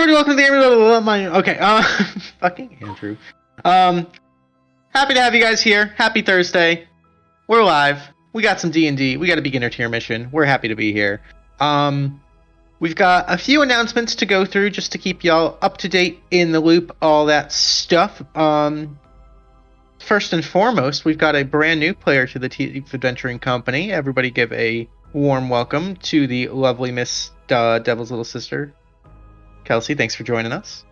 everybody, welcome to the game. Okay, fucking Andrew. Happy to have you guys here. Happy Thursday. We're live. We got some D&D. We got a beginner tier mission. We're happy to be here. We've got a few announcements to go through just to keep y'all up to date, in the loop, all that stuff. First and foremost, we've got a brand new player to the Tealeaf Adventuring Company. Everybody give a warm welcome to the lovely Miss Devil's Little Sister, Kelsey. Thanks for joining us.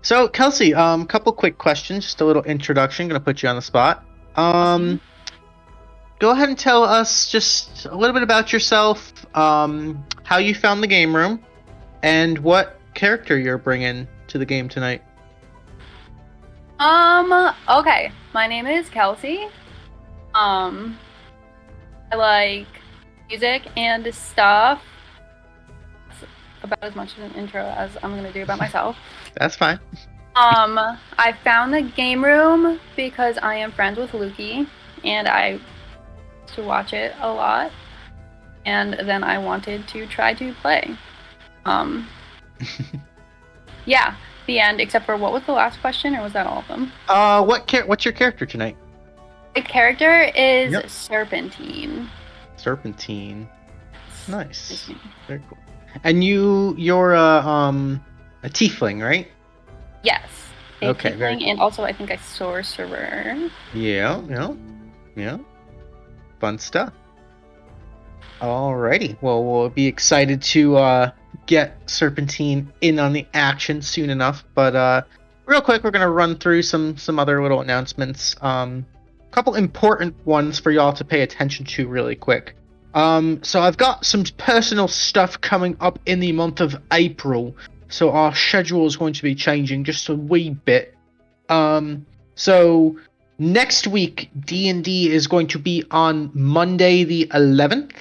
So, Kelsey, couple quick questions, just a little introduction. Gonna put you on the spot. Go ahead and tell us just a little bit about yourself, how you found the game room, and what character you're bringing to the game tonight. Okay. My name is Kelsey. I like music and stuff. That's about as much of an intro as I'm gonna do about myself. That's fine. I found the game room because I am friends with Lukey, and I used to watch it a lot, and then I wanted to try to play. Yeah, the end, except for what was the last question, or was that all of them? What's your character tonight? My character is Serpentine. Serpentine. Nice. Very cool. And you're a tiefling, right? Yes. Okay, very cool. And also I think a sorcerer. Yeah. Fun stuff. Alrighty. Well, we'll be excited to get Serpentine in on the action soon enough. But real quick, we're gonna run through some other little announcements. Couple important ones for y'all to pay attention to really quick. So I've got some personal stuff coming up in the month of April. So our schedule is going to be changing just a wee bit. So next week, D&D is going to be on Monday the 11th.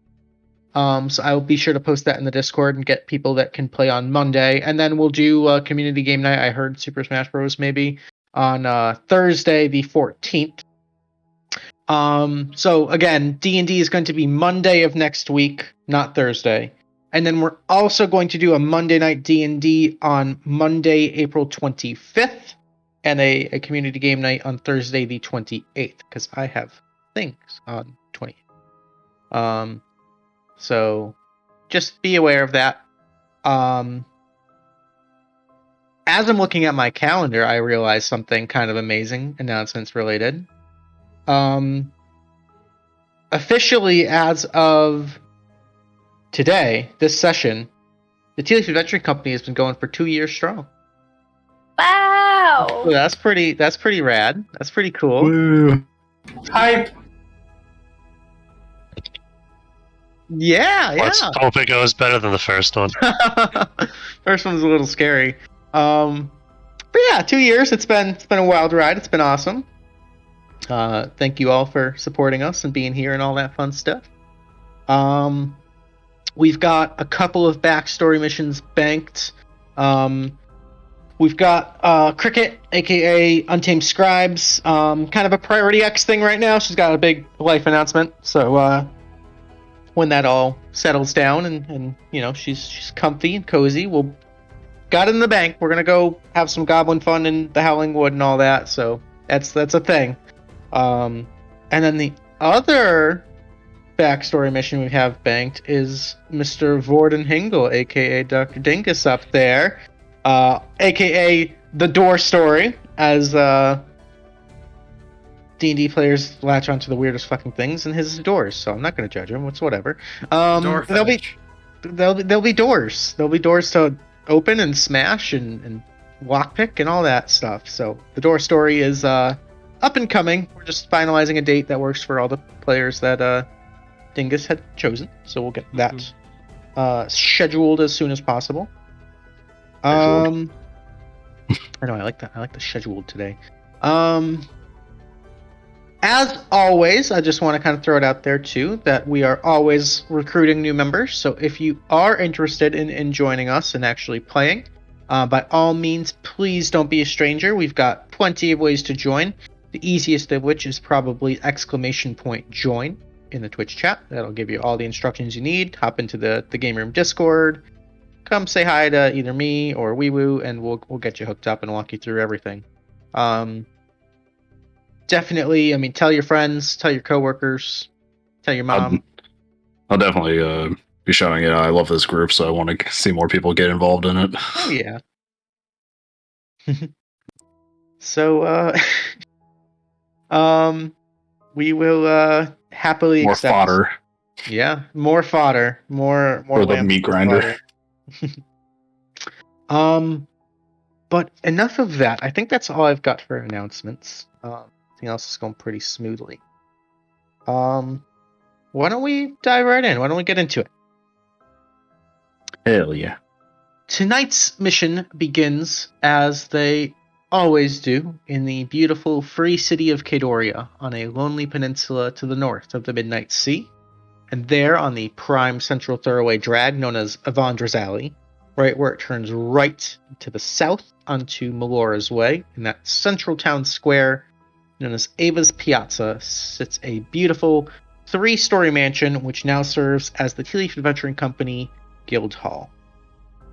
So I will be sure to post that in the Discord and get people that can play on Monday. And then we'll do a community game night. I heard Super Smash Bros. Maybe on Thursday the 14th. So again, D&D is going to be Monday of next week, not Thursday. And then we're also going to do a Monday night D&D on Monday, April 25th, and a community game night on Thursday the 28th, because I have things on 28th. So just be aware of that. As I'm looking at my calendar, I realized something kind of amazing, announcements related. Officially, as of today, this session, the Tealeaf Adventuring Company has been going for 2 years strong. Wow! So that's pretty rad. That's pretty cool. Woo! Hype! Yeah. Let's hope it goes better than the first one. First one was a little scary. But yeah, 2 years. It's been a wild ride. It's been awesome. Thank you all for supporting us and being here and all that fun stuff. We've got a couple of backstory missions banked. We've got Cricket, aka Untamed Scribes, kind of a Priority X thing right now. She's got a big life announcement. So when that all settles down and you know she's comfy and cozy, we'll got it in the bank. We're gonna go have some goblin fun in the Howling Wood and all that. So that's a thing. And then the other backstory mission we have banked is Mr. Vordon Hingle, aka TheDrDingus up there, aka the door story, as D&D players latch onto the weirdest fucking things in his doors. So I'm not going to judge him. It's whatever. There'll be doors. There'll be doors to open and smash and lockpick and all that stuff. So the door story is up and coming. We're just finalizing a date that works for all the players that Dingus had chosen, so we'll get that scheduled as soon as possible. I know, I like that. I like the scheduled today. As always, I just want to kind of throw it out there too that we are always recruiting new members. So if you are interested in joining us and actually playing, by all means, please don't be a stranger. We've got plenty of ways to join. The easiest of which is probably !join in the Twitch chat. That'll give you all the instructions you need. Hop into the game room Discord, come say hi to either me or Wee Woo, and we'll get you hooked up and walk you through everything. Definitely, I mean, tell your friends, tell your coworkers, tell your mom. I'll definitely be showing it. I love this group, so I want to see more people get involved in it. Oh yeah. So, we will happily More accept. fodder. Yeah, more fodder, more For the lamps meat for grinder. fodder. But enough of that. I think that's all I've got for announcements. Everything else is going pretty smoothly. Why don't we dive right in? Why don't we get into it? Hell yeah. Tonight's mission begins, as they always do, in the beautiful free city of Kadoria, on a lonely peninsula to the north of the Midnight Sea. And there, on the prime central thoroughway drag known as Avandra's Alley, right where it turns right to the south onto Melora's Way, in that central town square known as Ava's Piazza, sits a beautiful 3-story mansion which now serves as the Tealeaf Adventuring Company Guild Hall.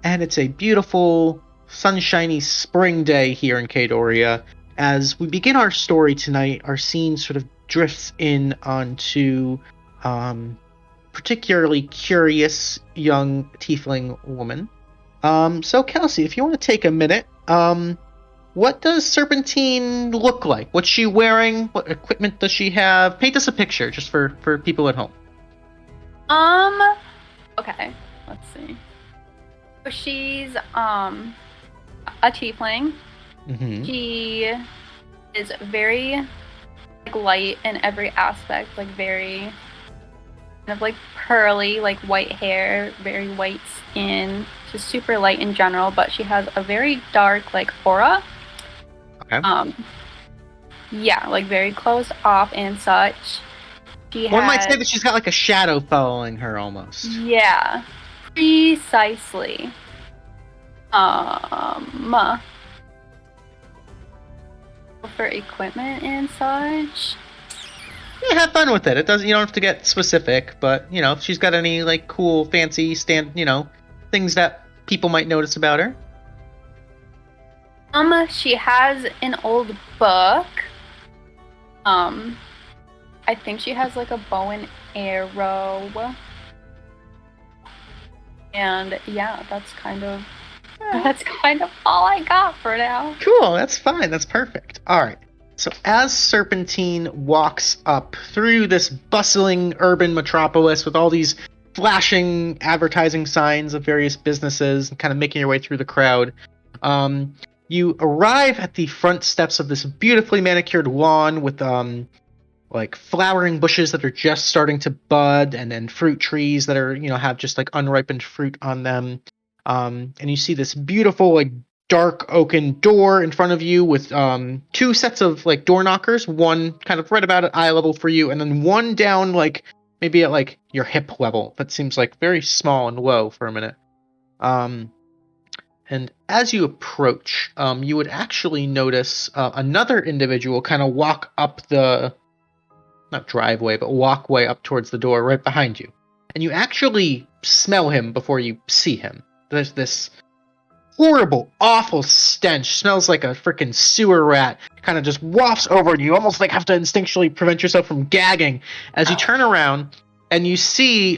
And it's a beautiful, sunshiny spring day here in Kadoria. As we begin our story tonight, our scene sort of drifts in onto particularly curious young tiefling woman. So Kelsey, if you want to take a minute, what does Serpentine look like? What's she wearing? What equipment does she have? Paint us a picture, just for people at home. Okay, let's see. So she's a tiefling. Mm-hmm. She is very light in every aspect, very kind of pearly, white hair, very white skin, just super light in general, but she has a very dark aura. Okay. Yeah, very closed off and such. One might say that she's got a shadow following her almost. Yeah, precisely. For equipment and such. Yeah, have fun with it. You don't have to get specific, but if she's got any cool, fancy things that people might notice about her. She has an old book. I think she has a bow and arrow. And yeah, that's kind of all I got for now. Cool, that's fine. That's perfect. All right. So as Serpentine walks up through this bustling urban metropolis with all these flashing advertising signs of various businesses and kind of making your way through the crowd, you arrive at the front steps of this beautifully manicured lawn with flowering bushes that are just starting to bud, and then fruit trees that are have just unripened fruit on them. And you see this beautiful dark oaken door in front of you with 2 sets of door knockers, one kind of right about at eye level for you, and then one down maybe at your hip level. That seems very small and low for a minute. And as you approach, you would actually notice another individual kind of walk up the, not driveway, but walkway up towards the door right behind you. And you actually smell him before you see him. There's this horrible, awful stench. Smells like a freaking sewer rat. Kind of just wafts over you. You almost have to instinctually prevent yourself from gagging as you turn around and you see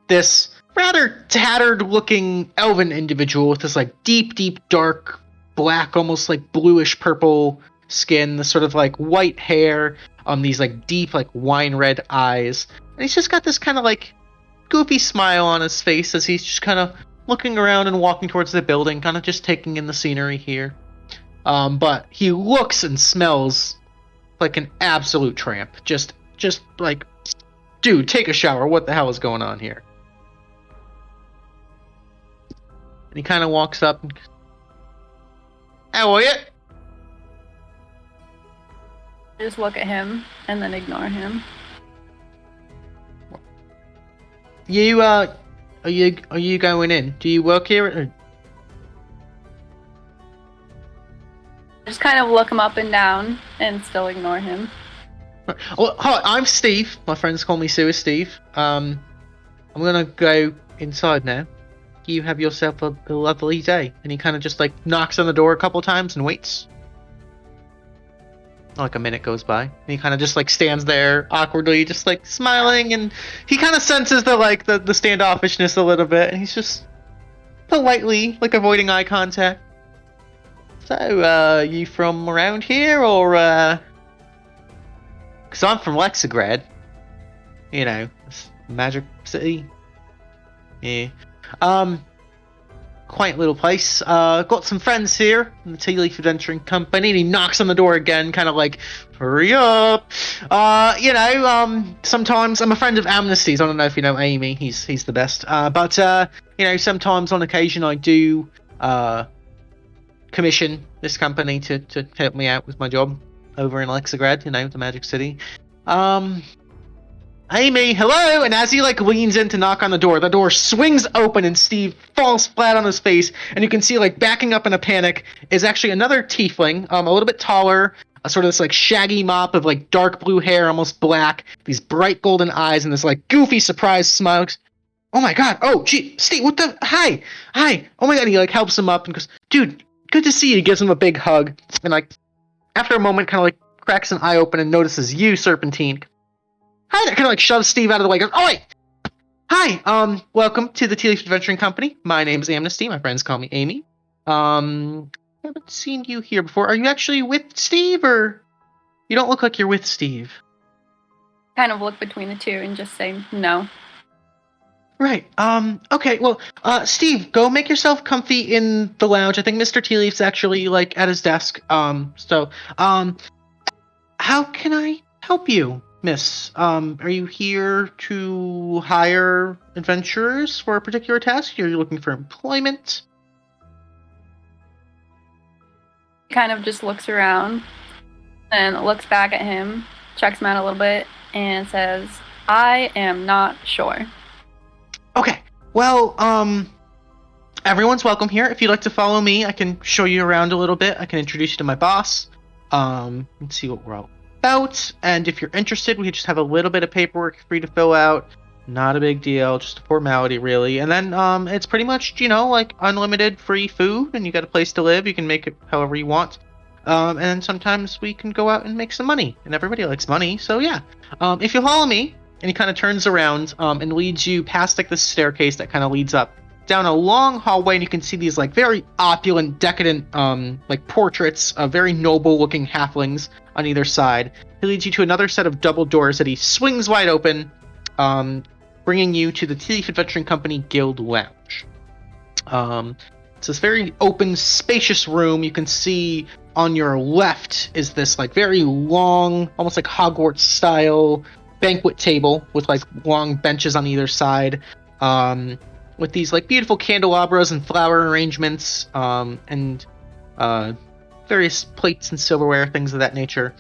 this rather tattered-looking elven individual with this deep, dark, black, almost bluish purple skin. This sort of white hair. These deep, wine red eyes. And he's just got this kind of goofy smile on his face as he's just kind of looking around and walking towards the building, kind of just taking in the scenery here. But he looks and smells like an absolute tramp. Just dude, take a shower. What the hell is going on here? And he kind of walks up and, how are you? Just look at him and then ignore him. You, are you going in? Do you work here? Or? Just kind of look him up and down and still ignore him. Well, hi, I'm Steve. My friends call me Sewer Steve. I'm gonna go inside now. you have yourself a lovely day. And he kind of just like knocks on the door a couple times and waits. Like a minute goes by, and he kind of just like stands there awkwardly, just like smiling, and he kind of senses the standoffishness a little bit, and he's just politely like avoiding eye contact. So, you from around here, or because I'm from Lexigrad, you know, Magic City. Yeah. Quaint little place. Got some friends here in the Tealeaf Adventuring Company, and he knocks on the door again, kind of like, hurry up. Sometimes I'm a friend of Amnesty's. I don't know if you know Amy. He's the best. But sometimes on occasion I do commission this company to help me out with my job over in Lexigrad, the Magic City. Amy, hello! And as he like leans in to knock on the door swings open and Steve falls flat on his face, and you can see like backing up in a panic is actually another tiefling, a little bit taller, sort of this like shaggy mop of like dark blue hair, almost black, these bright golden eyes, and this like goofy surprised smile. Oh my god! Oh gee, Steve, what the? Hi! Oh my god! He like helps him up and goes, dude, good to see you. He gives him a big hug, and like after a moment, kind of like cracks an eye open and notices you, Serpentine. Hi there, kind of like shoves Steve out of the way. Goes, oh wait, hi. Welcome to the Tealeaf Adventuring Company. My name's Amnesty. My friends call me Amy. Haven't seen you here before. Are you actually with Steve, or you don't look like you're with Steve? Kind of look between the two and just say no. Right. Okay. Well, Steve, go make yourself comfy in the lounge. I think Mr. Tealeaf's actually like at his desk. How can I help you? Miss, are you here to hire adventurers for a particular task? Are you looking for employment? He kind of just looks around and looks back at him, checks him out a little bit, and says, I am not sure. Okay. Well, everyone's welcome here. If you'd like to follow me, I can show you around a little bit. I can introduce you to my boss. Let's see what we're all about, and if you're interested, we just have a little bit of paperwork for you to fill out. Not a big deal, just a formality really. And then it's pretty much like unlimited free food, and you got a place to live. You can make it however you want. And then sometimes we can go out and make some money, and everybody likes money, so yeah. If you follow me, and he kind of turns around and leads you past like this staircase that kind of leads up down a long hallway, and you can see these like very opulent, decadent like portraits of very noble looking halflings on either side. He leads you to another set of double doors that he swings wide open, bringing you to the Tealeaf Adventuring Company Guild Lounge. It's this very open, spacious room. You can see on your left is this like very long, almost like Hogwarts style banquet table with like long benches on either side. With these like beautiful candelabras and flower arrangements, and various plates and silverware, things of that nature.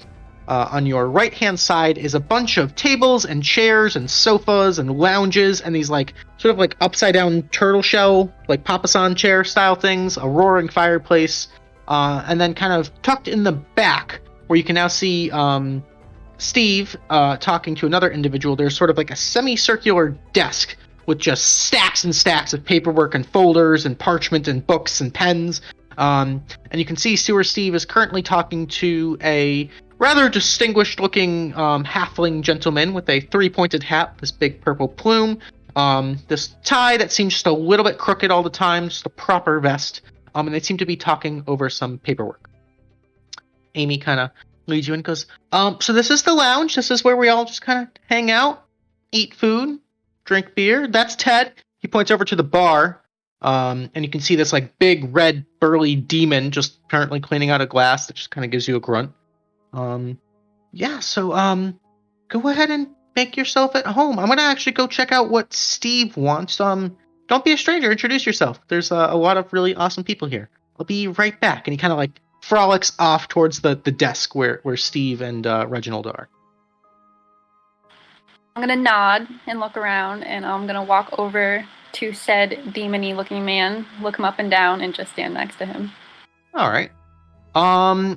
On your right-hand side is a bunch of tables and chairs and sofas and lounges and these like sort of like upside-down turtle shell, like papasan chair style things, a roaring fireplace, and then kind of tucked in the back where you can now see Steve talking to another individual. There's sort of like a semicircular desk with just stacks and stacks of paperwork and folders and parchment and books and pens. And you can see Sewer Steve is currently talking to a rather distinguished-looking halfling gentleman with a three-pointed hat, this big purple plume, this tie that seems just a little bit crooked all the time, just a proper vest, and they seem to be talking over some paperwork. Amy kind of leads you in and goes, so this is the lounge. This is where we all just kind of hang out, eat food, drink beer. That's Ted. He points over to the bar, and you can see this like big red burly demon just apparently cleaning out a glass that just kind of gives you a grunt. So go ahead and make yourself at home. I'm gonna actually go check out what Steve wants. Don't be a stranger. Introduce yourself. There's a lot of really awesome people here. I'll be right back. And he kind of like frolics off towards the desk where Steve and Reginald are. I'm gonna nod and look around, and I'm gonna walk over to said demon-y looking man, look him up and down, and just stand next to him. All right.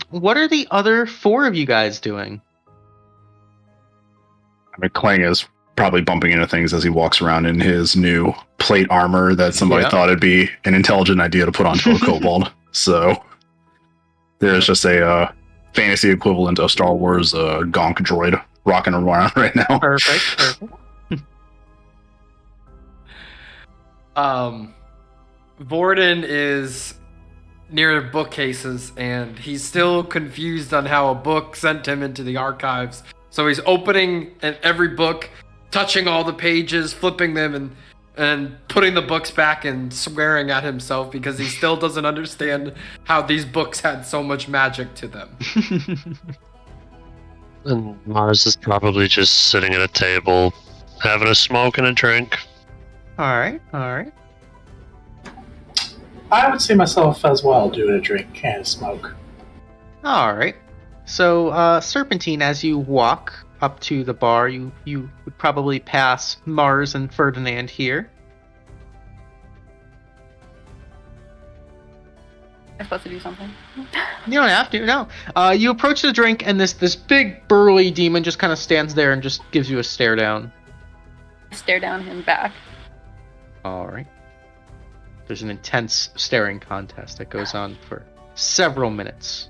What are the other four of you guys doing? I mean, Klang is probably bumping into things as he walks around in his new plate armor that somebody thought it'd be an intelligent idea to put onto a kobold. So there's just a fantasy equivalent of Star Wars gonk droid rocking around right now. Perfect. Vordon is near bookcases, and he's still confused on how a book sent him into the archives. So he's opening every book, touching all the pages, flipping them, and putting the books back and swearing at himself because he still doesn't understand how these books had so much magic to them. And Mars is probably just sitting at a table, having a smoke and a drink. All right. I would see myself as well doing a drink and a smoke. All right. So, Serpentine, as you walk up to the bar, you would probably pass Mars and Ferdinand here. I'm supposed to do something. You don't have to, no. You approach the drink, and this big burly demon just kind of stands there and just gives you a stare down. I stare down him back. All right. There's an intense staring contest that goes on for several minutes.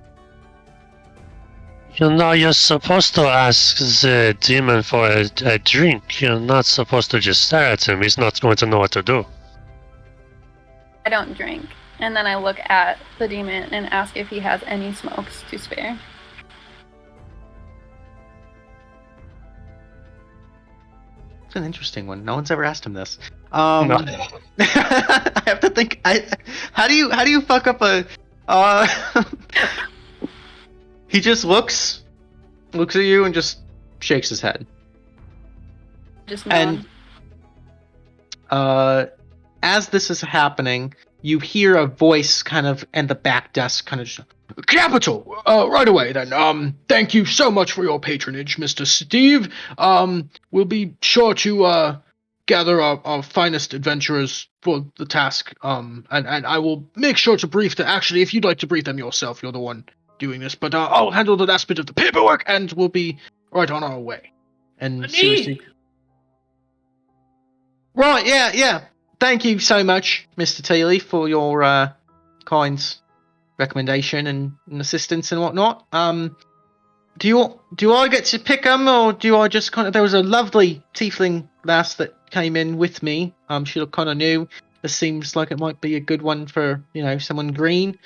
You know, you're supposed to ask the demon for a drink. You're not supposed to just stare at him. He's not going to know what to do. I don't drink. And then I look at the demon and ask if he has any smokes to spare. It's an interesting one. No one's ever asked him this. No. I have to think. How do you fuck up a? He just looks at you and just shakes his head. Just nod. And as this is happening, you hear a voice kind of in the back desk, kind of just, "Capital! Right away then. Thank you so much for your patronage, Mr. Steve. We'll be sure to gather our finest adventurers for the task. And I will make sure to brief them. Actually, if you'd like to brief them yourself, you're the one doing this. But I'll handle the last bit of the paperwork, and we'll be right on our way." And seriously, right? Yeah. Thank you so much, Mr. Tealeaf, for your kind recommendation and assistance and whatnot. Do I get to pick them, or do I just kind of? There was a lovely tiefling lass that came in with me. She looked kind of new. This seems like it might be a good one for someone green.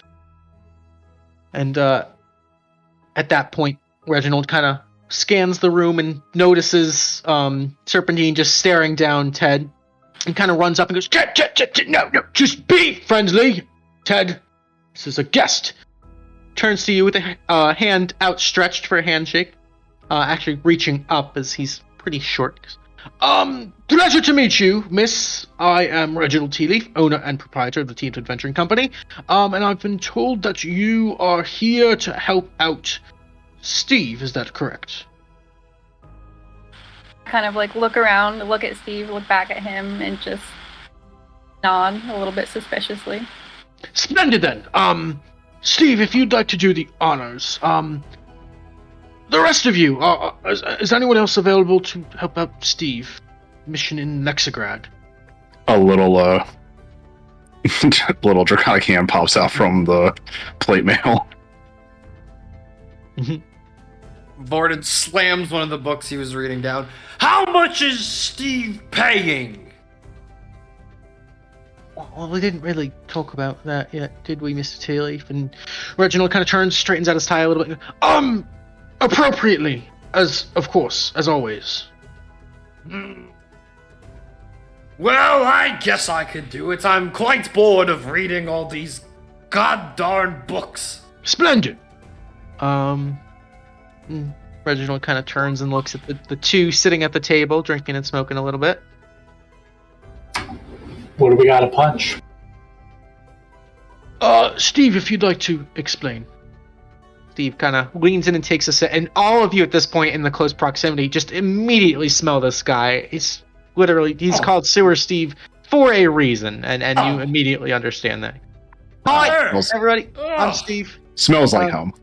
And at that point, Reginald kind of scans the room and notices Serpentine just staring down Ted. And kind of runs up and goes, Ted, no, just be friendly, Ted. This is a guest. Turns to you with a hand outstretched for a handshake. Actually reaching up as he's pretty short. Pleasure to meet you, miss. I am Reginald Tealeaf, owner and proprietor of the Team Adventuring Company. And I've been told that you are here to help out Steve. Is that correct? Kind of look around, look at Steve, look back at him, and just nod a little bit suspiciously. Splendid then. Steve, if you'd like to do the honors. The rest of you, is anyone else available to help out Steve? Mission in Lexigrad. A little little draconic hand pops out from the plate mail. Vordon slams one of the books he was reading down. How much is Steve paying? Well, we didn't really talk about that yet, did we, Mr. Tealeaf? And Reginald kind of turns, straightens out his tie a little bit. Appropriately, as always. Well, I guess I could do it. I'm quite bored of reading all these god-darn books. Splendid. Reginald kind of turns and looks at the two sitting at the table, drinking and smoking a little bit. What do we got to punch? Steve, if you'd like to explain. Steve kind of leans in and takes a sip, and all of you at this point in the close proximity just immediately smell this guy. He's called Sewer Steve for a reason, and you immediately understand that. Hi, everybody. I'm Steve. Smells like home.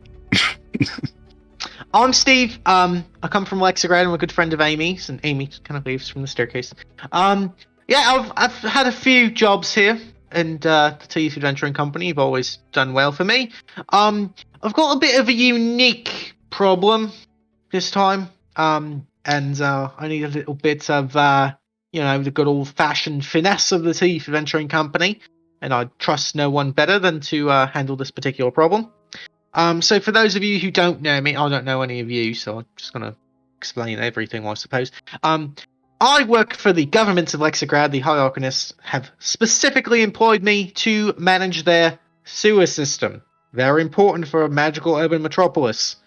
I'm Steve. I come from Lexograd. I'm a good friend of Amy's, and Amy kind of leaves from the staircase. Yeah, I've had a few jobs here, and the Tealeaf Adventuring Company have always done well for me. I've got a bit of a unique problem this time, and I need a little bit of the good old-fashioned finesse of the Tealeaf Adventuring Company, and I trust no one better than to handle this particular problem. So for those of you who don't know me, I don't know any of you, so I'm just going to explain everything, I suppose. I work for the government of Lexograd. The High Arcanists have specifically employed me to manage their sewer system. Very important for a magical urban metropolis.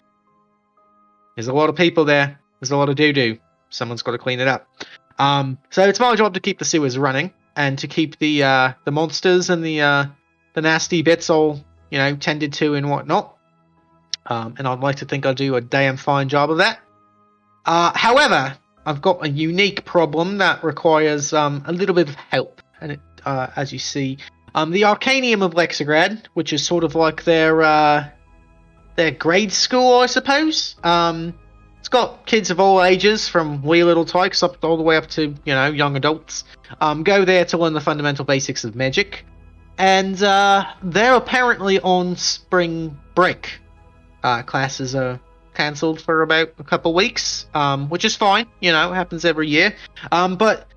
There's a lot of people there. There's a lot of doo-doo. Someone's got to clean it up. So it's my job to keep the sewers running and to keep the monsters and the nasty bits all, tended to and whatnot. And I'd like to think I do a damn fine job of that. However, I've got a unique problem that requires a little bit of help. And it, as you see, the Arcanium of Lexograd, which is sort of like their grade school, I suppose. It's got kids of all ages, from wee little tykes up all the way up to, young adults. Go there to learn the fundamental basics of magic. And they're apparently on spring break. Classes are cancelled for about a couple weeks, which is fine. It happens every year. But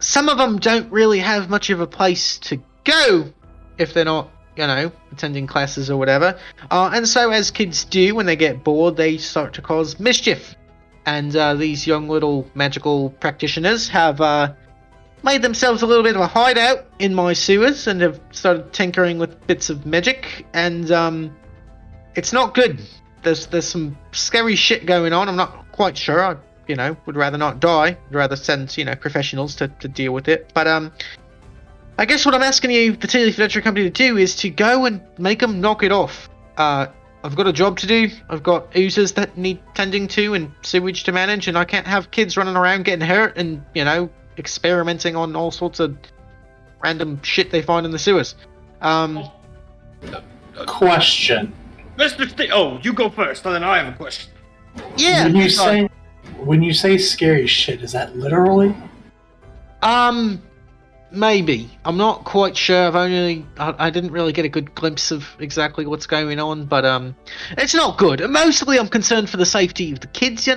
some of them don't really have much of a place to go if they're not, attending classes or whatever. And so, as kids do when they get bored, they start to cause mischief. And these young little magical practitioners have made themselves a little bit of a hideout in my sewers and have started tinkering with bits of magic. And it's not good. There's some scary shit going on. I'm not quite sure. I, would rather not die. I'd rather send, professionals to deal with it. But I guess what I'm asking you, the Tealeaf Adventuring Company, to do is to go and make them knock it off. I've got a job to do. I've got oozers that need tending to and sewage to manage, and I can't have kids running around getting hurt and, experimenting on all sorts of random shit they find in the sewers. Question. Mr. Steve, you go first, and then I have a question. Yeah. When you say scary shit, is that literally? Maybe. I'm not quite sure. I didn't really get a good glimpse of exactly what's going on, but it's not good. Mostly I'm concerned for the safety of the kids,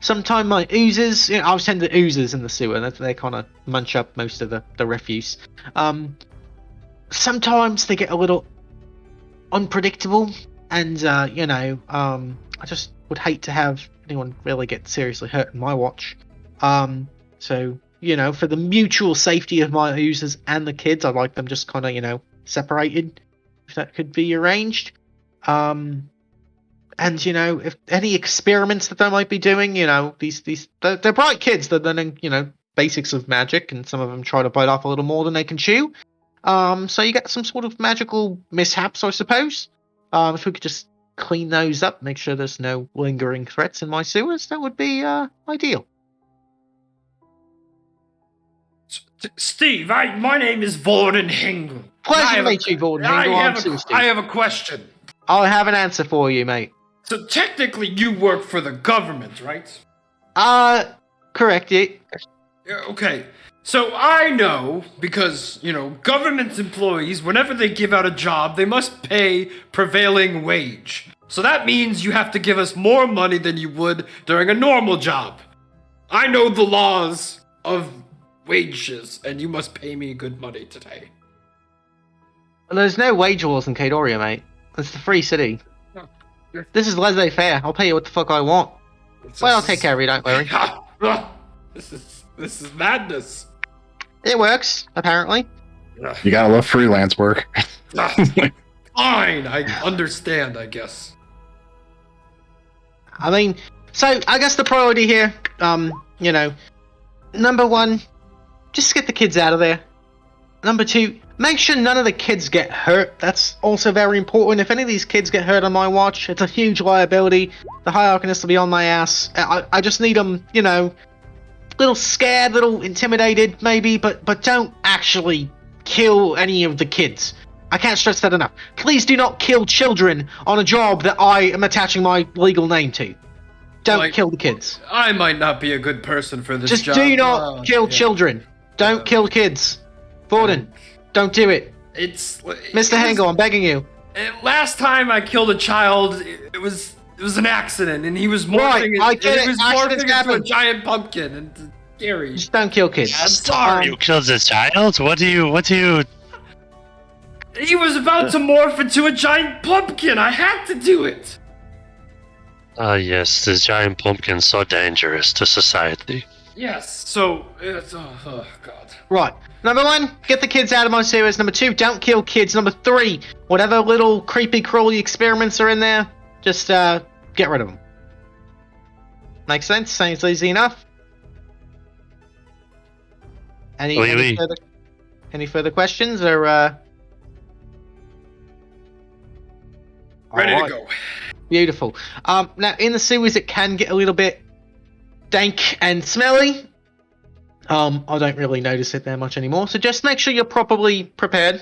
Sometimes my oozers, I was tending to oozers in the sewer. They kind of munch up most of the refuse. Sometimes they get a little unpredictable, and I just would hate to have anyone really get seriously hurt in my watch. So, for the mutual safety of my oozers and the kids, I'd like them just kind of, separated, if that could be arranged. And, if any experiments that they might be doing, they're bright kids. They're learning, basics of magic, and some of them try to bite off a little more than they can chew. So you get some sort of magical mishaps, I suppose. If we could just clean those up, make sure there's no lingering threats in my sewers, that would be ideal. Steve, my name is Vordon Hingle. Pleasure to meet you, Vordon Hingle. I have a question. I'll have an answer for you, mate. So technically, you work for the government, right? Correct, yeah. Okay. So I know, because, government employees, whenever they give out a job, they must pay prevailing wage. So that means you have to give us more money than you would during a normal job. I know the laws of wages, and you must pay me good money today. Well, there's no wage laws in Kadoria, mate. It's the free city. This is laissez-faire. I'll pay you what the fuck I want. I'll take care of you, don't worry. This is madness. It works, apparently. You gotta love freelance work. Fine, I understand, I guess. I mean, so I guess the priority here, number one, just get the kids out of there. Number two, make sure none of the kids get hurt. That's also very important. If any of these kids get hurt on my watch, it's a huge liability. The High Arcanists will be on my ass. I just need them, little scared, little intimidated, maybe, but don't actually kill any of the kids. I can't stress that enough. Please do not kill children on a job that I am attaching my legal name to. don't kill the kids. I might not be a good person for this Just job. do not kill children. Don't kill kids. Vordon, don't do it. Mr. Hingle, I'm begging you. Last time I killed a child, it was an accident, and he was morphing. Right, I get it. He was morphing into a happen. giant pumpkin, and it's scary. Just don't kill kids. I'm sorry. You killed a child? What do you... He was about to morph into a giant pumpkin. I had to do it. Ah, yes, the giant pumpkin so dangerous to society. Yes. So it's oh god. Right. Number 1, get the kids out of my series. Number 2, don't kill kids. Number 3, whatever little creepy crawly experiments are in there, just get rid of them. Make sense? Sounds easy enough. Any further questions or Ready Alright. to go. Beautiful. Now in the series it can get a little bit dank and smelly. I don't really notice it that much anymore, so just make sure you're properly prepared.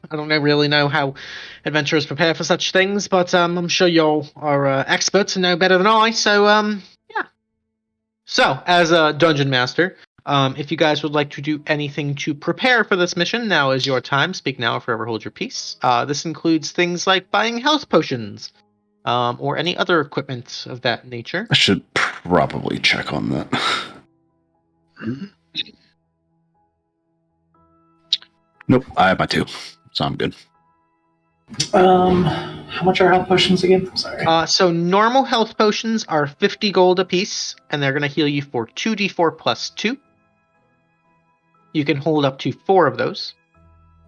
I don't really know how adventurers prepare for such things, but I'm sure you are experts and know better than I, so yeah. So, as a dungeon master, if you guys would like to do anything to prepare for this mission, now is your time. Speak now or forever hold your peace. This includes things like buying health potions, or any other equipment of that nature. I should probably check on that. Nope, I have my 2, so I'm good. How much are health potions again? I'm sorry. So normal health potions are 50 gold apiece, and they're going to heal you for 2d4 plus 2. You can hold up to 4 of those.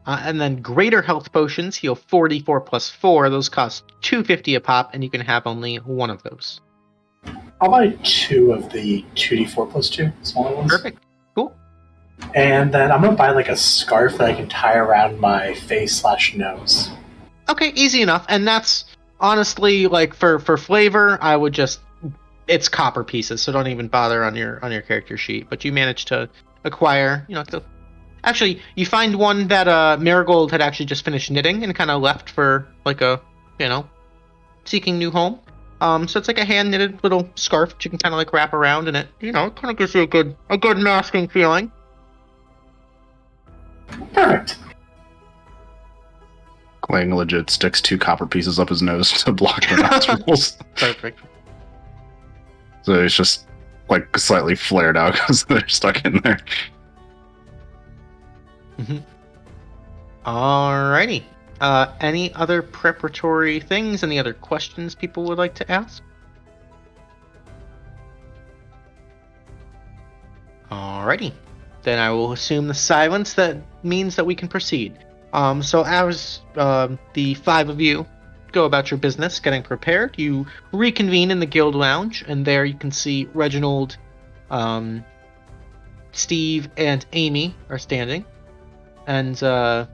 And then greater health potions heal 4d4 plus 4. Those cost 250 a pop, and you can have only 1 of those. I'll buy 2 of the 2d4 plus 2 smaller ones. Perfect. Cool. And then I'm gonna buy like a scarf that I can tie around my face/nose. Okay, easy enough. And that's honestly like for flavor, I would just it's copper pieces, so don't even bother on your character sheet. But you managed to acquire, actually you find one that Marigold had actually just finished knitting and kind of left for like a seeking new home. So it's like a hand knitted little scarf that you can kind of like wrap around, and it it kind of gives you a good masking feeling. Perfect. Klang legit sticks 2 copper pieces up his nose to block the nostrils. Perfect. So it's just like slightly flared out because they're stuck in there. Alrighty. Any other preparatory things? Any other questions people would like to ask? Alrighty. Then I will assume the silence that means that we can proceed. So as the 5 of you go about your business, getting prepared, you reconvene in the guild lounge, and there you can see Reginald, Steve, and Amy are standing. And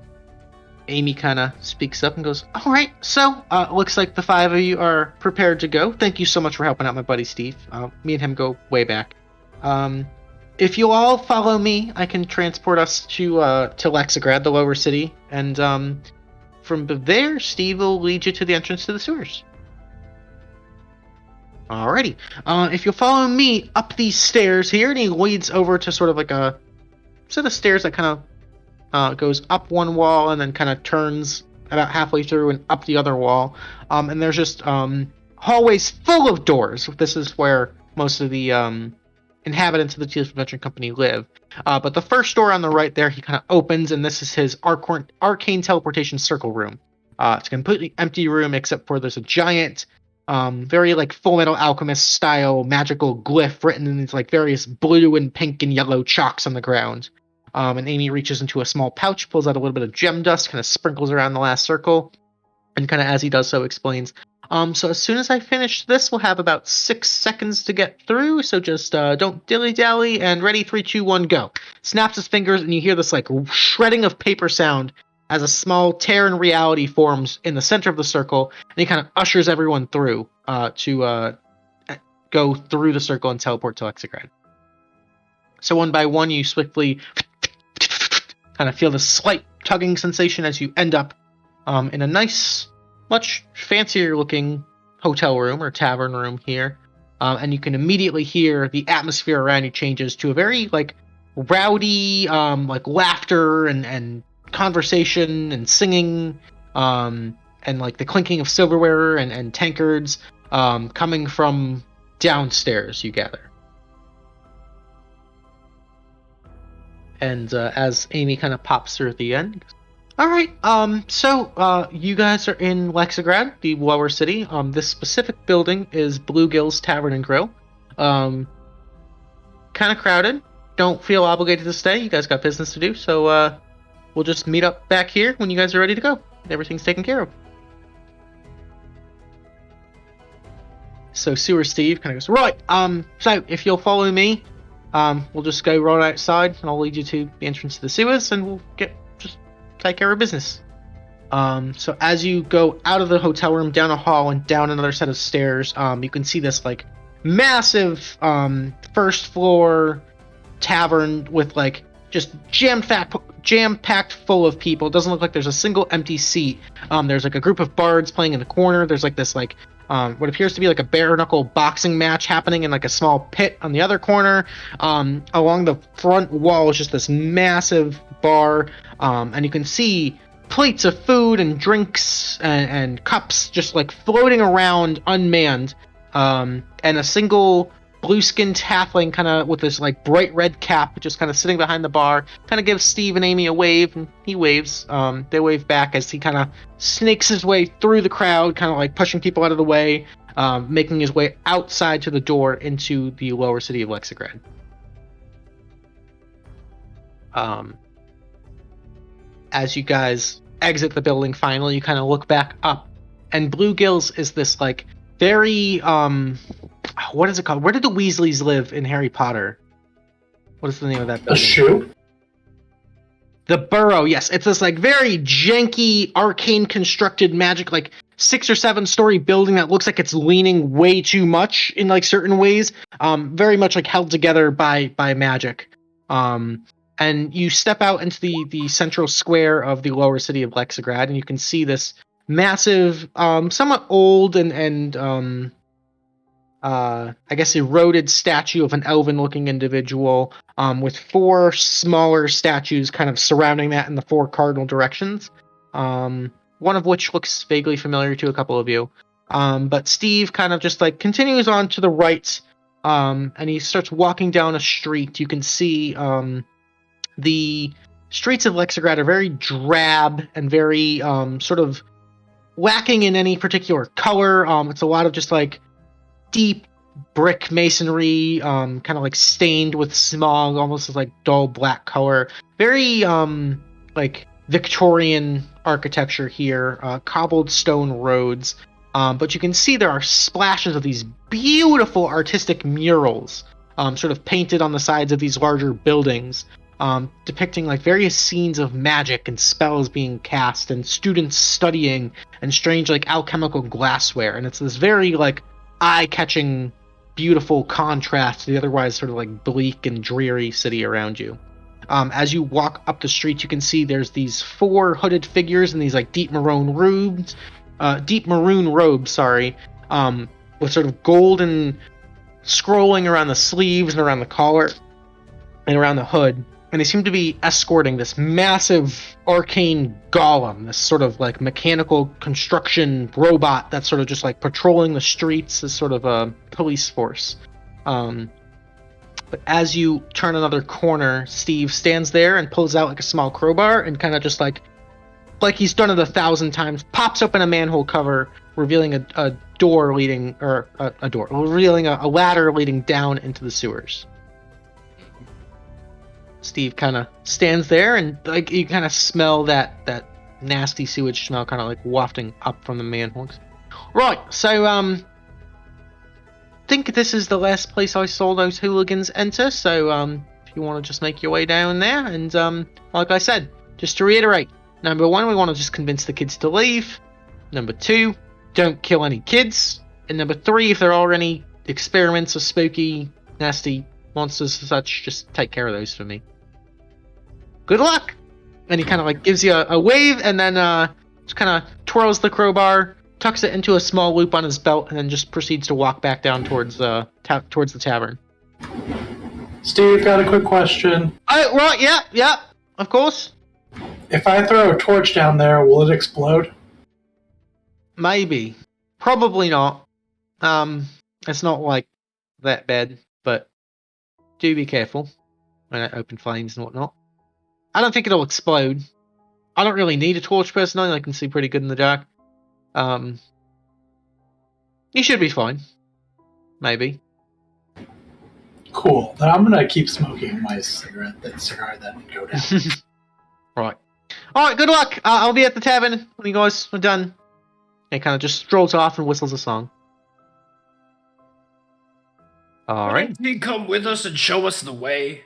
Amy kind of speaks up and goes, "All right, so looks like the 5 of you are prepared to go. Thank you so much for helping out my buddy Steve. Me and him go way back. If you all follow me, I can transport us to Lexigrad, the lower city, and from there, Steve will lead you to the entrance to the sewers." Alrighty. If you'll follow me up these stairs here, and he leads over to sort of like a set of stairs that kind of goes up one wall and then kind of turns about halfway through and up the other wall. And there's just hallways full of doors. This is where most of the inhabitants of the Tealeaf Adventure Company live. But the first door on the right there, he kind of opens, and this is his arcane teleportation circle room. It's a completely empty room except for there's a giant, very like Full Metal Alchemist style magical glyph written in these like various blue and pink and yellow chalks on the ground. And Amy reaches into a small pouch, pulls out a little bit of gem dust, kind of sprinkles around the last circle, and kind of as he does so explains, so as soon as I finish this, we'll have about 6 seconds to get through, so just don't dilly-dally, and ready, 3, 2, 1, go. Snaps his fingers, and you hear this like shredding of paper sound as a small tear in reality forms in the center of the circle, and he kind of ushers everyone through to go through the circle and teleport to Lexigrad. So one by one, you swiftly kind of feel the slight tugging sensation as you end up in a nice, much fancier looking hotel room or tavern room here. and you can immediately hear the atmosphere around you changes to a very like rowdy, like laughter and conversation and singing, and like the clinking of silverware and tankards, coming from downstairs, you gather. And as Amy kind of pops through at the end, all right. So you guys are in Lexigrad, the lower city. This specific building is Bluegill's Tavern and Grill. Kind of crowded. Don't feel obligated to stay. You guys got business to do, so we'll just meet up back here when you guys are ready to go. Everything's taken care of. So Sewer Steve kind of goes, right. So if you'll follow me, we'll just go right outside, and I'll lead you to the entrance to the sewers, and we'll just take care of business. So as you go out of the hotel room, down a hall, and down another set of stairs, you can see this like massive first floor tavern with like just jam-packed full of people. It doesn't look like there's a single empty seat. There's like a group of bards playing in the corner. There's like this like what appears to be like a bare-knuckle boxing match happening in like a small pit on the other corner. Along the front wall is just this massive bar, and you can see plates of food and drinks and cups just like floating around unmanned, and a single blue-skinned halfling kind of with this like bright red cap just kind of sitting behind the bar, kind of gives Steve and Amy a wave, and he waves. They wave back as he kind of snakes his way through the crowd, kind of like pushing people out of the way, making his way outside to the door into the lower city of Lexigrad. As you guys exit the building finally, you kind of look back up, and Bluegills is this like very what is it called? Where did the Weasleys live in Harry Potter? What is the name of that building? The shoe? The Burrow, yes. It's this like very janky, arcane constructed magic, like 6 or 7 story building that looks like it's leaning way too much in like certain ways. Very much like held together by magic. And you step out into the central square of the lower city of Lexigrad, and you can see this massive, somewhat old and I guess eroded statue of an elven-looking individual, with 4 smaller statues kind of surrounding that in the 4 cardinal directions. One of which looks vaguely familiar to a couple of you. But Steve kind of just like continues on to the right, and he starts walking down a street. You can see the streets of Lexigrad are very drab and very sort of lacking in any particular color. It's a lot of just like deep brick masonry, kind of like stained with smog, almost as like dull black color. Very like Victorian architecture here, cobbled stone roads. But you can see there are splashes of these beautiful artistic murals, sort of painted on the sides of these larger buildings, depicting like various scenes of magic and spells being cast and students studying and strange like alchemical glassware. And it's this very like eye-catching, beautiful contrast to the otherwise sort of like bleak and dreary city around you. As you walk up the street, you can see there's these 4 hooded figures in these like deep maroon robes, with sort of golden scrolling around the sleeves and around the collar and around the hood. And they seem to be escorting this massive arcane golem, this sort of like mechanical construction robot that's sort of just like patrolling the streets as sort of a police force. But as you turn another corner, Steve stands there and pulls out like a small crowbar and kind of just like he's done it 1,000 times, pops open a manhole cover, revealing a door leading, or revealing a ladder leading down into the sewers. Steve kind of stands there, and like you kind of smell that nasty sewage smell kind of like wafting up from the manhole. Right, so think this is the last place I saw those hooligans enter, so if you want to just make your way down there, and like I said, just to reiterate, number 1, we want to just convince the kids to leave. Number 2, don't kill any kids. And number 3, if there are any experiments of spooky, nasty monsters and such, just take care of those for me. Good luck! And he kind of like gives you a wave, and then just kind of twirls the crowbar, tucks it into a small loop on his belt, and then just proceeds to walk back down towards the tavern. Steve, got a quick question. Right, yeah, of course. If I throw a torch down there, will it explode? Maybe. Probably not. It's not like that bad, but do be careful when it open flames and whatnot. I don't think it'll explode. I don't really need a torch personally. I can see pretty good in the dark. You should be fine. Maybe. Cool. Then I'm gonna keep smoking my cigar then and go down. Right. Alright, good luck. I'll be at the tavern when you guys are done. He kind of just strolls off and whistles a song. Alright. Wouldn't he come with us and show us the way?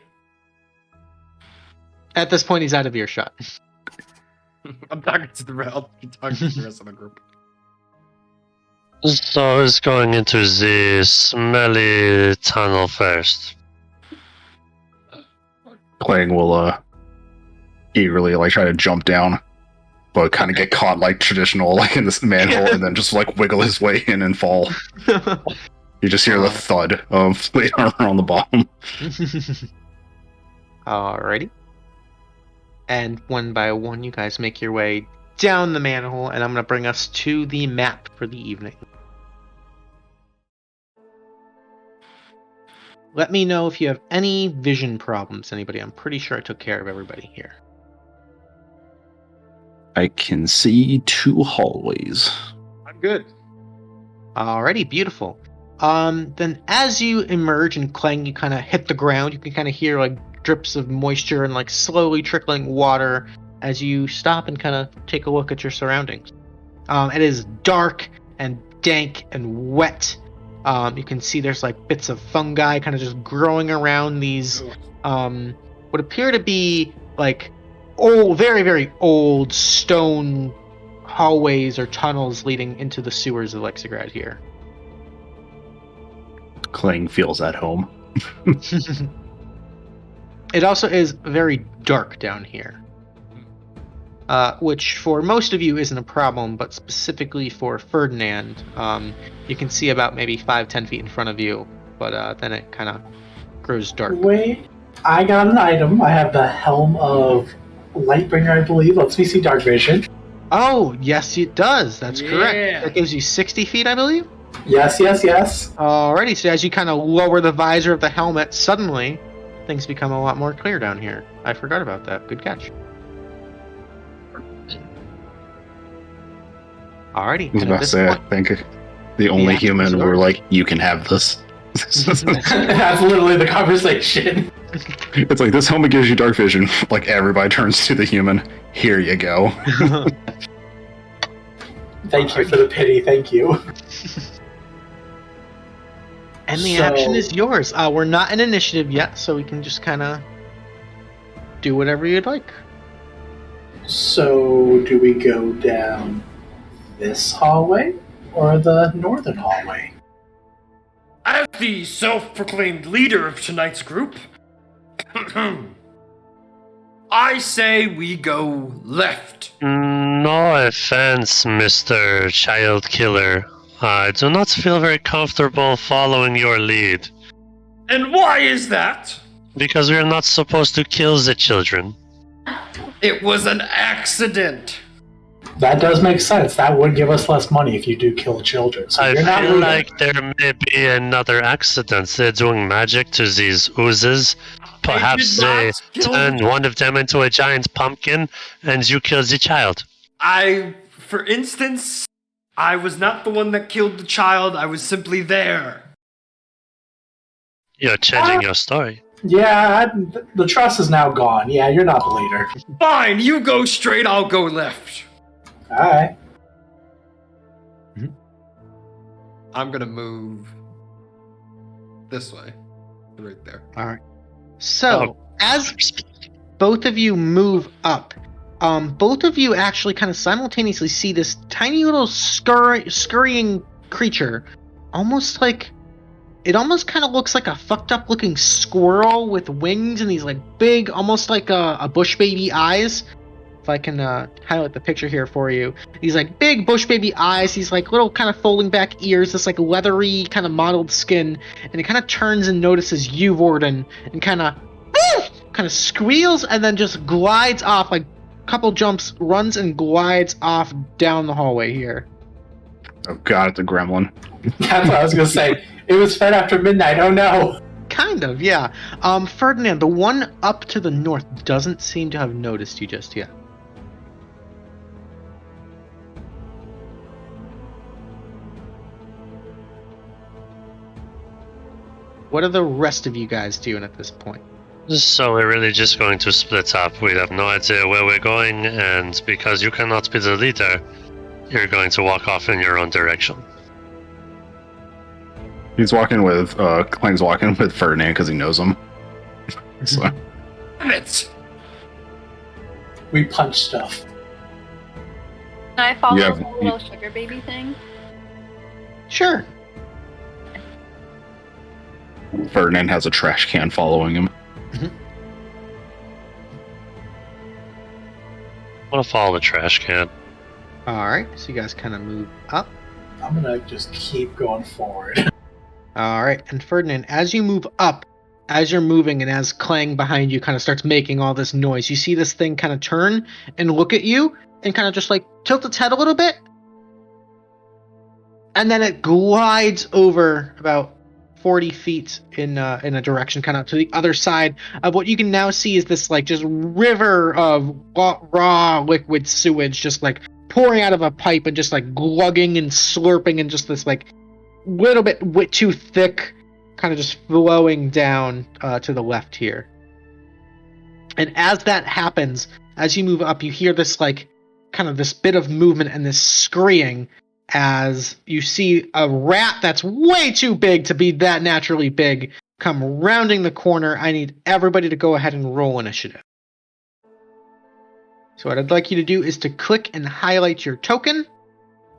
At this point, he's out of earshot. I'm talking to the rest of the group. So it's going into the smelly tunnel first. Klang will eagerly like try to jump down, but kind of get caught like traditional like in this manhole, and then just like wiggle his way in and fall. You just hear the thud of plate armor on the bottom. Alrighty. And one by one, you guys make your way down the manhole, and I'm going to bring us to the map for the evening. Let me know if you have any vision problems, anybody. I'm pretty sure I took care of everybody here. I can see 2 hallways. I'm good. Alrighty, beautiful. Then as you emerge and Klang, you kind of hit the ground. You can kind of hear like drips of moisture and like slowly trickling water as you stop and kind of take a look at your surroundings. It is dark and dank and wet. You can see there's like bits of fungi kind of just growing around these what appear to be like old, very, very old stone hallways or tunnels leading into the sewers of Lexigrad here. Klang feels at home. It also is very dark down here, which for most of you isn't a problem, but specifically for Ferdinand, you can see about maybe 5-10 feet in front of you, but then it kind of grows dark. Wait, I got an item. I have the Helm of Lightbringer, I believe. Lets me see dark vision. Oh, yes, it does. That's correct. That gives you 60 feet, I believe? Yes. Alrighty, so as you kind of lower the visor of the helmet, suddenly things become a lot more clear down here. I forgot about that. Good catch. Alrighty. I was about to say, I think the only human were like, you can have this. That's literally the conversation. It's like, this helmet gives you dark vision. Like, everybody turns to the human. Here you go. Thank you for the pity, thank you. And the action is yours. We're not in initiative yet, so we can just kind of do whatever you'd like. So, do we go down this hallway or the northern hallway? As the self-proclaimed leader of tonight's group, I say we go left. No offense, Mr. Child Killer. I do not feel very comfortable following your lead. And why is that? Because we are not supposed to kill the children. It was an accident. That does make sense. That would give us less money if you do kill children. So I you're not feel leaving. like there may be another accident. They're doing magic to these oozes. Perhaps they turn one of them into a giant pumpkin and you kill the child. For instance, I was not the one that killed the child. I was simply there. You're changing your story. Yeah, the trust is now gone. Yeah, you're not the leader. Fine, you go straight, I'll go left. Alright. I'm gonna move this way. Right there. Alright. So, as both of you move up, both of you actually kind of simultaneously see this tiny little scurrying creature, almost like, it almost kind of looks like a fucked up looking squirrel with wings and these like big, almost like a bush baby eyes, I can highlight the picture here for you. These like big bush baby eyes, these like little kind of folding back ears, this like leathery kind of mottled skin, and it kind of turns and notices you, Vordon, and kind of squeals and then just glides off, like a couple jumps, runs and glides off down the hallway here. Oh god, it's a gremlin. That's what I was gonna say. It was fed after midnight. Oh no. Kind of, yeah. Ferdinand, the one up to the north doesn't seem to have noticed you just yet. What are the rest of you guys doing at this point? So we're really just going to split up. We have no idea where we're going, and because you cannot be the leader, you're going to walk off in your own direction. He's walking with, Klang's walking with Ferdinand because he knows him. So. Damn it! We punch stuff. Can I follow Yeah, the little sugar baby thing? Sure. Ferdinand has a trash can following him. I want to follow the trash can. Alright, so you guys kind of move up. I'm gonna just keep going forward. Alright, and Ferdinand, as you move up, as you're moving and as Klang behind you kind of starts making all this noise, you see this thing kind of turn and look at you and kind of just like tilt its head a little bit. And then it glides over about 40 feet in a direction kind of to the other side of what you can now see is this like just river of raw liquid sewage just like pouring out of a pipe and just like glugging and slurping and just this like little bit too thick kind of just flowing down to the left here. And as that happens, as you move up, you hear this like kind of this bit of movement and this screeing as you see a rat that's way too big to be that naturally big come rounding the corner. I need everybody to go ahead and roll initiative. So what I'd like you to do is to click and highlight your token,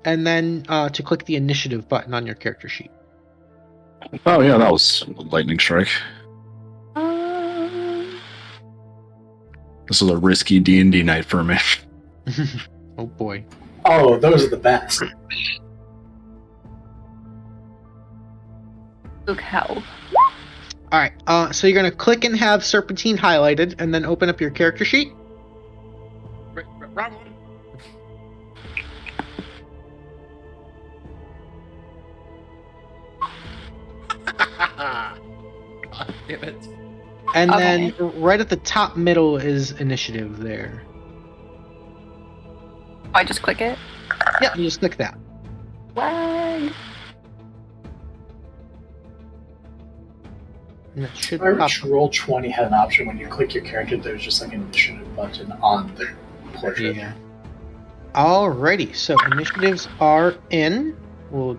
and then to click the initiative button on your character sheet. Oh yeah, that was a lightning strike. This is a risky D&D night for me. Oh boy. Oh, those are the best. Luke, help. Alright, so you're going to click and have Serpentine highlighted, and then open up your character sheet. Wrong one. God damn it. And Okay. then right at the top middle is initiative there. I just click it. Yep, you just click that. Lag. And that should I pop. wish Roll20 had an option when you click your character, there's just like an initiative button on the portrait. Yeah. Alrighty, so initiatives are in. We'll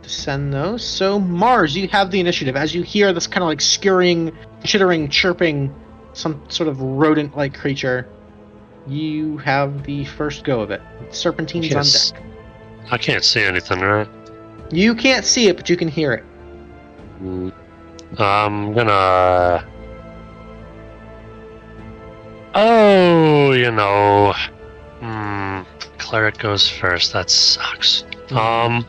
descend those. So Mars, you have the initiative. As you hear this kind of like scurrying, chittering, chirping, some sort of rodent-like creature, you have the first go of it. Serpentine's Yes. on deck. I can't see anything, right? You can't see it, but you can hear it. I'm gonna... Oh, you know... Cleric goes first. That sucks. I'm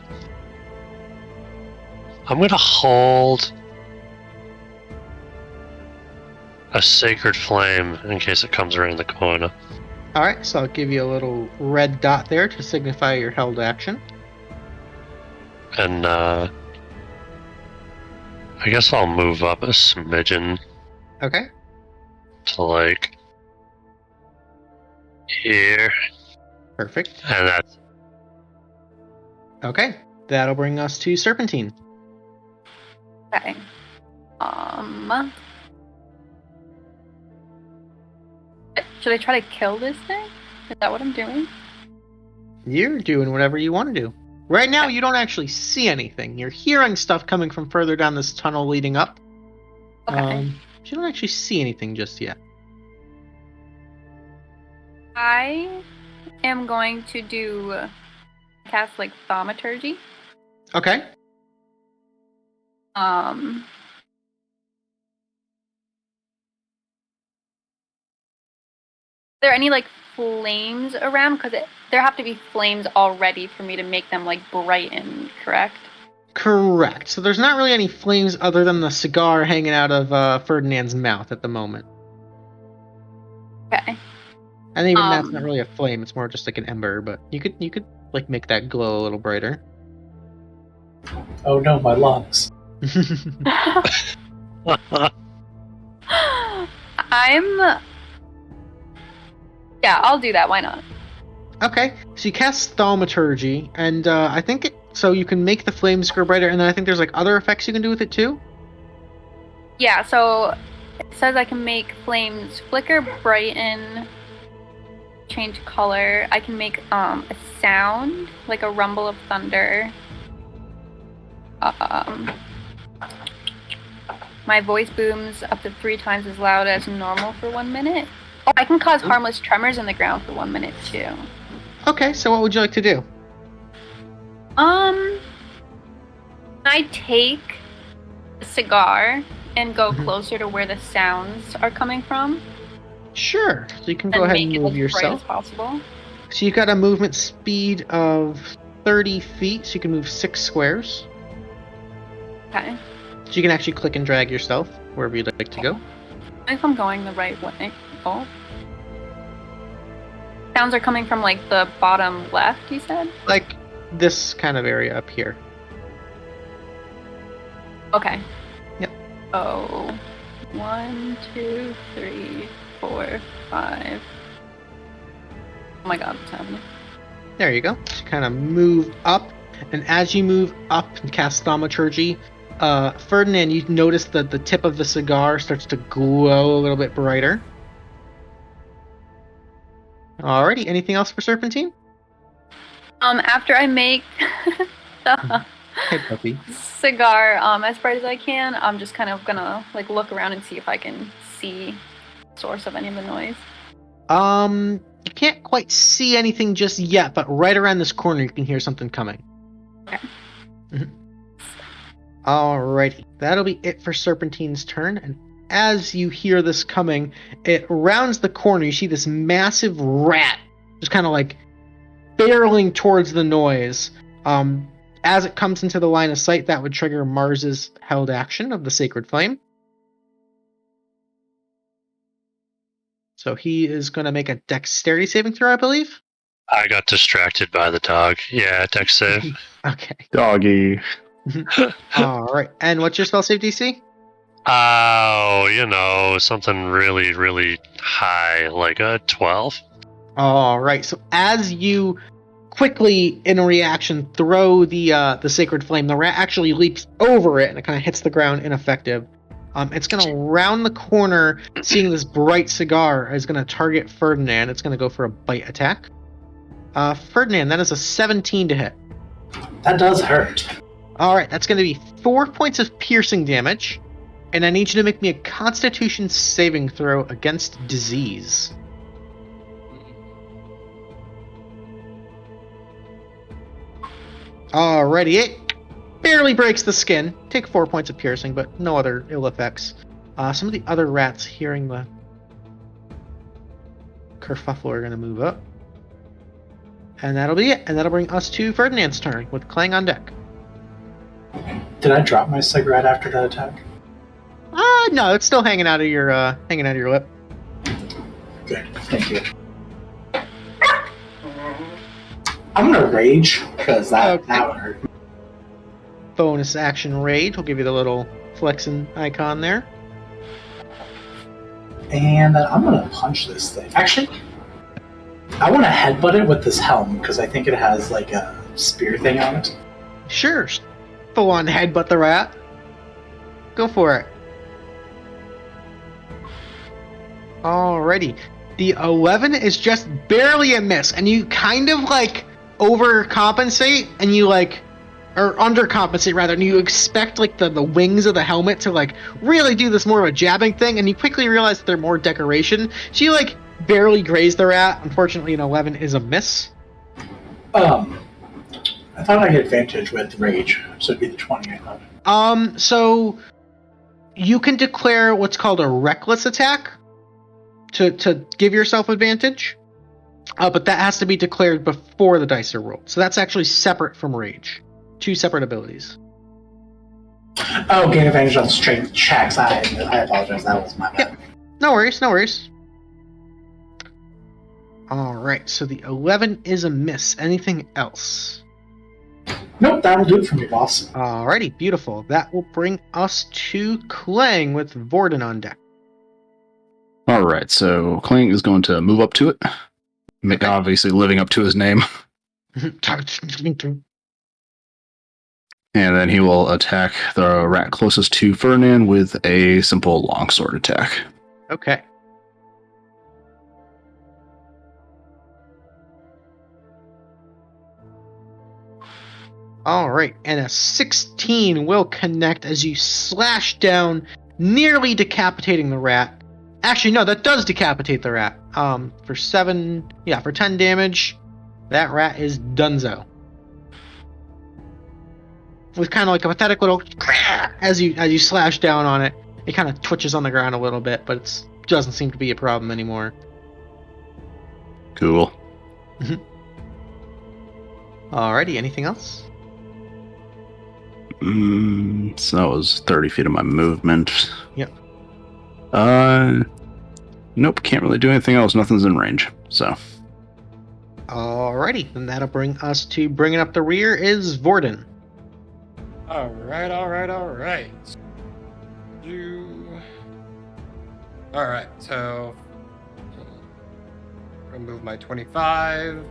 gonna hold a sacred flame in case it comes around the corner. Alright, so I'll give you a little red dot there to signify your held action. And I guess I'll move up a smidgen Okay. to like here, Perfect. and that's Okay. That'll bring us to Serpentine. Okay. Should I try to kill this thing? Is that what I'm doing? You're doing whatever you want to do. Right now, you don't actually see anything. You're hearing stuff coming from further down this tunnel leading up. Okay. But you don't actually see anything just yet. I am going to cast like thaumaturgy. Okay. there any like flames around? Because there have to be flames already for me to make them like brighten, correct? Correct. So there's not really any flames other than the cigar hanging out of Ferdinand's mouth at the moment. Okay. And even that's not really a flame, it's more just like an ember, but you could like make that glow a little brighter. Oh no, my lungs. I'll do that, why not? Okay, so you cast Thaumaturgy, and I think so you can make the flames grow brighter, and then I think there's like other effects you can do with it too? Yeah, so it says I can make flames flicker, brighten, change color. I can make a sound, like a rumble of thunder. My voice booms up to 3 times as loud as normal for 1 minute. Oh, I can cause harmless tremors in the ground for 1 minute too. Okay, so what would you like to do? I take a cigar and go closer to where the sounds are coming from. Sure. So you can go ahead and make it move as yourself. bright as possible. So you've got a movement speed of 30 feet, so you can move 6 squares. Okay. So you can actually click and drag yourself wherever you'd like to go. If I'm going the right way. Oh. Sounds are coming from like the bottom left, you said? Like this kind of area up here. Okay. Yep. Oh. 1, 2, 3, 4, 5. Oh my god, what's happening? There you go. Just kind of move up, and as you move up and cast Thaumaturgy, Ferdinand, you notice that the tip of the cigar starts to glow a little bit brighter. Alrighty, anything else for Serpentine? After I make the Hey, puppy. cigar as bright as I can, I'm just kind of gonna like look around and see if I can see the source of any of the noise. You can't quite see anything just yet, but right around this corner you can hear something coming. Okay. Alrighty, that'll be it for Serpentine's turn, and as you hear this coming, it rounds the corner. You see this massive rat just kind of like barreling towards the noise. As it comes into the line of sight, that would trigger Mars's held action of the Sacred Flame. So he is going to make a dexterity saving throw, I believe. I got distracted by the dog. Yeah, dex save. Okay. Doggy. Alright, and what's your spell save DC? Oh, something really, really high, like a 12. Alright, so as you quickly, in a reaction, throw the Sacred Flame, the rat actually leaps over it and it kind of hits the ground ineffective. It's going to round the corner, seeing this bright cigar, is going to target Ferdinand. It's going to go for a bite attack. Ferdinand, that is a 17 to hit. That does hurt. Alright, that's going to be 4 points of piercing damage, and I need you to make me a Constitution saving throw against disease. Alrighty, it barely breaks the skin. Take 4 points of piercing, but no other ill effects. Some of the other rats hearing the kerfuffle are going to move up. And that'll be it. And that'll bring us to Ferdinand's turn, with Klang on deck. Did I drop my cigarette after that attack? No, it's still hanging out of your lip. Good, thank you. I'm gonna rage, because that would hurt. Bonus action rage. We'll give you the little flexing icon there. And I'm gonna punch this thing. Actually, I want to headbutt it with this helm, because I think it has like a spear thing on it. Sure. Full on headbutt the rat. Go for it. Alrighty. The 11 is just barely a miss, and you kind of like overcompensate, and you like, or undercompensate rather, and you expect like the wings of the helmet to like really do this more of a jabbing thing, and you quickly realize that they're more decoration. So you like barely graze the rat. Unfortunately, an 11 is a miss. I thought I had advantage with rage, so it'd be the 20, I thought. So you can declare what's called a reckless attack. to give yourself advantage, but that has to be declared before the dice are rolled. So that's actually separate from rage. 2 separate abilities. Oh, gain advantage on strength checks. I apologize. That was my bad. Yep. No worries, no worries. Alright, so the 11 is a miss. Anything else? Nope, that'll do it for me, boss. Alrighty, beautiful. That will bring us to Klang with Vordon on deck. All right, so Klang is going to move up to it, obviously living up to his name, and then he will attack the rat closest to Ferdinand with a simple longsword attack. Okay. Alright, and a 16 will connect as you slash down, nearly decapitating the rat. Actually, no, that does decapitate the rat. For 10 damage, that rat is donezo. With kind of like a pathetic little as you slash down on it. It kind of twitches on the ground a little bit, but it doesn't seem to be a problem anymore. Cool. Alrighty, anything else? So that was 30 feet of my movement. Yep. Nope, can't really do anything else. Nothing's in range, so. Alrighty, then that'll bring us to bringing up the rear is Vordon. Alright. Alright, so I'm gonna move my 25.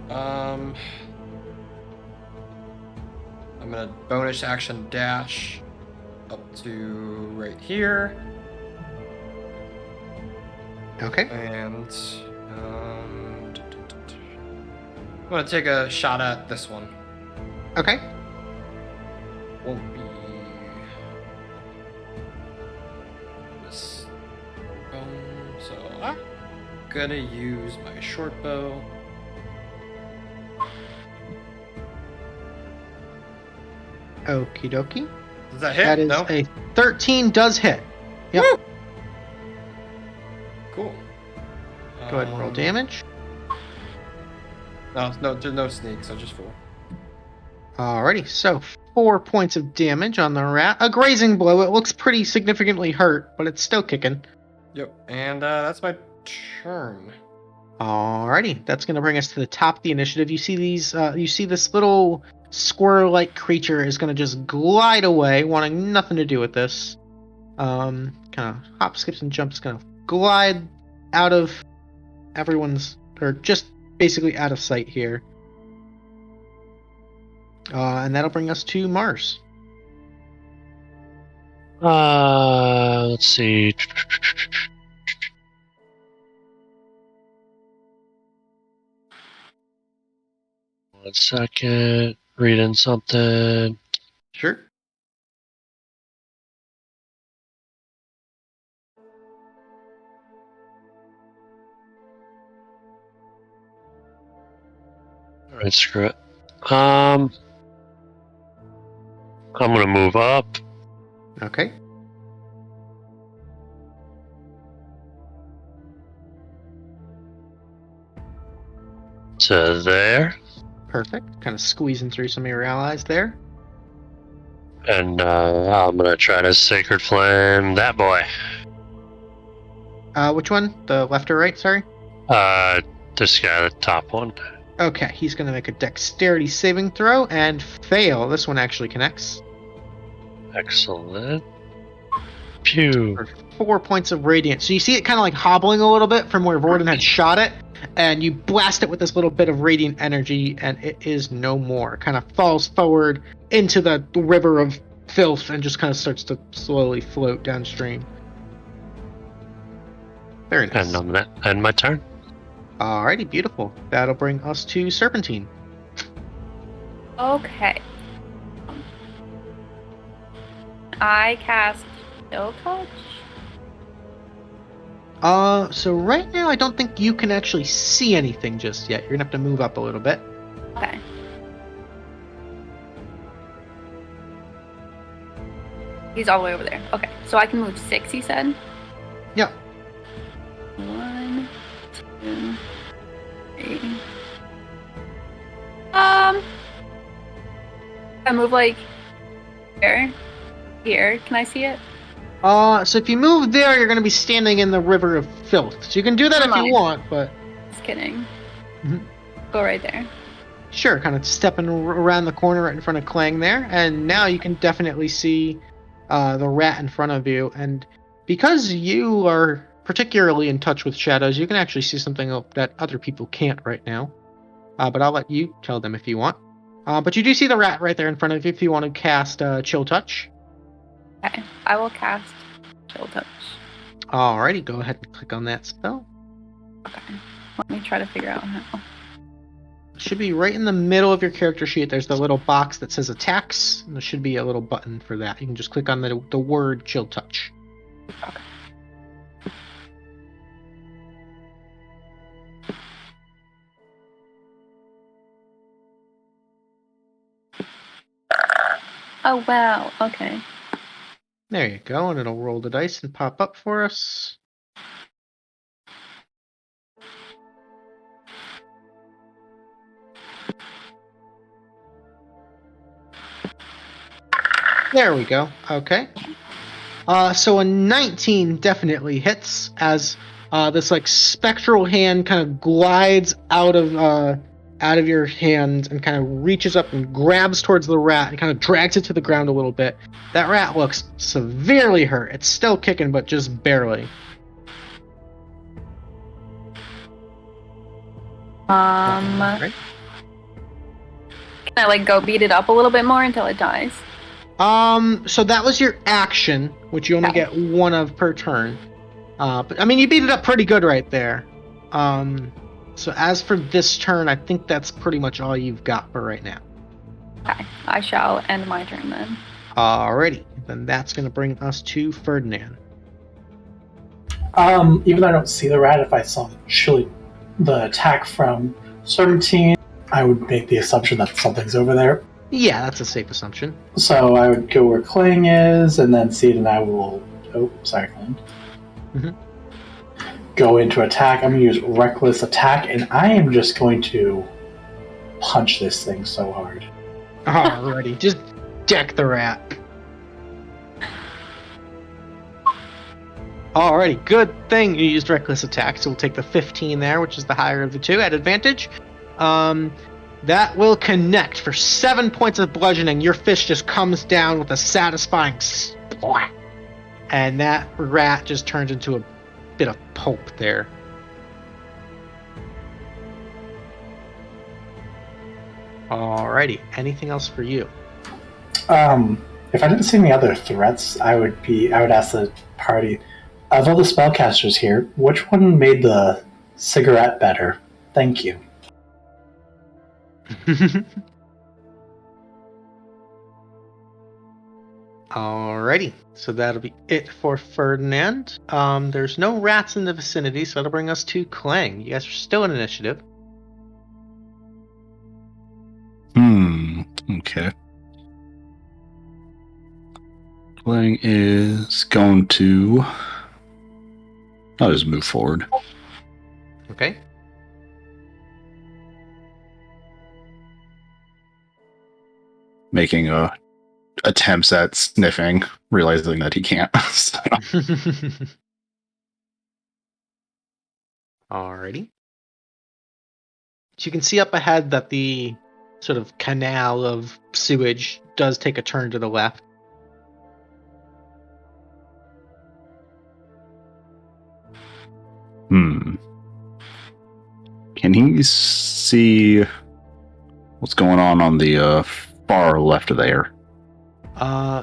I'm gonna bonus action dash up to right here. Okay. And I'm gonna take a shot at this one. Okay. Won't be this so I'm gonna use my short bow. Okie dokie. Does that hit? That is No? a 13 does hit. Yep. Woo! Cool. Go ahead and roll damage. No, there's no sneak, so just 4. Alrighty, so 4 points of damage on the rat. A grazing blow. It looks pretty significantly hurt, but it's still kicking. Yep, and that's my turn. Alrighty, that's going to bring us to the top of the initiative. You see these. You see this little squirrel-like creature is going to just glide away, wanting nothing to do with this. Kind of hop, skips, and jumps. Going to glide out of everyone's, or just basically out of sight here. And that'll bring us to Mars. Let's see. 1 second. Reading something. Sure. Alright, screw it. I'm gonna move up. Okay. To there. Perfect. Kind of squeezing through some of your allies there. And I'm gonna try to Sacred Flame that boy. Which one? The left or right? Sorry. This guy, the top one. Okay, he's going to make a dexterity saving throw and fail. This one actually connects. Excellent. Pew. For 4 points of radiant. So you see it kind of like hobbling a little bit from where Vordon had shot it, and you blast it with this little bit of radiant energy, and it is no more. Kind of falls forward into the river of filth and just kind of starts to slowly float downstream. Very nice. And I'm gonna end my turn. Alrighty, beautiful. That'll bring us to Serpentine. Okay. I cast Chill Touch. So right now I don't think you can actually see anything just yet. You're gonna have to move up a little bit. Okay. He's all the way over there. Okay, so I can move 6, he said? Yep. I move like here. Can I see it? So if you move there, you're going to be standing in the river of filth. So you can do that if you want, but Just kidding. Mhm. Go right there. sure, kind of stepping around the corner right in front of Klang there, and now you can definitely see the rat in front of you. And because you are particularly in touch with shadows, you can actually see something that other people can't right now. But I'll let you tell them if you want. But you do see the rat right there in front of you if you want to cast Chill Touch. Okay. I will cast Chill Touch. Alrighty, go ahead and click on that spell. Okay. Let me try to figure out how. It should be right in the middle of your character sheet. There's the little box that says attacks, and there should be a little button for that. You can just click on the word Chill Touch. Okay. Oh wow. Okay. There you go, and it'll roll the dice and pop up for us. There we go. Okay. So a 19 definitely hits as this like spectral hand kind of glides out of your hand and kind of reaches up and grabs towards the rat and kind of drags it to the ground a little bit. That rat looks severely hurt. It's still kicking, but just barely. Right. Can I like go beat it up a little bit more until it dies? So that was your action, which you only get one of per turn. But I mean, you beat it up pretty good right there. So as for this turn, I think that's pretty much all you've got for right now. Okay. I shall end my turn then. Alrighty, then that's going to bring us to Ferdinand. Even though I don't see the rat, if I saw the attack from Serpentine, I would make the assumption that something's over there. Yeah, that's a safe assumption. So I would go where Klang is, and then see it, and I will... Oh, sorry, Klang. Mm-hmm. Go into attack. I'm going to use Reckless Attack, and I am just going to punch this thing so hard. Alrighty, just deck the rat. Alrighty, good thing you used Reckless Attack, so we'll take the 15 there, which is the higher of the two, at advantage. That will connect for 7 points of bludgeoning. Your fist just comes down with a satisfying splat. And that rat just turns into a bit of pulp there. Alrighty, anything else for you? If I didn't see any other threats, I would ask the party, of all the spellcasters here, which one made the cigarette better? Thank you. Alrighty, so that'll be it for Ferdinand. There's no rats in the vicinity, so that'll bring us to Klang. You guys are still in initiative. Okay. Klang is going to... I'll just move forward. Okay. Making attempts at sniffing, realizing that he can't. So. Alrighty. So you can see up ahead that the sort of canal of sewage does take a turn to the left. Can he see what's going on the far left of there?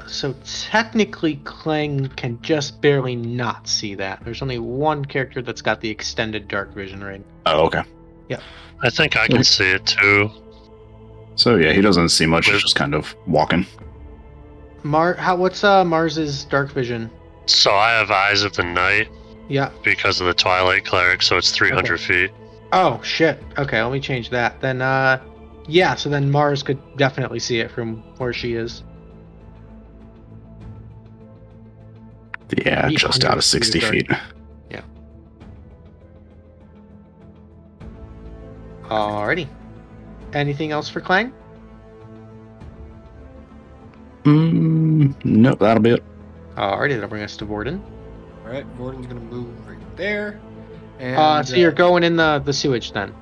So technically Klang can just barely not see that. There's only one character that's got the extended dark vision right. Oh, okay. Yep. I think I can see it too. So yeah, he doesn't see much. He's just kind of walking. What's Mars's dark vision? So I have Eyes of the Night Yeah. because of the Twilight Cleric, so it's 300 feet. Oh shit. Okay, let me change that. Then yeah, so then Mars could definitely see it from where she is. Yeah, just out of 60 feet. Yeah. Alrighty. Anything else for Klang? Nope, that'll be it. Alrighty, that'll bring us to Vordon. All right, Vordon's gonna move right there. And, So you're going in the sewage then.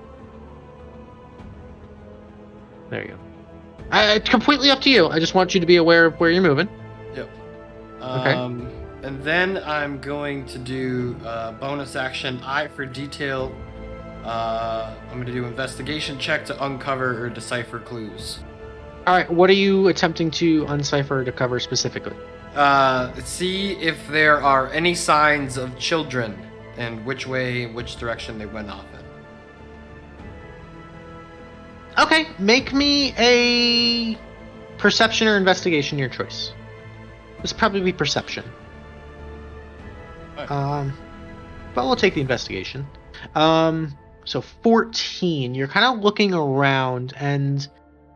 There you go. It's completely up to you. I just want you to be aware of where you're moving. Yep. Okay. And then I'm going to do bonus action Eye for Detail. I'm going to do investigation check to uncover or decipher clues. All right. What are you attempting to uncipher to cover specifically? See if there are any signs of children and which direction they went off in. Okay. Make me a perception or investigation, your choice. This will probably be perception. Right. But we'll take the investigation. So 14. You're kind of looking around, and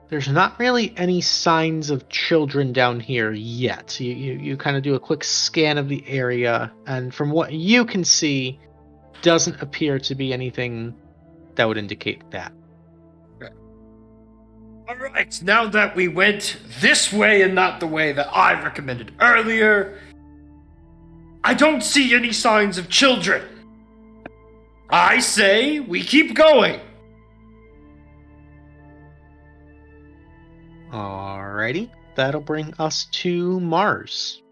there's not really any signs of children down here yet. You kind of do a quick scan of the area, and from what you can see, doesn't appear to be anything that would indicate that. All right, now that we went this way and not the way that I recommended earlier, I don't see any signs of children. I say we keep going. Alrighty, that'll bring us to Mars.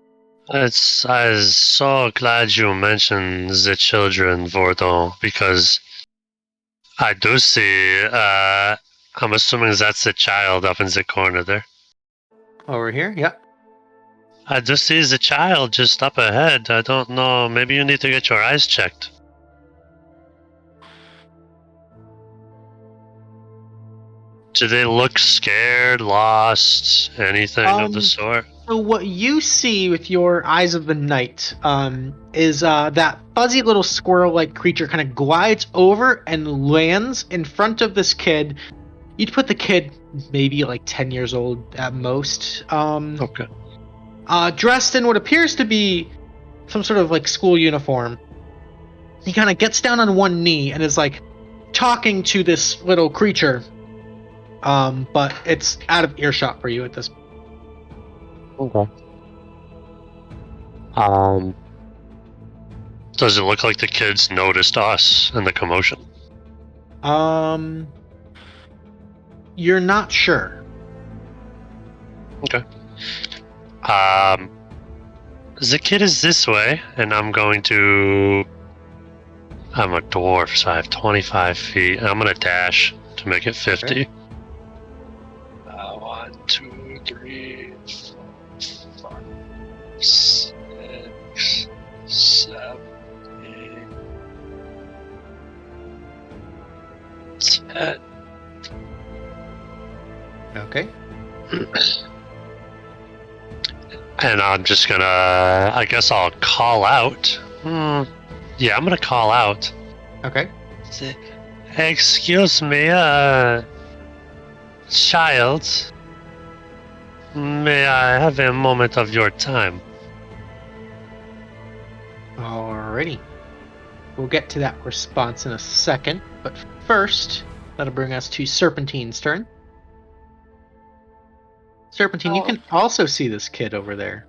I'm so glad you mentioned the children, Vordon, because I do see, I'm assuming that's a child up in the corner there. Over here, yep. I do see the child just up ahead. I don't know, maybe you need to get your eyes checked. Do they look scared, lost, anything of the sort? So what you see with your eyes of the night is that fuzzy little squirrel-like creature kind of glides over and lands in front of this kid. You'd put the kid maybe like 10 years old at most. Okay. Dressed in what appears to be some sort of like school uniform. He kind of gets down on one knee and is like talking to this little creature. But it's out of earshot for you at this point. Okay. Does it look like the kids noticed us and the commotion? You're not sure. Okay. The kid is this way, and I'm a dwarf, so I have 25 feet. I'm gonna dash to make it 50. Okay. 1, 2, 3, 4, 5, 6, 7, 8, 10. Okay. And I'm just gonna, I guess I'll call out. Yeah, I'm gonna call out. Okay. Say, excuse me, child. May I have a moment of your time? Alrighty. We'll get to that response in a second, but first, that'll bring us to Serpentine's turn. Serpentine, you can also see this kid over there.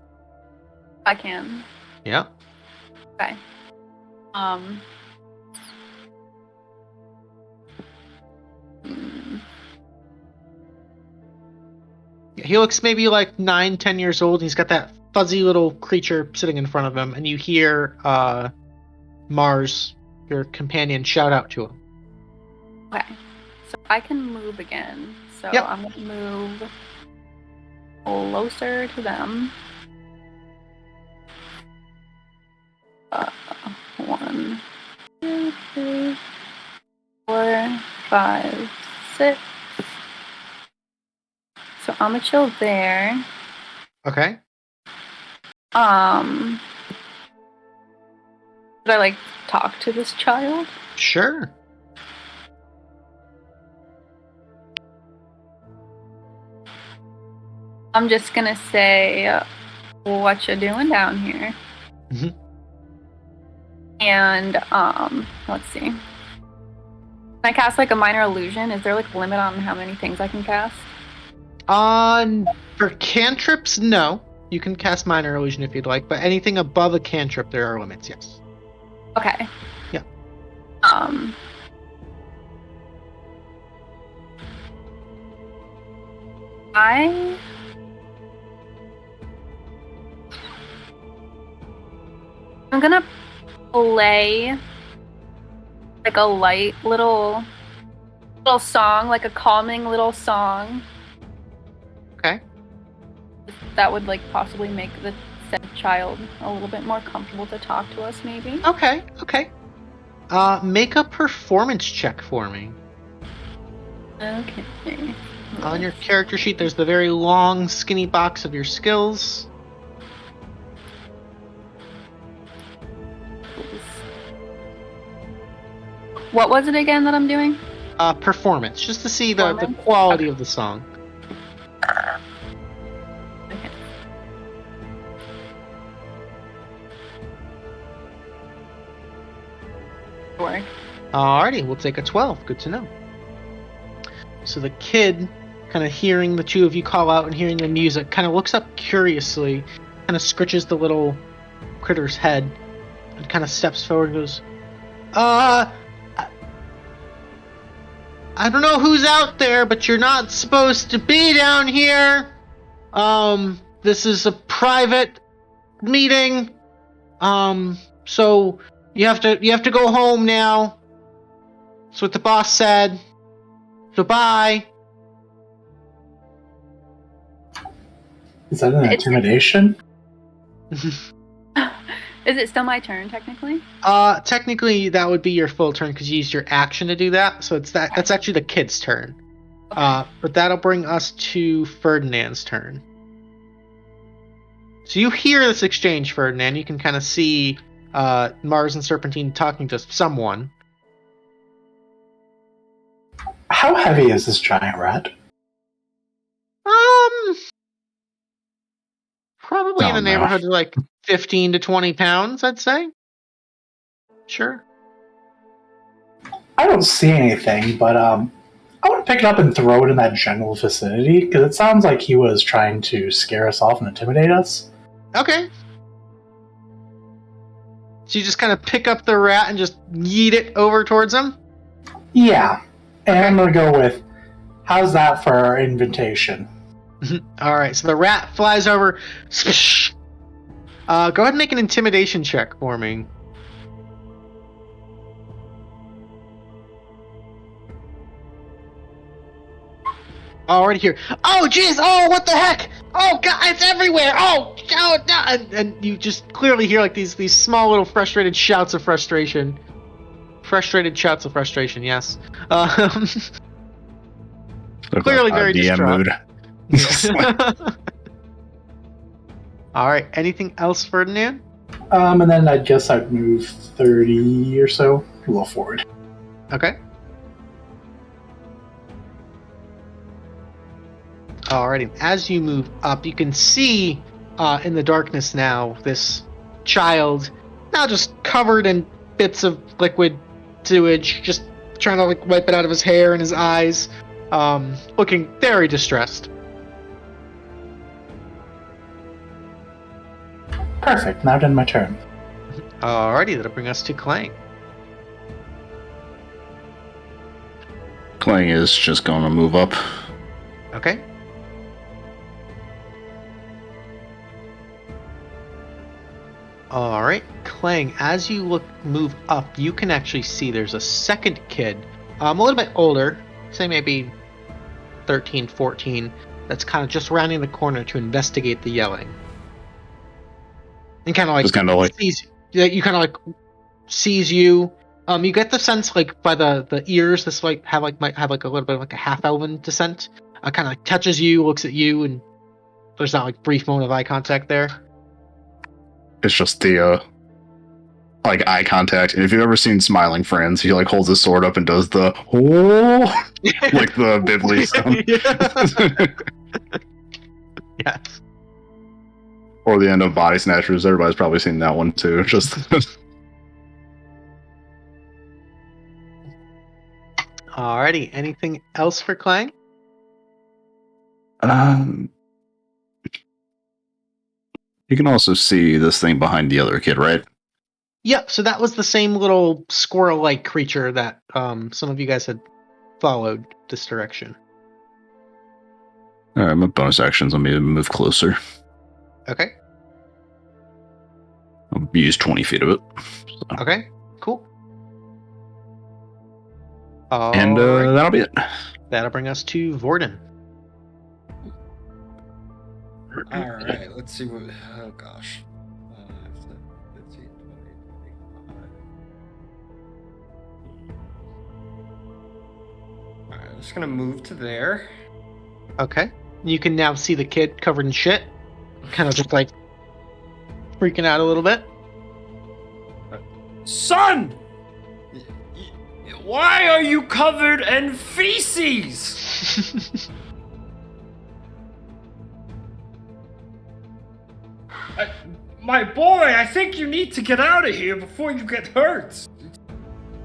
I can. Yeah. Okay. He looks maybe like 9-10 years old. He's got that fuzzy little creature sitting in front of him, and you hear Mars, your companion, shout out to him. Okay. So I can move again. So Yep. I'm gonna move closer to them. 1, 2, 3, 4, 5, 6. So I'm gonna chill there. Okay. Should I like talk to this child? Sure. I'm just gonna say, what you doing down here? Mhm. And let's see. Can I cast like a minor illusion? Is there like a limit on how many things I can cast? For cantrips, no. You can cast minor illusion if you'd like, but anything above a cantrip, there are limits. Yes. Okay. Yeah. I'm gonna play like a light little song, like a calming little song. Okay. That would like possibly make the said child a little bit more comfortable to talk to us, maybe. Okay. Make a performance check for me. Okay. On your character sheet, there's the very long, skinny box of your skills. What was it again that I'm doing? Performance, just to see the Performance? quality of the song. Okay. Work. Alrighty, we'll take a 12. Good to know. So the kid, kind of hearing the two of you call out and hearing the music, kind of looks up curiously, kind of scritches the little critter's head, and kind of steps forward and goes, I don't know who's out there, but you're not supposed to be down here. This is a private meeting. So you have to go home now. That's what the boss said. So bye. Is that an intimidation? Is it still my turn technically? Technically that would be your full turn because you used your action to do that. So that's actually the kid's turn. Okay. But that'll bring us to Ferdinand's turn. So you hear this exchange, Ferdinand. You can kind of see Mars and Serpentine talking to someone. How heavy is this giant rat? Probably in the Don't know. neighborhood of like 15 to 20 pounds, I'd say. Sure. I don't see anything, but I want to pick it up and throw it in that general vicinity, because it sounds like he was trying to scare us off and intimidate us. Okay. So you just kind of pick up the rat and just yeet it over towards him? Yeah. And I'm going to go with, how's that for our invitation? Alright, so the rat flies over. Swish. Go ahead and make an intimidation check for me. Already here. Oh, jeez! Oh, what the heck! Oh, God, it's everywhere! Oh, no! And you just clearly hear like these small little frustrated shouts of frustration. Frustrated shouts of frustration, yes. Clearly very DM distraught. mood. Alright, anything else, Ferdinand? And then I guess I'd move 30 or so a little forward. Okay. Alrighty, as you move up, you can see in the darkness now this child, now just covered in bits of liquid sewage, just trying to like wipe it out of his hair and his eyes, looking very distressed. Perfect, now done my turn. Alrighty, that'll bring us to Klang. Klang is just going to move up. Okay. Alright, Klang, as you move up, you can actually see there's a second kid, a little bit older, say maybe 13, 14, that's kind of just rounding the corner to investigate the yelling. And kind of like, Just kind of like, sees you, kind of like sees you. You get the sense like by the ears, this might have like a little bit of like a half elven descent. Kind of like touches you, looks at you, and there's that like brief moment of eye contact there. it's just the like eye contact. And if you've ever seen Smiling Friends, he like holds his sword up and does the oh, like the Bibli sound. Yes. Or the end of Body Snatchers. Everybody's probably seen that one too. Just Alrighty. Anything else for Klang? You can also see this thing behind the other kid, right? Yep, so that was the same little squirrel-like creature that some of you guys had followed this direction. All right, my bonus actions. Let me move closer. Okay. I'll use 20 feet of it. So. Okay, cool. And Alright. that'll be it. That'll bring us to Vordon. All right, let's see what. Oh gosh. 15, 20, 25. All right, I'm just gonna move to there. Okay. You can now see the kid covered in shit. Kind of just like freaking out a little bit. Son! Why are you covered in feces? My boy, I think you need to get out of here before you get hurt.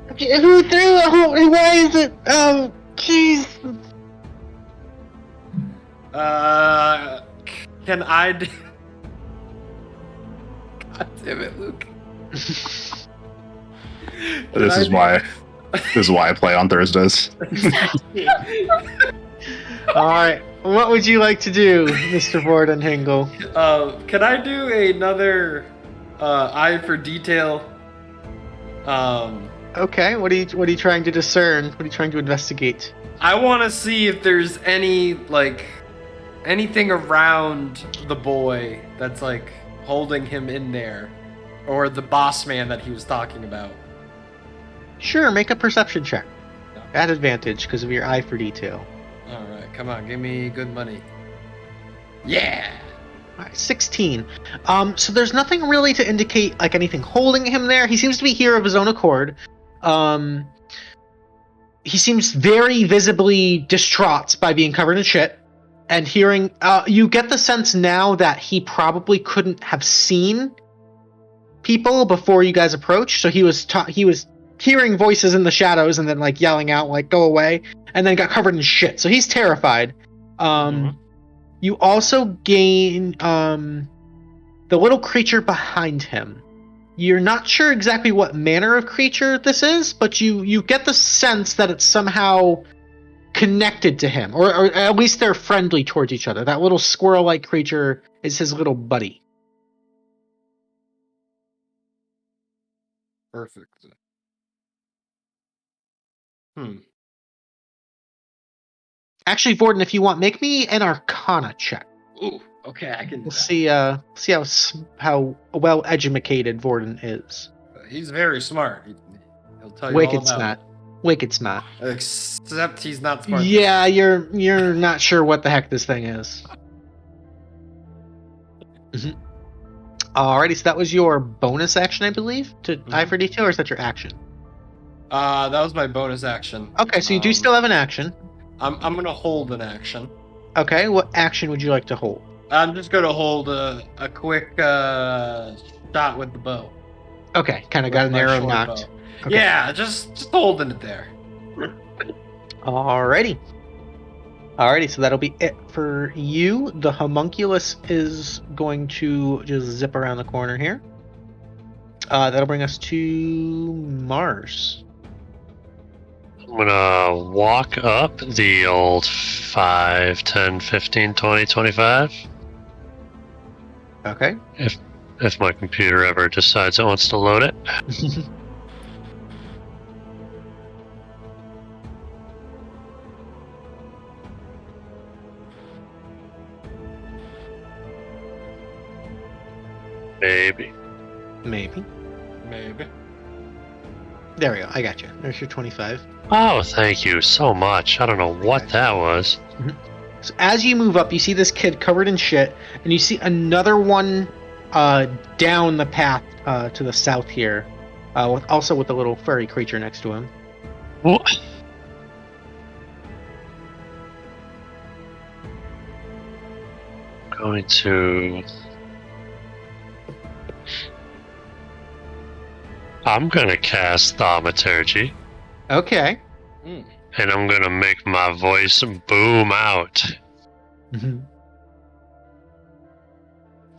Who threw it? Why is it? Oh, jeez. Can I? God damn it, Luke. This is why I play on Thursdays. Alright, what would you like to do, Mr. Vordon Hingle? Can I do another eye for detail? Okay, what are you trying to discern? What are you trying to investigate? I want to see if there's anything around the boy that's like holding him in there, or the boss man that he was talking about. Sure, make a perception check. At advantage because of your eye for detail. All right, come on, give me good money. Yeah. All right, 16. So there's nothing really to indicate like anything holding him there. He seems to be here of his own accord. He seems very visibly distraught by being covered in shit. And hearing, you get the sense now that he probably couldn't have seen people before you guys approached. So he was hearing voices in the shadows and then like yelling out like "go away," and then got covered in shit. So he's terrified. You also gain the little creature behind him. You're not sure exactly what manner of creature this is, but you get the sense that it's somehow connected to him, or at least they're friendly towards each other. That little squirrel-like creature is his little buddy. Perfect. Actually, Vordon, if you want, make me an Arcana check. Ooh, okay, I can. We'll see how well educated Vordon is. He's very smart. He'll tell you Wicked all about smart. Wicked smart. it. Except he's not smart. Yeah, you're not sure what the heck this thing is. Mhm. Alrighty, so that was your bonus action, I believe, to eye for detail, or is that your action? That was my bonus action. Okay, so you do still have an action. I'm gonna hold an action. Okay, what action would you like to hold? I'm just gonna hold a quick shot with the bow. Okay, kind of got an With my arrow short knocked. bow. Okay. Yeah, just holding it there. Alrighty, so that'll be it for you. The homunculus is going to just zip around the corner here. That'll bring us to Mars. I'm gonna walk up the old 5, 10, 15, 20, 25. Okay. If my computer ever decides it wants to load it. Maybe. Maybe. Maybe. There we go. I got you. There's your 25. Oh, thank you so much. I don't know what that was. So as you move up, you see this kid covered in shit, and you see another one down the path to the south here, also with a little furry creature next to him. What? Going to... I'm gonna cast Thaumaturgy, Okay. and I'm gonna make my voice boom out.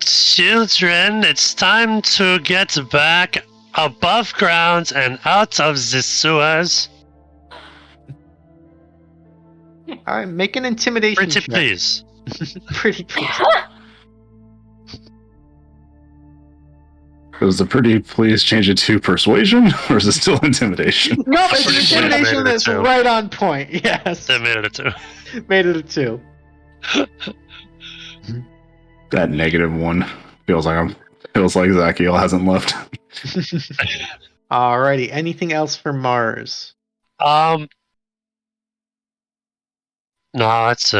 Children, it's time to get back above ground and out of the sewers. All right, make an intimidation Pretty check. please. Pretty please. Was the pretty please change it to persuasion, or is it still intimidation? No, it's Pretty please intimidation made it that's a 2. right on point. Yes. They made it a 2. Made it a 2. That -1 feels like Zachiel hasn't left. Alrighty, anything else for Mars? No, that's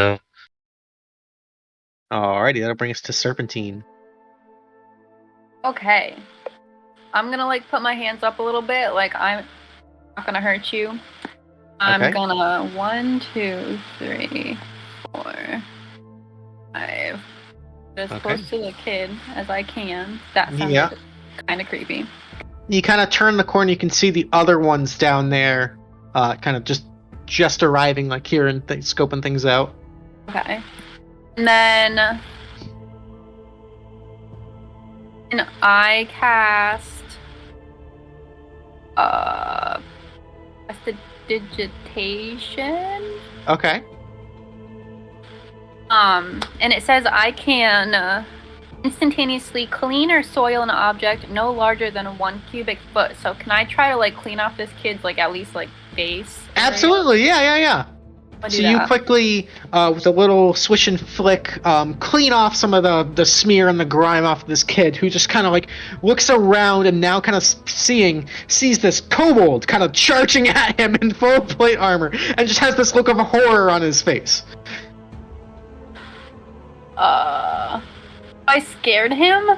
Alrighty, that'll bring us to Serpentine. Okay. I'm gonna like put my hands up a little bit, like I'm not gonna hurt you. I'm Okay. gonna 1, 2, 3, 4, 5. As Okay. close to the kid as I can. That sounds Yeah. kind of creepy. You kind of turn the corner, you can see the other ones down there, kind of just arriving, like here and scoping things out. Okay. And then can I cast prestidigitation? Okay. And it says I can instantaneously clean or soil an object no larger than 1 cubic foot. So can I try to like clean off this kid's like at least like face? area? Absolutely, yeah. I'll do So you that. quickly, with a little swish and flick, clean off some of the smear and the grime off of this kid, who just kind of like looks around and now kind of sees this kobold kind of charging at him in full plate armor, and just has this look of horror on his face. I scared him.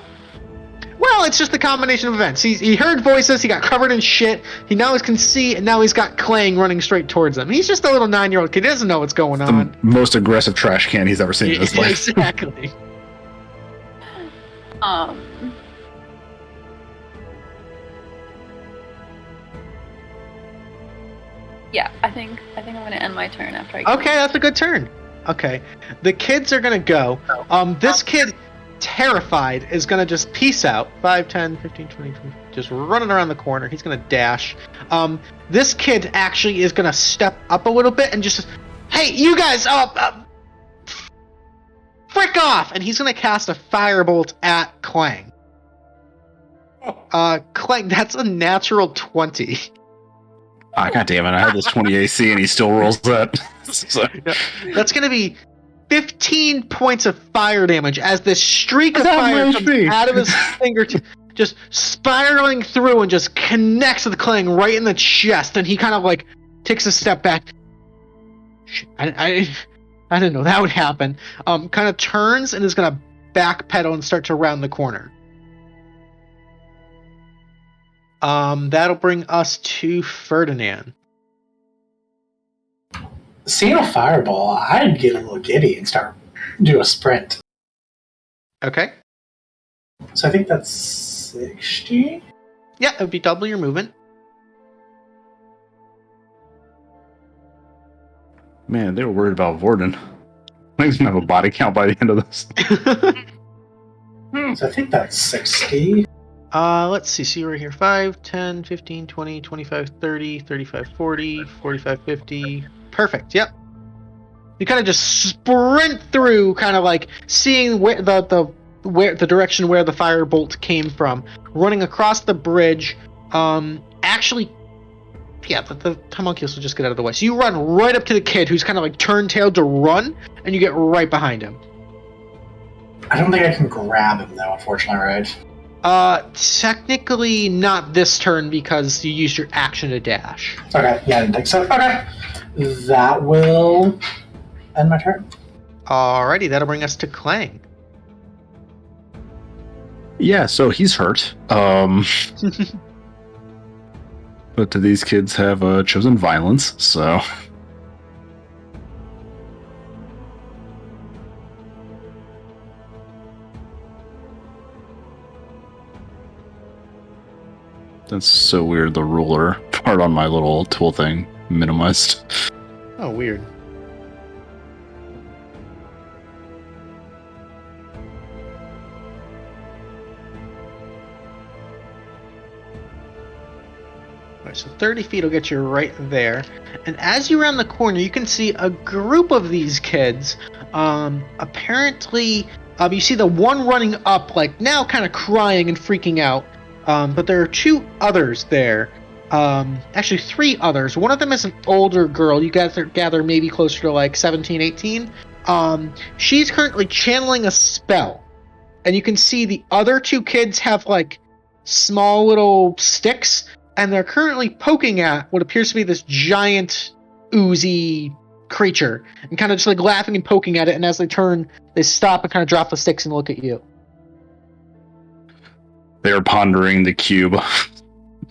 Well, it's just a combination of events. He heard voices, he got covered in shit, he now can see, and now he's got Klang running straight towards him. He's just a little 9-year-old kid, he doesn't know what's going on. The most aggressive trash can he's ever seen in his life. Exactly. Yeah, I think I'm gonna end my turn after I. Okay, that's a good turn. Okay. The kids are gonna go. This kid, terrified, is gonna just peace out. 5, 10, 15, 20, 20. Just running around the corner. He's gonna dash. This kid actually is gonna step up a little bit and just, hey, you guys, frick off! And he's gonna cast a firebolt at Klang. Klang, that's a natural 20. Ah, God damn it! I had this 20 AC and he still rolls that. So, That's gonna be 15 points of fire damage as this streak of That fire might comes be. out of his fingertip, just spiraling through and just connects with Klang right in the chest, and he kind of like takes a step back. Shit, I didn't know that would happen. Kind of turns and is gonna backpedal and start to round the corner. That'll bring us to Ferdinand. Seeing a fireball, I'd get a little giddy and do a sprint. Okay. So I think that's 60. Yeah, it would be double your movement. man, they were worried about Vordon. He's gonna have a body count by the end of this. So I think that's 60. Let's see. So you were here 5, 10, 15, 20, 25, 30, 35, 40, 45, 50. Perfect. Yep. You kind of just sprint through, kind of like seeing where the direction where the firebolt came from, running across the bridge. Actually, yeah, the homunculus will just get out of the way. So you run right up to the kid, who's kind of like turned tail to run, and you get right behind him. I don't think I can grab him though, unfortunately, right? Technically not this turn because you used your action to dash. Okay, yeah, I didn't think so. Okay. That will end my turn. Alrighty, that'll bring us to Klang. Yeah, so he's hurt. But these kids have chosen violence, so that's so weird. The ruler part on my little tool thing minimized. Oh, weird. Okay, so 30 feet will get you right there. And as you round the corner, you can see a group of these kids. Apparently, you see the one running up, like now kind of crying and freaking out. But there are two others there. Actually, three others. One of them is an older girl. You guys gather maybe closer to like 17, 18. She's currently channeling a spell. And you can see the other two kids have like small little sticks, and they're currently poking at what appears to be this giant oozy creature, and kind of just like laughing and poking at it. And as they turn, they stop and kind of drop the sticks and look at you. They're pondering the cube.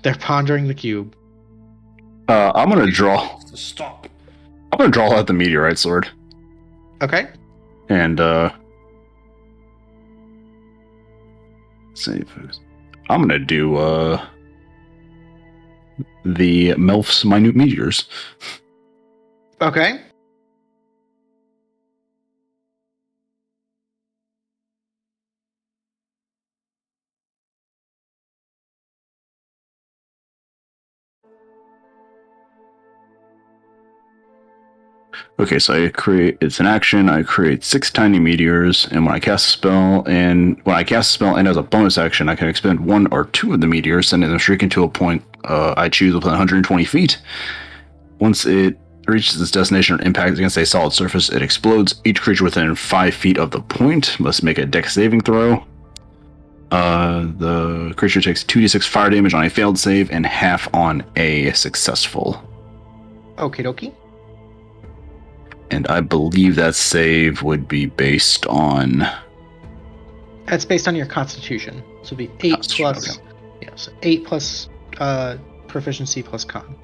They're pondering the cube. I'm gonna draw. Stop. I'm gonna draw out the meteorite sword. Okay. And save. I'm gonna do the Melf's minute meteors. Okay. Okay, so it's an action, I create 6 tiny meteors, and when I cast a spell, and as a bonus action, I can expend 1 or 2 of the meteors, sending them streaking to a point I choose within 120 feet. Once it reaches its destination or impacts against a solid surface, it explodes. Each creature within 5 feet of the point must make a dex saving throw. The creature takes 2d6 fire damage on a failed save, and half on a successful. Okie dokie. And I believe that save would be based on... That's based on your constitution. So it'd be 8 plus... Okay. Yeah, so 8 plus proficiency plus con.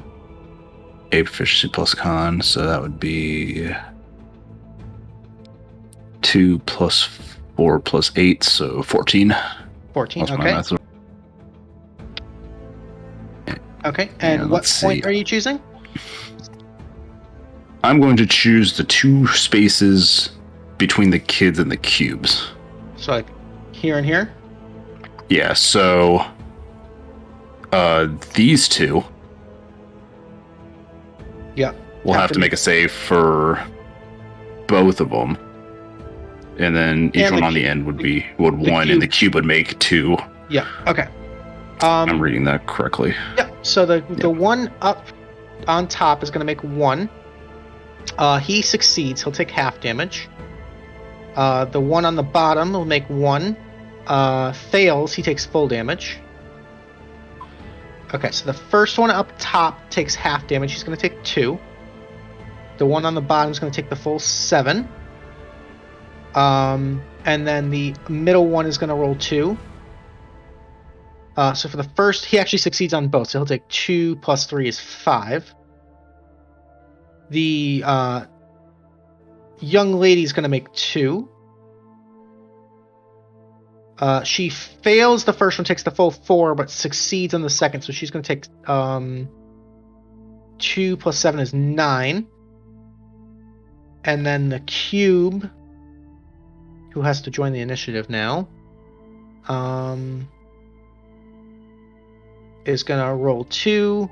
8 proficiency plus con, so that would be... 2 plus 4 plus 8, so 14. 14, okay. Okay, and what point are you choosing? I'm going to choose the 2 spaces between the kids and the cubes. So like here and here? Yeah, so these 2 will have to make a save for both of them. And then each one on the end would 1 and the cube would make 2. Yeah, okay. I'm reading that correctly. Yeah, so the one up on top is going to make 1. He succeeds. He'll take half damage. The one on the bottom will make 1. Fails. He takes full damage. Okay, so the first one up top takes half damage. He's going to take 2. The one on the bottom is going to take the full 7. And then the middle one is going to roll 2. So for the first, he actually succeeds on both. So he'll take 2 plus 3 is 5. The young lady is going to make 2. She fails the first one, takes the full 4, but succeeds on the second. So she's going to take 2 plus 7 is 9. And then the cube, who has to join the initiative now, is going to roll 2.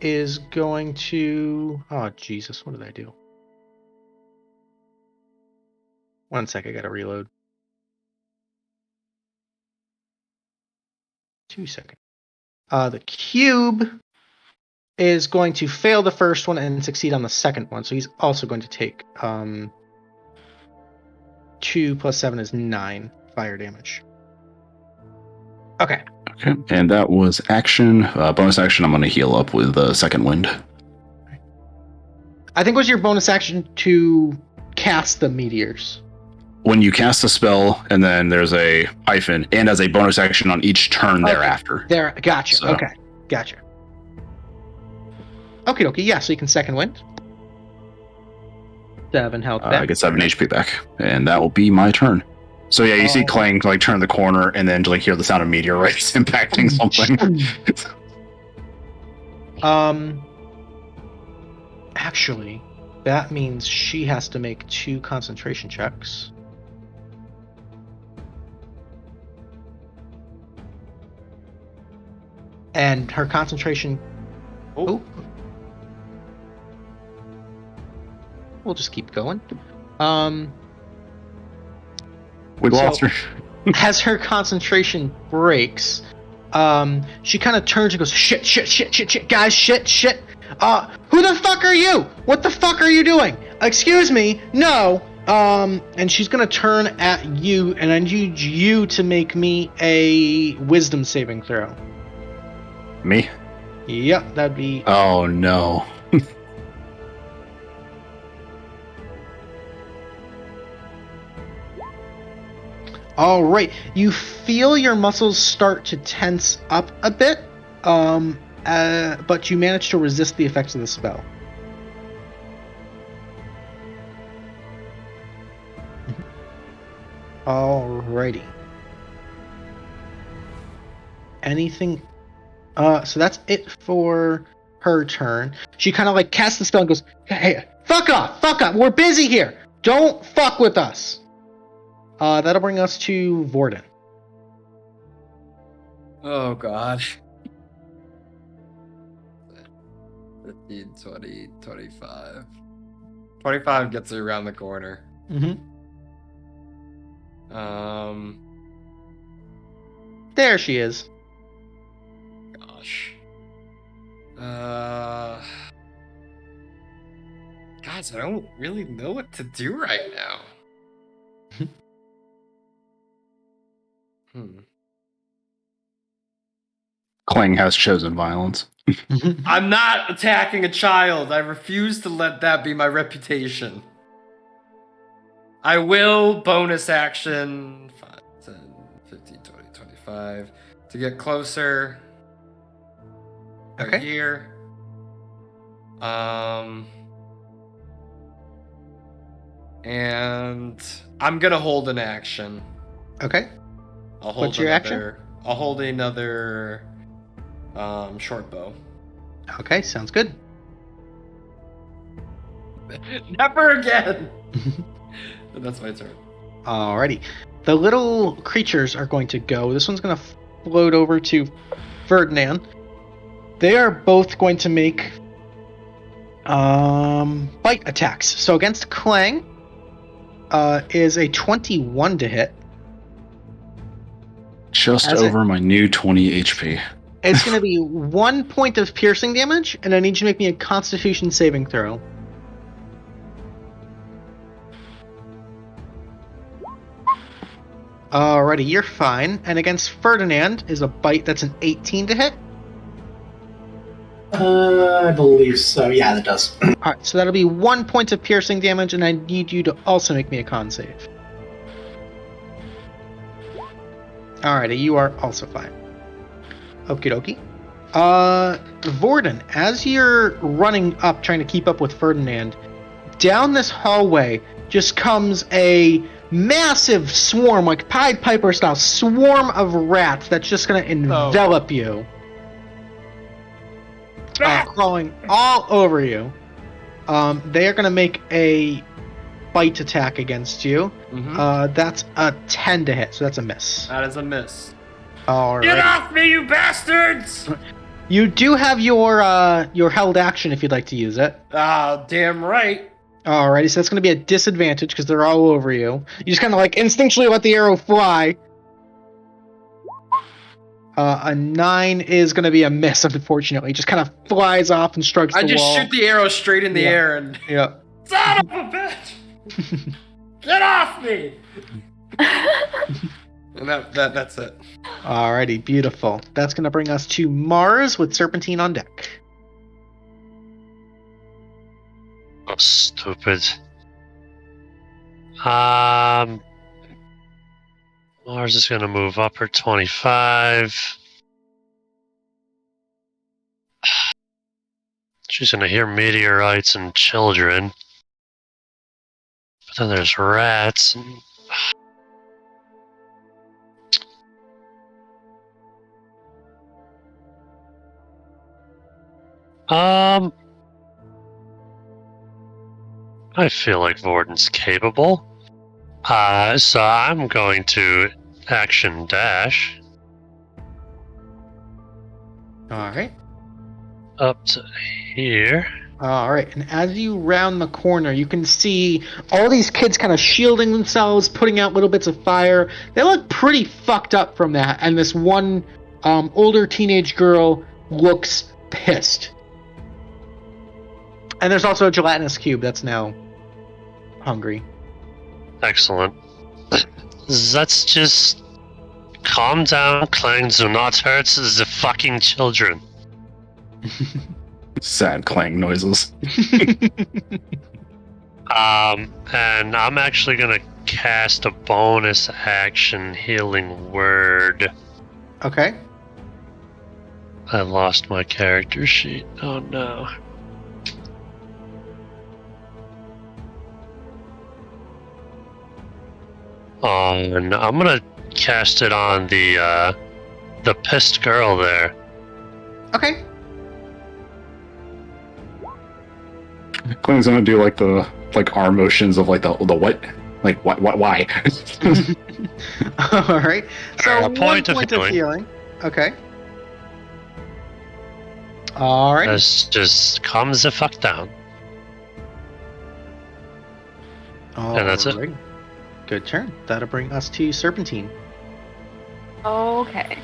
Is going to... Oh, Jesus, what did I do? 1 sec, I gotta reload. 2 seconds. The cube is going to fail the first one and succeed on the second one, so he's also going to take 2 plus 7 is 9 fire damage. Okay. Okay, and that was action. Bonus action, I'm going to heal up with Second Wind. I think it was your bonus action to cast the meteors. When you cast a spell, and then there's a hyphen, and as a bonus action on each turn thereafter. There, gotcha. So. Okay, gotcha. Okie dokie, yeah, so you can Second Wind. 7 health back. I get 7 HP back, and that will be my turn. So yeah, you see Klang like turn the corner, and then like hear the sound of meteorites impacting something. Actually, that means she has to make 2 concentration checks. and her concentration. Oh. We'll just keep going. We lost her. As her concentration breaks, she kind of turns and goes, shit, guys, shit. Who the fuck are you? What the fuck are you doing? Excuse me, no. And she's gonna turn at you, and I need you to make me a wisdom saving throw. Me? Yep, that'd be. Oh no. All right, you feel your muscles start to tense up a bit, but you manage to resist the effects of the spell. Alrighty. Anything? So that's it for her turn. She kind of like casts the spell and goes, "Hey, fuck off! We're busy here. Don't fuck with us." That'll bring us to Vordon. Oh god. 15, 20, 25. 25 gets her around the corner. Mm-hmm. There she is. Gosh. Guys, I don't really know what to do right now. Klang has chosen violence. I'm not attacking a child. I refuse to let that be my reputation. I will bonus action 5, 10, 15, 20, 25 to get closer. Okay. Here. And I'm gonna hold an action. Okay. I'll hold What's your action? I'll hold another short bow. Okay, sounds good. Never again. That's my turn. Alrighty. The little creatures are going to go. This one's going to float over to Ferdinand. They are both going to make bite attacks. So against Klang is a 21 to hit. Just over my new 20 HP. It's going to be 1 point of piercing damage, and I need you to make me a Constitution saving throw. Alrighty, you're fine. And against Ferdinand is a bite that's an 18 to hit. I believe so. Yeah, that does. Alright, so that'll be 1 point of piercing damage, and I need you to also make me a con save. Alrighty, you are also fine. Okie dokie. Vordon, as you're running up, trying to keep up with Ferdinand, down this hallway just comes a massive swarm, like Pied Piper style, swarm of rats that's just gonna envelop you. Crawling all over you. They are gonna make a bite attack against you. Mm-hmm. That's a 10 to hit, so that's a miss. That is a miss. Alright. Get off me, you bastards! You do have your held action if you'd like to use it. Damn right. Alrighty, so that's going to be a disadvantage because they're all over you. You just kind of like instinctually let the arrow fly. A 9 is going to be a miss, unfortunately. It just kind of flies off and strikes the wall. I just shoot the arrow straight in the air and... Yeah. Son of a bitch! Get off me! And that's it. Alrighty, beautiful. That's going to bring us to Mars with Serpentine on deck. Oh, stupid. Mars is going to move up her 25. She's going to hear meteorites and children. But then there's rats. I feel like Vordon's capable. So I'm going to action dash. All right. Up to here. All right, and as you round the corner, you can see all these kids kind of shielding themselves, putting out little bits of fire. They look pretty fucked up from that, and this one older teenage girl looks pissed. And there's also a gelatinous cube that's now hungry. Excellent. Let's just calm down, Klang. Do not hurt the fucking children. Sad clang noises. And I'm actually gonna cast a bonus action healing word. Okay. I lost my character sheet. Oh no. And I'm gonna cast it on the pissed girl there. Okay. Kling's gonna do like the arm motions of like the what? Like why? All right. So A one point of point of healing. healing. Okay. All right. Let's just calm the fuck down. And that's it. Alright. Good turn. That'll bring us to Serpentine. Okay.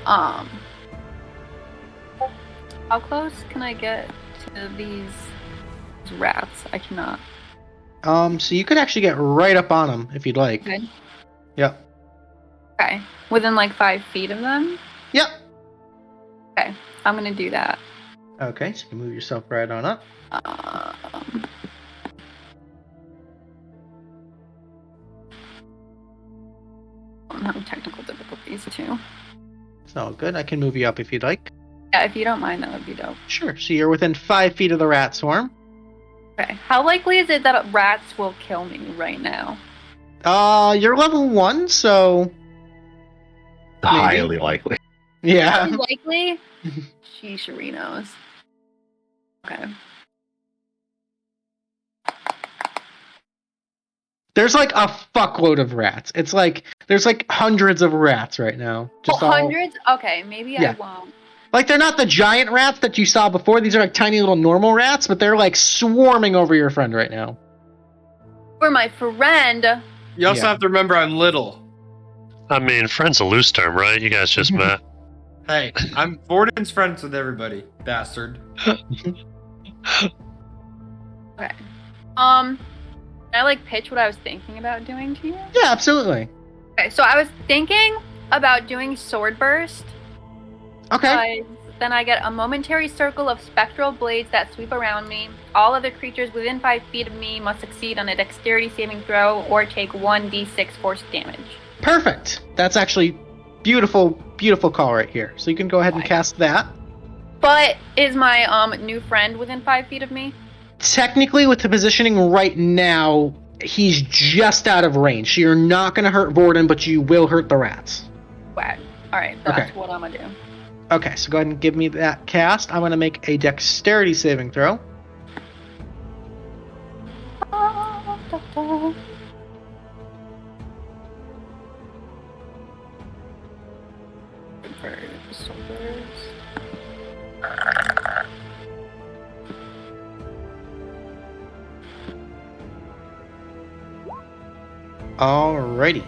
How close can I get to these rats? I cannot. So you could actually get right up on them if you'd like. Okay. Yep. Okay. Within like 5 feet of them? Yep. Okay. I'm gonna do that. Okay, so you can move yourself right on up. I'm having technical difficulties too. It's all good. I can move you up if you'd like. Yeah, if you don't mind, that would be dope. Sure. So you're within 5 feet of the rat swarm. Okay. How likely is it that rats will kill me right now? You're level 1, so Highly likely. yeah. Likely? Sheesherinos. Okay. There's like a fuckload of rats. It's like there's like hundreds of rats right now. Just all- hundreds? Okay, maybe Yeah. I won't. Like they're not the giant rats that you saw before. These are like tiny little normal rats, but they're like swarming over your friend right now. For my friend. You also Yeah. have to remember I'm little. I mean, friend's a loose term, right? You guys just met. Hey, I'm Vordon's friends with everybody, bastard. Okay. Can I like pitch what I was thinking about doing to you? Yeah, absolutely. Okay, so I was thinking about doing sword burst. Okay. Because then I get a momentary circle of spectral blades that sweep around me. All other creatures within 5 feet of me must succeed on a dexterity saving throw or take 1d6 force damage. Perfect. That's actually beautiful, beautiful call right here. So you can go ahead and cast that. But is my new friend within 5 feet of me? Technically, with the positioning right now, he's just out of range. So you're not going to hurt Vordon, but you will hurt the rats. Wag. Alright, that's Okay. what I'm gonna do. Okay, so go ahead and give me that cast. I'm going to make a dexterity saving throw. Alrighty.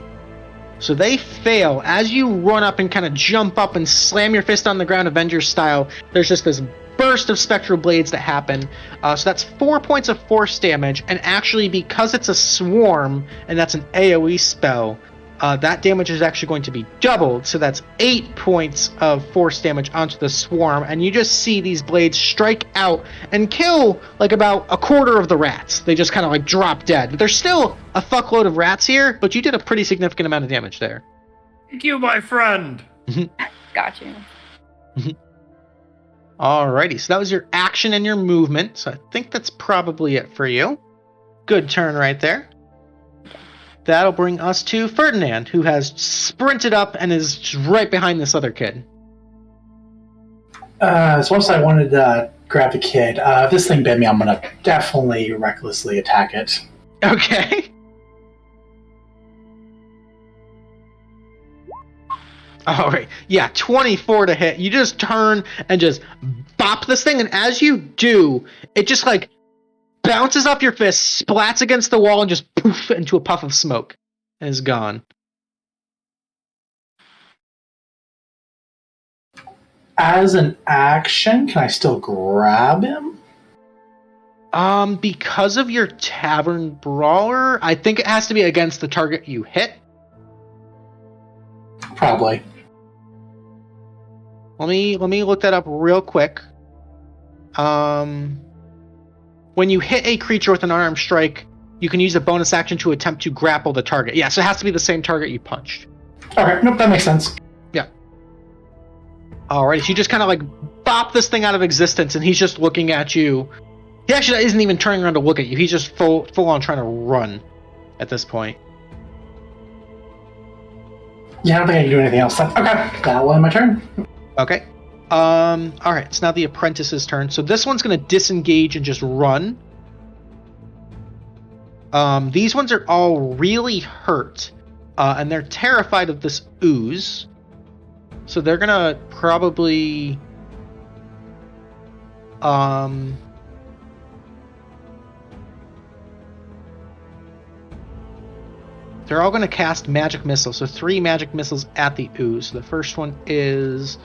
So they fail. As you run up and kind of jump up and slam your fist on the ground Avengers style, there's just this burst of spectral blades that happen. So that's 4 points of force damage, and actually because it's a swarm, and that's an AoE spell, that damage is actually going to be doubled, so that's 8 points of force damage onto the swarm, and you just see these blades strike out and kill like about a quarter of the rats. They just kind of like drop dead. But there's still a fuckload of rats here, but you did a pretty significant amount of damage there. Thank you, my friend. Got you. Alrighty, so that was your action and your movement, so I think that's probably it for you. Good turn right there. That'll bring us to Ferdinand, who has sprinted up and is right behind this other kid. As much as I wanted to grab the kid, if this thing bit me, I'm going to definitely recklessly attack it. Okay. All right. Yeah, 24 to hit. You just turn and just bop this thing, and as you do, it just like bounces off your fist, splats against the wall, and just poof into a puff of smoke, and is gone. As an action, can I still grab him? Because of your Tavern Brawler, I think it has to be against the target you hit. Probably. Let me look that up real quick. When you hit a creature with an unarmed strike, you can use a bonus action to attempt to grapple the target. Yeah, so it has to be the same target you punched. Okay, nope, that makes sense. Yeah. Alright, so you just kind of like bop this thing out of existence, and he's just looking at you. He actually isn't even turning around to look at you. He's just full on trying to run at this point. Yeah, I don't think I can do anything else. Okay, that will end my turn. Okay. Alright, it's now the apprentice's turn. So this one's going to disengage and just run. These ones are all really hurt. And they're terrified of this ooze. So they're going to probably... They're all going to cast magic missiles. So 3 magic missiles at the ooze. The first one is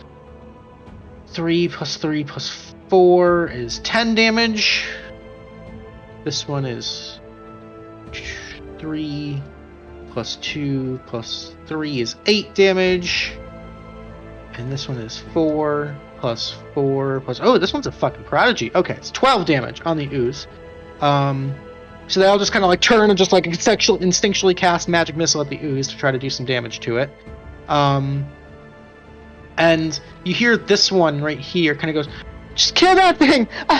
3 plus 3 plus 4 is 10 damage. This one is 3 plus 2 plus 3 is 8 damage. And this one is 4 plus 4 plus... Oh, this one's a fucking prodigy. Okay, it's 12 damage on the ooze. So they all just kind of like turn and just like instinctually cast magic missile at the ooze to try to do some damage to it. And you hear this one right here kind of goes, "Just kill that thing! I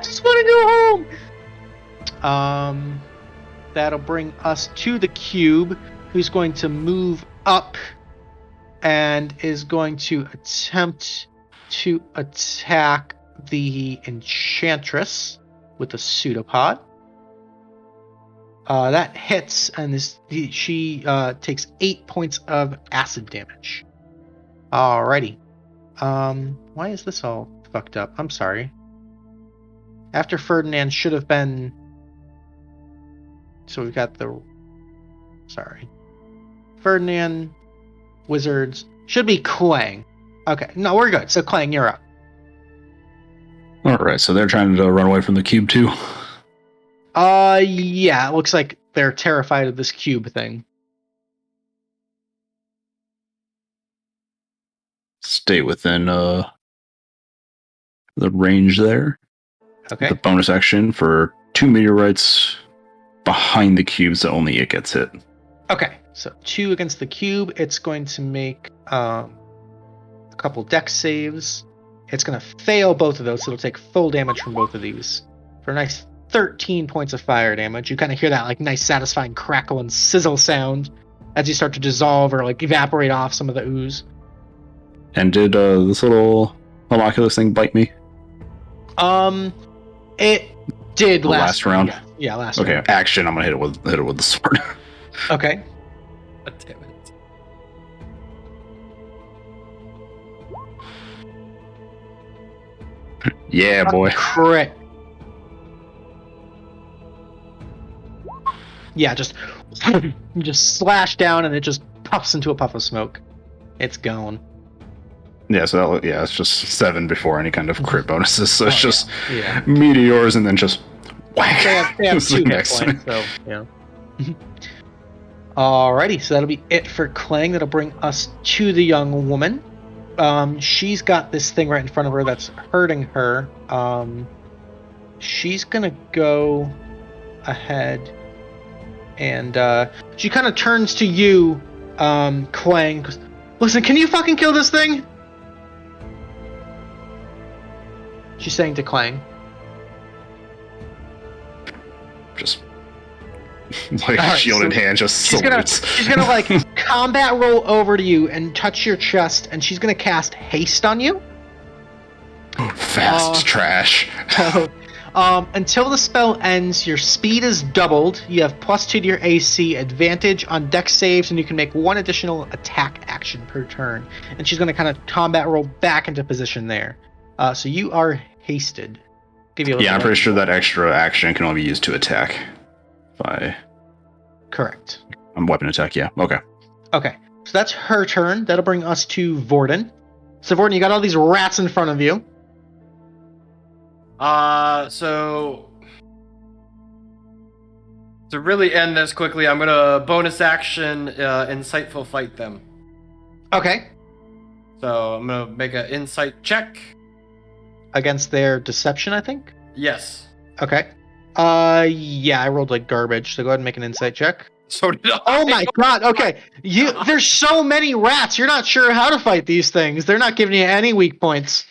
just want to go home!" That'll bring us to the cube, who's going to move up and is going to attempt to attack the Enchantress with the pseudopod. That hits, and she takes 8 points of acid damage. Alrighty. Why is this all fucked up? I'm sorry. After Ferdinand should have been... So we've got the... Sorry. Ferdinand, Wizards, should be Klang. Okay, no, we're good. So Klang, you're up. Alright, so they're trying to run away from the cube too? Yeah, it looks like they're terrified of this cube thing. Stay within the range there. Okay. The bonus action for 2 meteorites behind the cube, so only it gets hit. Okay, so 2 against the cube. It's going to make a couple dex saves. It's going to fail both of those, so it'll take full damage from both of these. For a nice 13 points of fire damage. You kind of hear that like nice satisfying crackle and sizzle sound as you start to dissolve or like evaporate off some of the ooze. And did this little homunculus thing bite me? It did last round. Yeah, last round. round. Okay, action. I'm gonna hit it with the sword. Okay. God damn it. Yeah, boy. Crit. Yeah, just slash down and it just puffs into a puff of smoke. It's gone. Yeah, so it's just 7 before any kind of crit bonuses. So it's just yeah. meteors and then just whack. They have 2 hit points, so yeah. Alrighty, so that'll be it for Klang. That'll bring us to the young woman. She's got this thing right in front of her that's hurting her. She's gonna go ahead and she kind of turns to you, Klang. Goes, "Listen, can you fucking kill this thing?" She's saying to Klang. Just like shield in hand, just she's gonna like combat roll over to you and touch your chest, and she's gonna cast haste on you. Fast trash. Until the spell ends, your speed is doubled. You have +2 to your AC, advantage on dex saves, and you can make one additional attack action per turn. And she's going to kind of combat roll back into position there. So you are hasted. Give you a little I'm pretty sure that extra action can only be used to attack. Correct. Weapon attack, yeah. Okay. Okay, so that's her turn. That'll bring us to Vordon. So Vordon, you got all these rats in front of you. So to really end this quickly, I'm gonna bonus action insightful fight them. Okay. So I'm gonna make an insight check. Against their deception, I think? Yes. Okay. Yeah, I rolled like garbage, so go ahead and make an insight check. So did I. Oh my god, okay. There's so many rats, you're not sure how to fight these things. They're not giving you any weak points.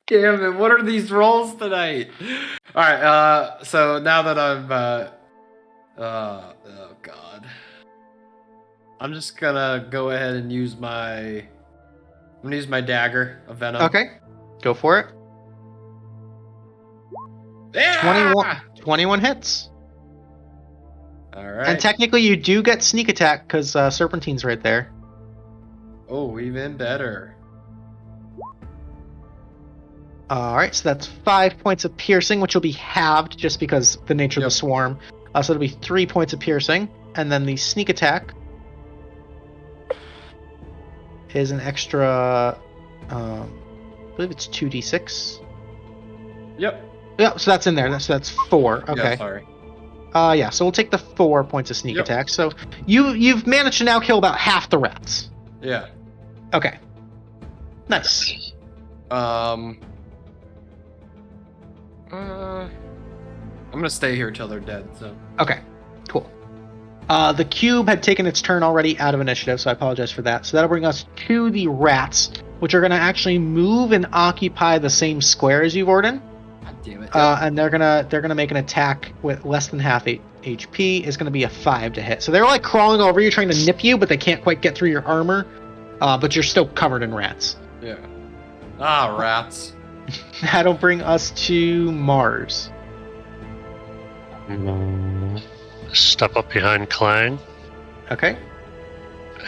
Damn it, what are these rolls tonight? Alright, so now that I'm oh god. I'm just gonna go ahead and use my dagger of venom. Okay. Go for it. Yeah! 21 hits. Alright. And technically you do get sneak attack because Serpentine's right there. Oh, even better. Alright, so that's 5 points of piercing, which will be halved just because the nature of the swarm. So it'll be 3 points of piercing. And then the sneak attack is an extra, I believe it's 2d6. Yep. Yeah, so that's in there. So that's 4. Okay. Yeah, sorry. Yeah, so we'll take the 4 points of sneak attack. So you've managed to now kill about half the rats. Yeah. Okay. Nice. I'm gonna stay here till they're dead, so. Okay, cool. The cube had taken its turn already out of initiative, so I apologize for that. So that'll bring us to the rats, which are going to actually move and occupy the same square as you, Vordon. God damn it. And they're gonna make an attack with less than half HP. Is going to be a 5 to hit. So they're like crawling over you, trying to nip you, but they can't quite get through your armor. But you're still covered in rats. Yeah. Ah, rats. That'll bring us to Mars. Step up behind Klang, Okay.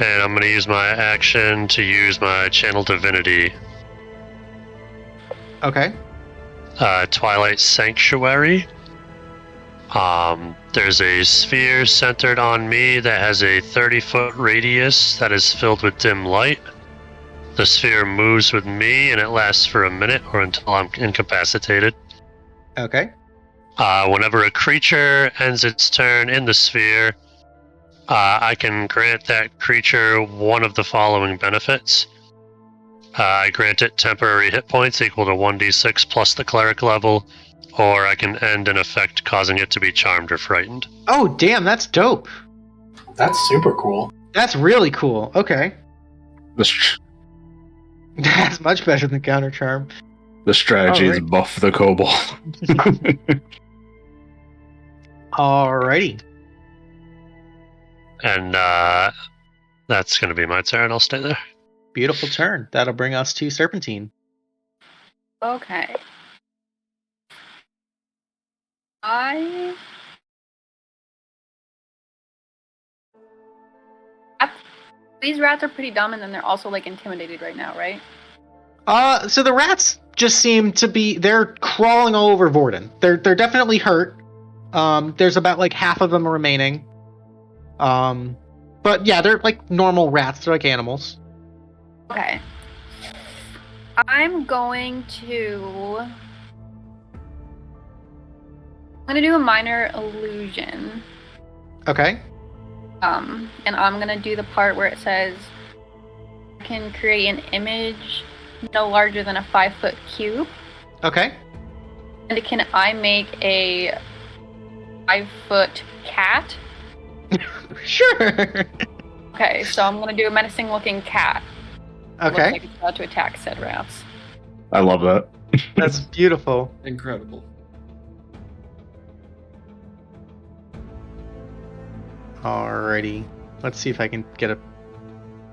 and I'm going to use my action to use my Channel Divinity. Okay. Twilight Sanctuary. There's a sphere centered on me that has a 30-foot radius that is filled with dim light. The sphere moves with me and it lasts for a minute or until I'm incapacitated. Okay. Whenever a creature ends its turn in the sphere, I can grant that creature one of the following benefits. I grant it temporary hit points equal to 1d6 plus the cleric level, or I can end an effect causing it to be charmed or frightened. Oh, damn, that's dope. That's super cool. That's really cool. Okay. That's much better than counter charm. The strategy is buff the kobold. Alrighty. And that's going to be my turn. I'll stay there. Beautiful turn. That'll bring us to Serpentine. Okay. These rats are pretty dumb, and then they're also like intimidated right now, right? So the rats just seem to be, they're crawling all over Vordon. They're definitely hurt. There's about like half of them remaining. But yeah, they're like normal rats. They're like animals. Okay. I'm going to do a minor illusion. Okay. And I'm gonna do the part where it says I can create an image no larger than a 5-foot cube. Okay. And can I make a 5-foot cat? Sure. Okay, so I'm gonna do a menacing looking cat. Looks Okay. like it's about to attack said rats. I love that. That's beautiful. Incredible. Alrighty. Let's see if I can get a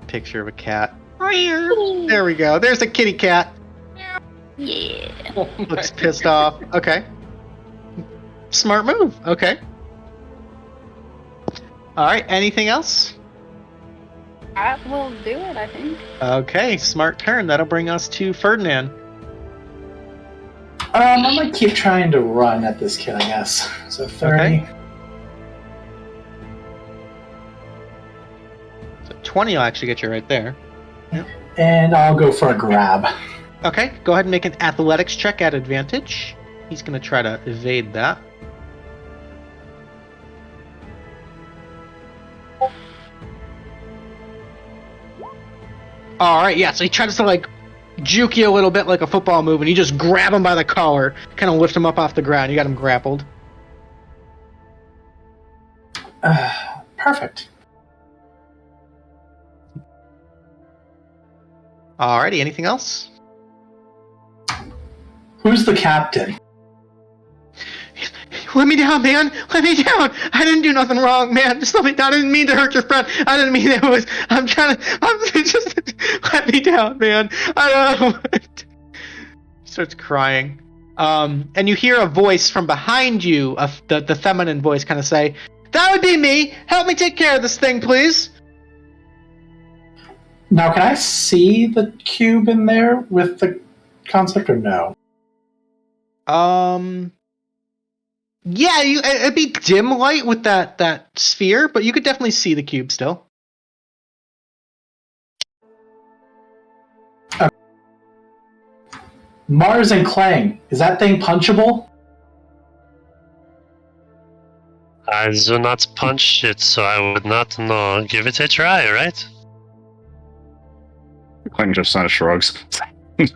picture of a cat. There we go. There's a kitty cat. Yeah. Looks pissed off. Okay. Smart move. Okay. All right. Anything else? That will do it, I think. Okay. Smart turn. That'll bring us to Ferdinand. I'm gonna keep trying to run at this kid, I guess. So 30. Okay. So 20 will actually get you right there. And I'll go for a grab. Okay. Go ahead and make an athletics check at advantage. He's going to try to evade that. All right. Yeah. So he tries to like juke you a little bit like a football move, and you just grab him by the collar, kind of lift him up off the ground. You got him grappled. Perfect. Alrighty, anything else? Who's the captain? Let me down, man! Let me down! I didn't do nothing wrong, man! Just let me down. I didn't mean to hurt your friend. I didn't mean it was... I'm just... Let me down, man! I don't know. He starts crying. And you hear a voice from behind you, the feminine voice kind of say, "That would be me! Help me take care of this thing, please!" Now, can I see the cube in there with the concept or no? Yeah, it'd be dim light with that sphere, but you could definitely see the cube still. Mars and Klang, is that thing punchable? I do not punch it, so I would not know. Give it a try, right? Klang just kind of shrugs. He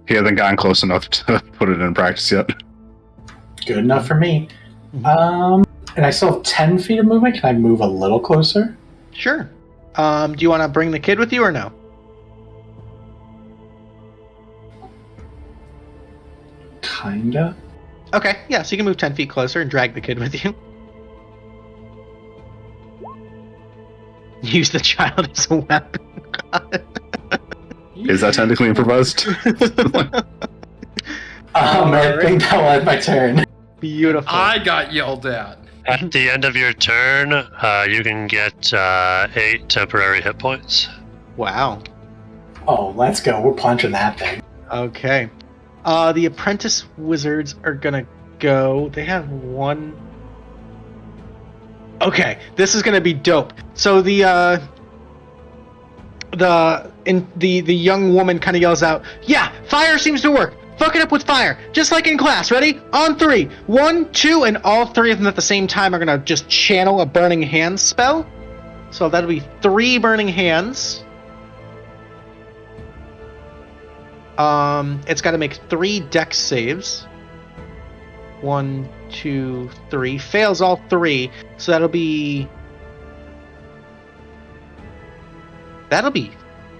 hasn't gotten close enough to put it in practice yet. Good enough for me. And I still have 10 feet of movement. Can I move a little closer? Sure. Do you want to bring the kid with you or no? Kinda. Okay, yeah, so you can move 10 feet closer and drag the kid with you. Use the child as a weapon. Is that technically improvised? I think that will end my turn. Beautiful. I got yelled at. At the end of your turn, you can get 8 temporary hit points. Wow. Oh, let's go. We're punching that thing. Okay. The apprentice wizards are gonna go. They have one. Okay, this is gonna be dope. So the young woman kind of yells out, "Yeah, fire seems to work. Fuck it up with fire, just like in class. Ready? On 3. 1, 2, and all 3 of them at the same time are gonna just channel a burning hands spell. So that'll be 3 burning hands. It's got to make 3 dex saves. 1, 2, 3. Fails all 3. So that'll be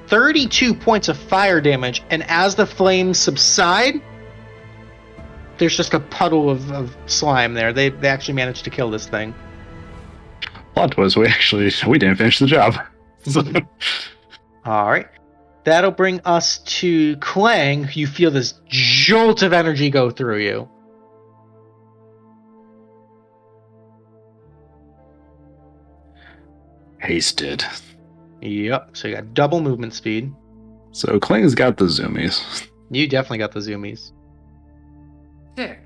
32 points of fire damage. And as the flames subside, there's just a puddle of slime there. They actually managed to kill this thing. Plot twist, we didn't finish the job. All right. That'll bring us to Klang. You feel this jolt of energy go through you. Hasted. Yep. So you got double movement speed. So Klang's got the zoomies. You definitely got the zoomies. Sick.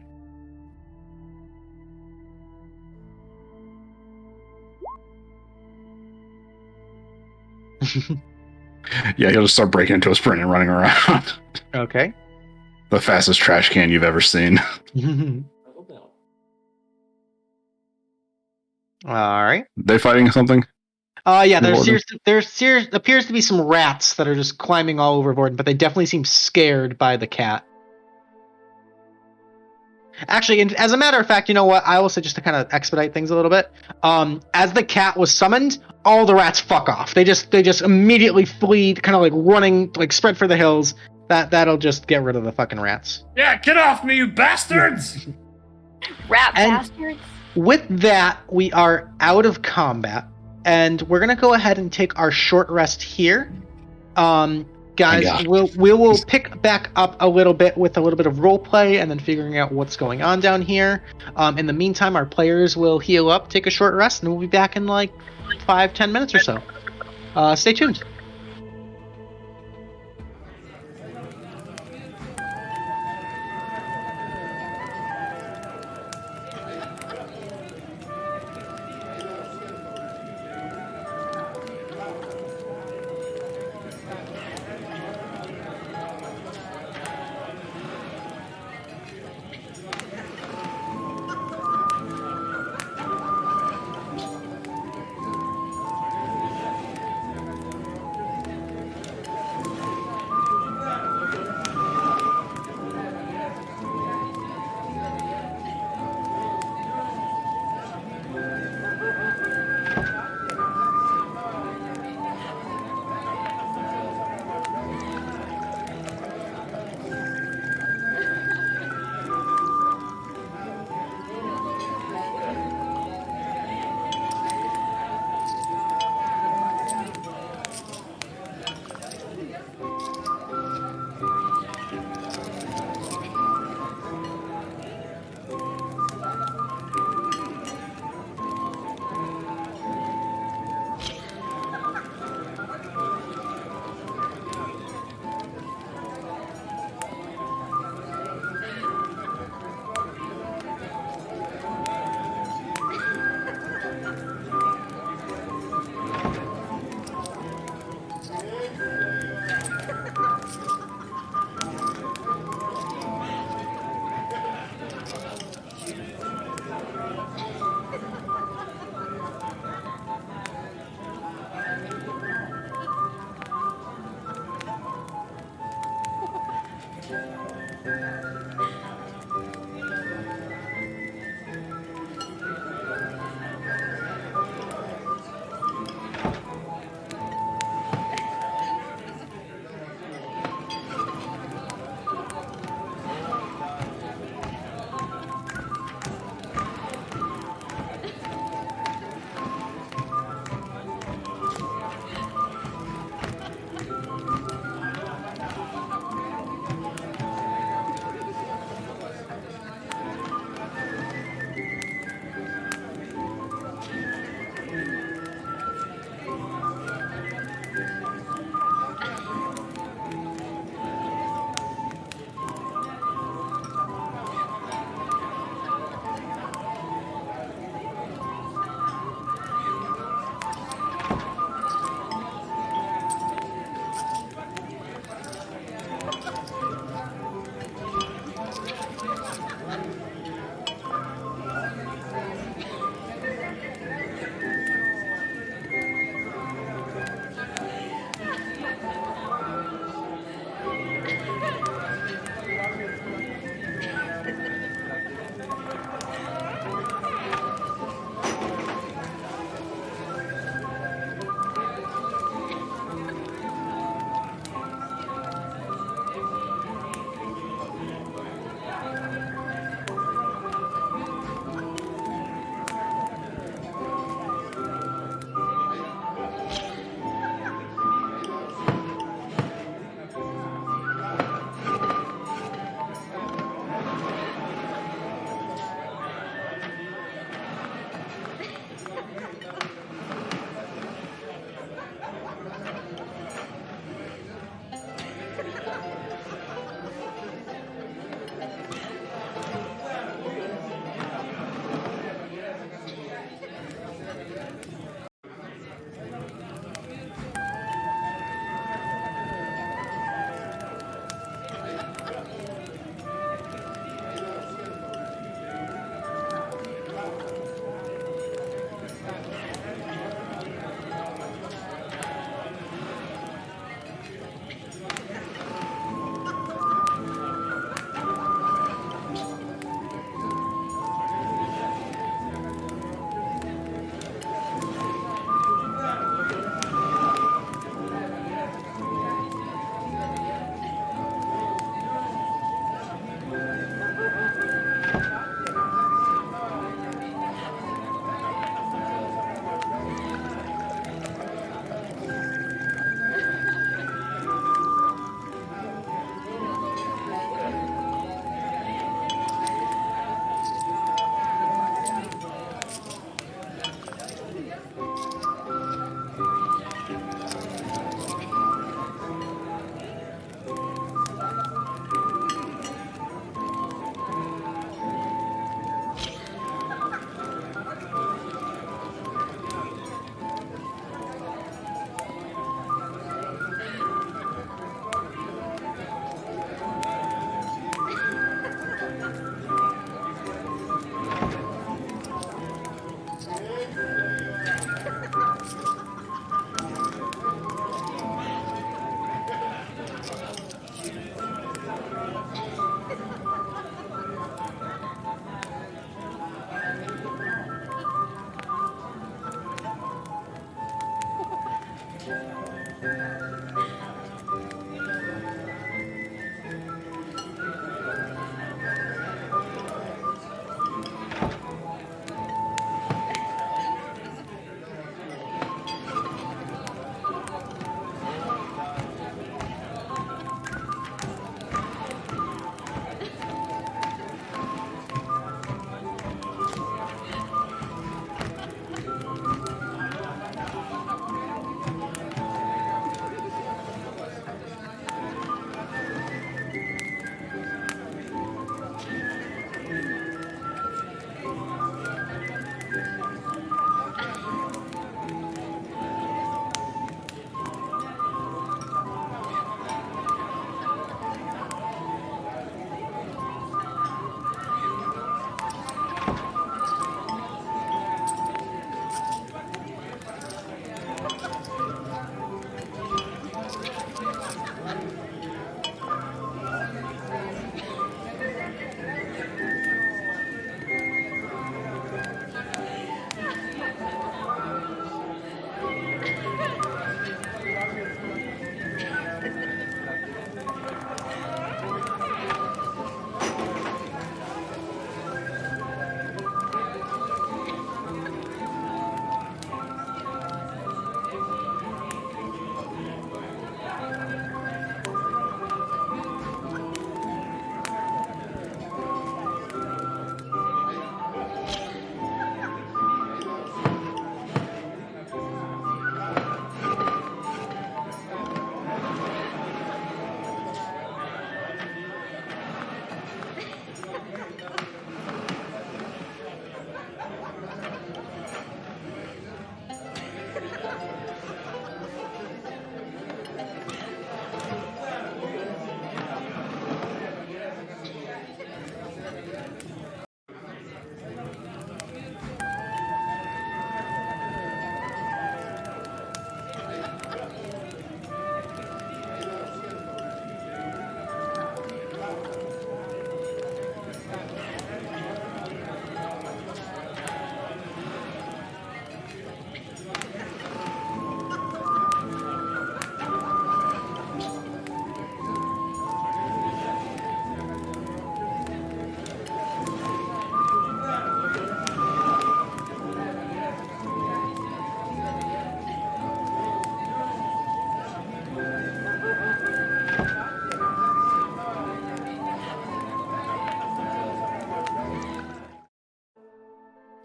Yeah, he'll just start breaking into a sprint and running around. Okay. The fastest trash can you've ever seen. All right. They fighting something? Yeah, Vordon? there appears to be some rats that are just climbing all over Vordon, but they definitely seem scared by the cat. Actually, and as a matter of fact, you know what? I will say, just to kind of expedite things a little bit, as the cat was summoned, all the rats fuck off. They just immediately flee, kind of like running, like spread for the hills. That'll just get rid of the fucking rats. Yeah, get off me, you bastards! Rat And- bastards. With that, we are out of combat, and we're gonna go ahead and take our short rest here. guys, Yeah. we will pick back up a little bit with a little bit of role play and then figuring out what's going on down here. In the meantime, our players will heal up, take a short rest, and we'll be back in like 5-10 minutes or so. Stay tuned.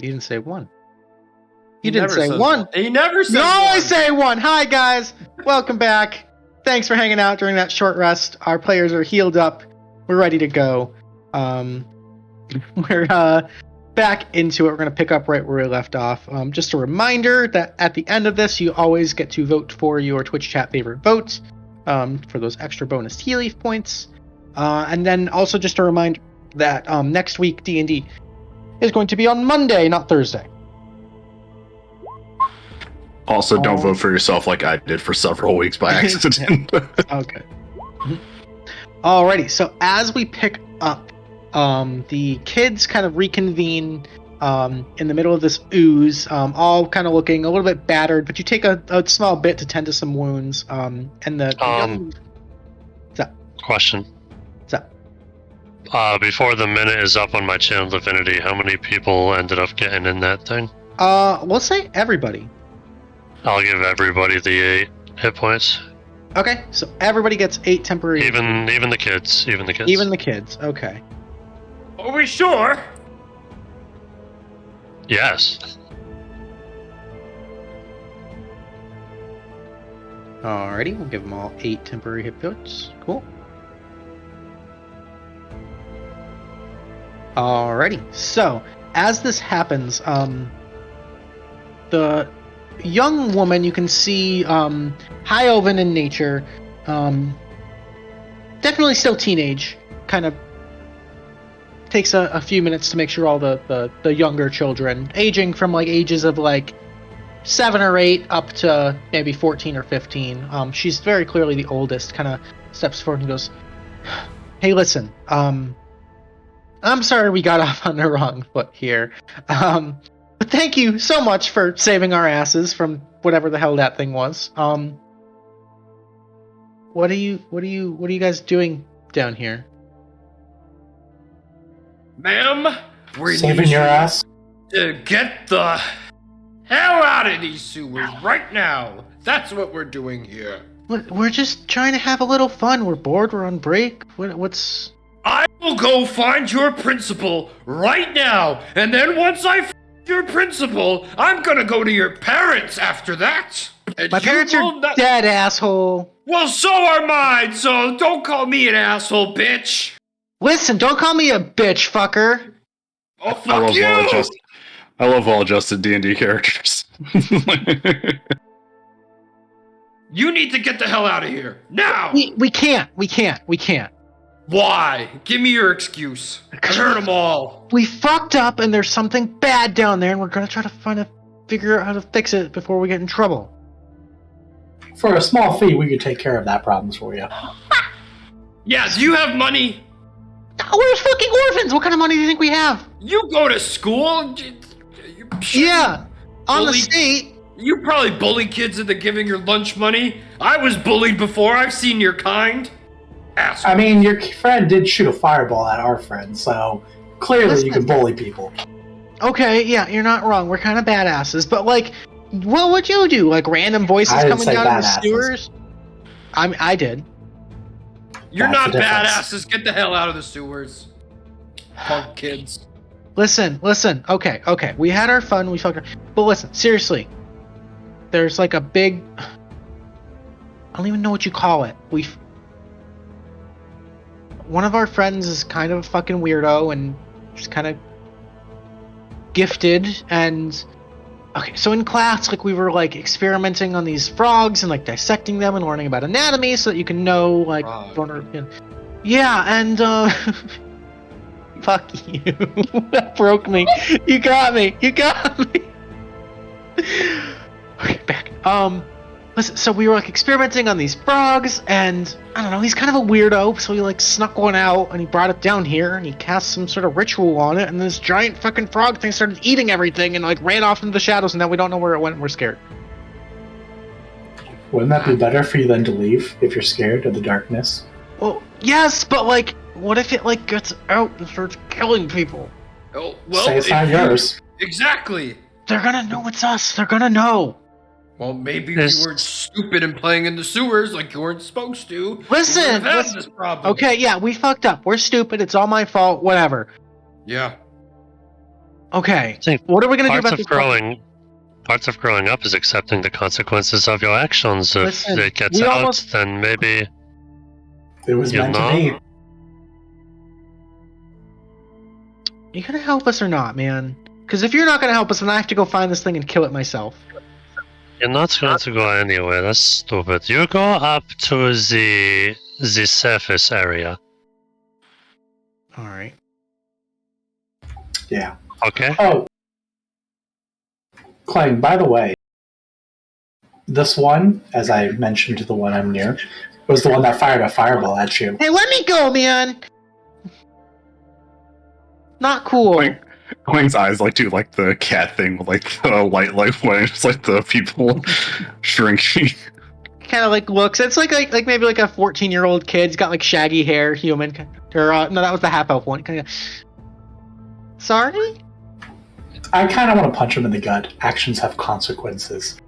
You didn't say one. He You didn't never say says one. He never said No, one. I say one. Hi, guys. Welcome back. Thanks for hanging out during that short rest. Our players are healed up. We're ready to go. We're back into it. We're going to pick up right where we left off. Just a reminder that at the end of this, you always get to vote for your Twitch chat favorite vote for those extra bonus Tealeaf points. And then also just a reminder that next week D&D is going to be on Monday, not Thursday. Also, don't vote for yourself like I did for several weeks by accident. Okay. Alrighty, so as we pick up, the kids kind of reconvene in the middle of this ooze, all kind of looking a little bit battered, but you take a small bit to tend to some wounds. And the what's up? Question. What's up? Before the minute is up on my channel Divinity, how many people ended up getting in that thing? We'll say everybody. I'll give everybody the 8 hit points. Okay, so everybody gets 8 temporary. Even the kids. Even the kids. Even the kids. Okay. Are we sure? Yes. Alrighty, we'll give them all 8 temporary hit points. Cool. Alrighty, so as this happens, the young woman you can see high elven in nature, definitely still teenage, kind of takes a few minutes to make sure all the younger children, aging from like ages of like 7 or 8 up to maybe 14 or 15, she's very clearly the oldest, kind of steps forward and goes, hey, listen, I'm sorry we got off on the wrong foot here, but thank you so much for saving our asses from whatever the hell that thing was. What are you guys doing down here? Ma'am, we Saving need your you ass? to get the hell out of these sewers right now. That's what we're doing here. We're just trying to have a little fun. We're bored. We're on break. What's... I will go find your principal right now, and then once I find your principal, I'm gonna go to your parents after that. And My you parents will are not- dead, asshole. Well, so are mine, so don't call me an asshole, bitch. Listen, don't call me a bitch, fucker. Oh, fuck you! I love well-adjusted D&D characters. You need to get the hell out of here now. We can't. Why? Give me your excuse. I heard them all. We fucked up, and there's something bad down there, and we're gonna try to figure out how to fix it before we get in trouble. For a small fee, we could take care of that problem for you. Yeah, do you have money? We're fucking orphans. What kind of money do you think we have? You go to school? Yeah, on the Bully- state. You probably bully kids into giving your lunch money. I was bullied before. I've seen your kind. Asshole. I mean, your friend did shoot a fireball at our friend, so clearly you can bully people. Okay, yeah, you're not wrong. We're kind of badasses, but like, what would you do? Like random voices I didn't coming say down the badasses. sewers? I did. You're That's not the difference. badasses. Get the hell out of the sewers. Punk kids. Listen. Okay. We had our fun. We fucked. But listen, seriously. There's like a big. I don't even know what you call it. One of our friends is kind of a fucking weirdo and just kind of gifted. And okay, so in class, like we were like experimenting on these frogs and like dissecting them and learning about anatomy so that you can know like. Yeah, and fuck you. That broke me. You got me. Okay, back. Listen, so we were like experimenting on these frogs, and I don't know, he's kind of a weirdo, so he like snuck one out and he brought it down here and he cast some sort of ritual on it, and this giant fucking frog thing started eating everything and like ran off into the shadows, and now we don't know where it went and we're scared. Wouldn't that be better for you than to leave if you're scared of the darkness? Well, yes, but like, what if it like gets out and starts killing people? Oh, well, Say it's not yours. Exactly. They're gonna know it's us. They're gonna know. Well, maybe This- you weren't stupid and playing in the sewers like you weren't supposed to. Listen, You wouldn't have listen. this problem. Okay, yeah, we fucked up. We're stupid. It's all my fault. Whatever. Yeah. Okay. I think What are we gonna do about this? Parts of growing up is accepting the consequences of your actions. If Listen, it gets we out, almost- then maybe It was You meant know? to be. You gonna help us or not, man? Because if you're not gonna help us, then I have to go find this thing and kill it myself. you're not going to go anywhere. That's stupid. You go up to the surface area. All right. Yeah. Okay. Oh, Klang, by the way, this one, as I mentioned to the one I'm near, was the one that fired a fireball at you. Hey, let me go, man. Not cool. Klang's eyes do the cat thing with the light when it's the people shrinking. Kind of looks. It's like maybe a 14-year-old kid. He's got shaggy hair, human. Or no, that was the half elf one. Kinda. Sorry. I kind of want to punch him in the gut. Actions have consequences.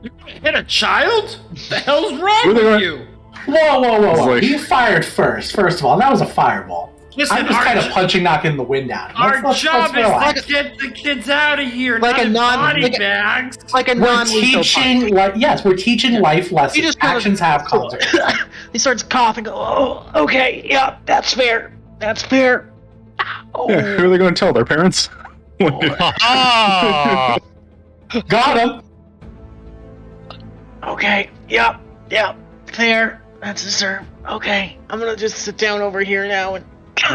You hit a child? The hell's wrong Who they with are- you? Whoa. It's He fired first of all. That was a fireball. Listen, I'm just kind of knocking the wind out. Our job is relax. to get the kids out of here, Like not a in non- body like a- bags. Like a We're non-lethal teaching, we're teaching life lessons. just kinda- Actions have consequences. punch. He starts coughing. Go. Oh, okay. Yeah, that's fair. That's fair. Oh. Yeah, who are they going to tell? Their parents? Ah! Got him. Okay. Yep. Fair. That's deserved. Okay. I'm gonna just sit down over here now and.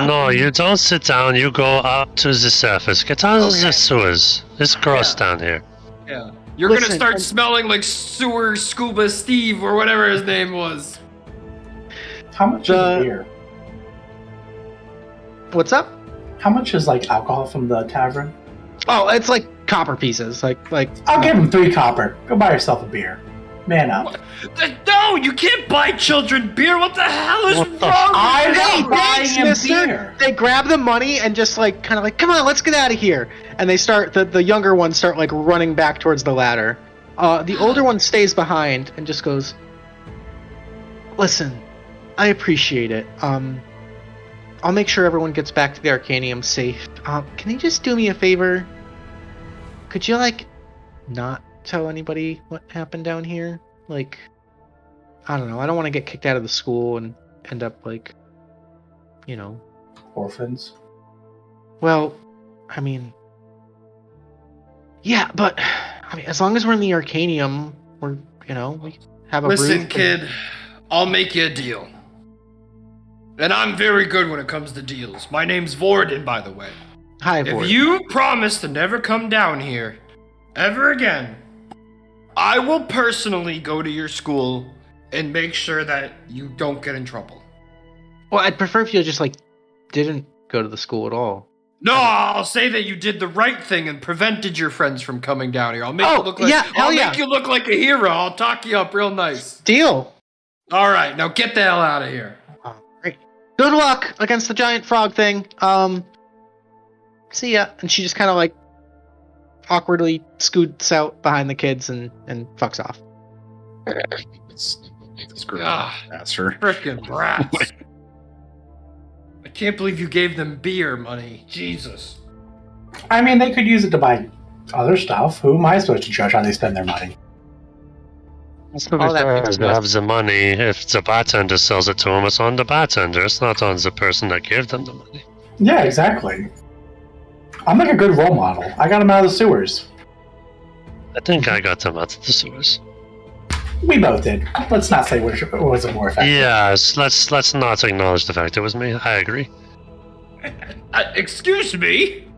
No, you don't sit down. You go up to the surface. Get out of Okay. the sewers. It's gross down here. Yeah. You're Listen, gonna start and- smelling like sewer scuba Steve or whatever his name was. How much The- is beer? What's up? How much is alcohol from the tavern? Oh, it's copper pieces. I'll give him 3 copper. Go buy yourself a beer. Man up. No, you can't buy children beer. What the hell is What wrong the with I'm you? not buying thanks, him mister. beer. They grab the money and just come on, let's get out of here. And they start the younger ones start running back towards the ladder. The older one stays behind and just goes, "Listen, I appreciate it. I'll make sure everyone gets back to the Arcanium safe. Can you just do me a favor? Could you not tell anybody what happened down here? I don't know. I don't want to get kicked out of the school and end up Orphans. Well, yeah, but as long as we're in the Arcanium, we have a Listen, roof kid, I'll make you a deal. And I'm very good when it comes to deals. My name's Vordon, by the way. Hi, If Vord. you promise to never come down here ever again, I will personally go to your school and make sure that you don't get in trouble. Well, I'd prefer if you just didn't go to the school at all. No, I'll say that you did the right thing and prevented your friends from coming down here. I'll make Oh, you look like yeah, hell I'll yeah. make you look like a hero. I'll talk you up real nice. Deal. All right, now get the hell out of here. Great. Good luck against the giant frog thing. See ya. And she just kind of awkwardly scoots out behind the kids and fucks off. Screw Ah. master. Frickin' brats. I can't believe you gave them beer money. Jesus. They could use it to buy other stuff. Who am I supposed to judge how they spend their money? All that makes They have the money. If the bartender sells it to them, it's on the bartender. It's not on the person that gave them the money. Yeah, exactly. I'm a good role model. I got him out of the sewers. I think I got them out of the sewers. We both did. Let's not say which was more effective. Yes, let's not acknowledge the fact it was me. I agree. Excuse me?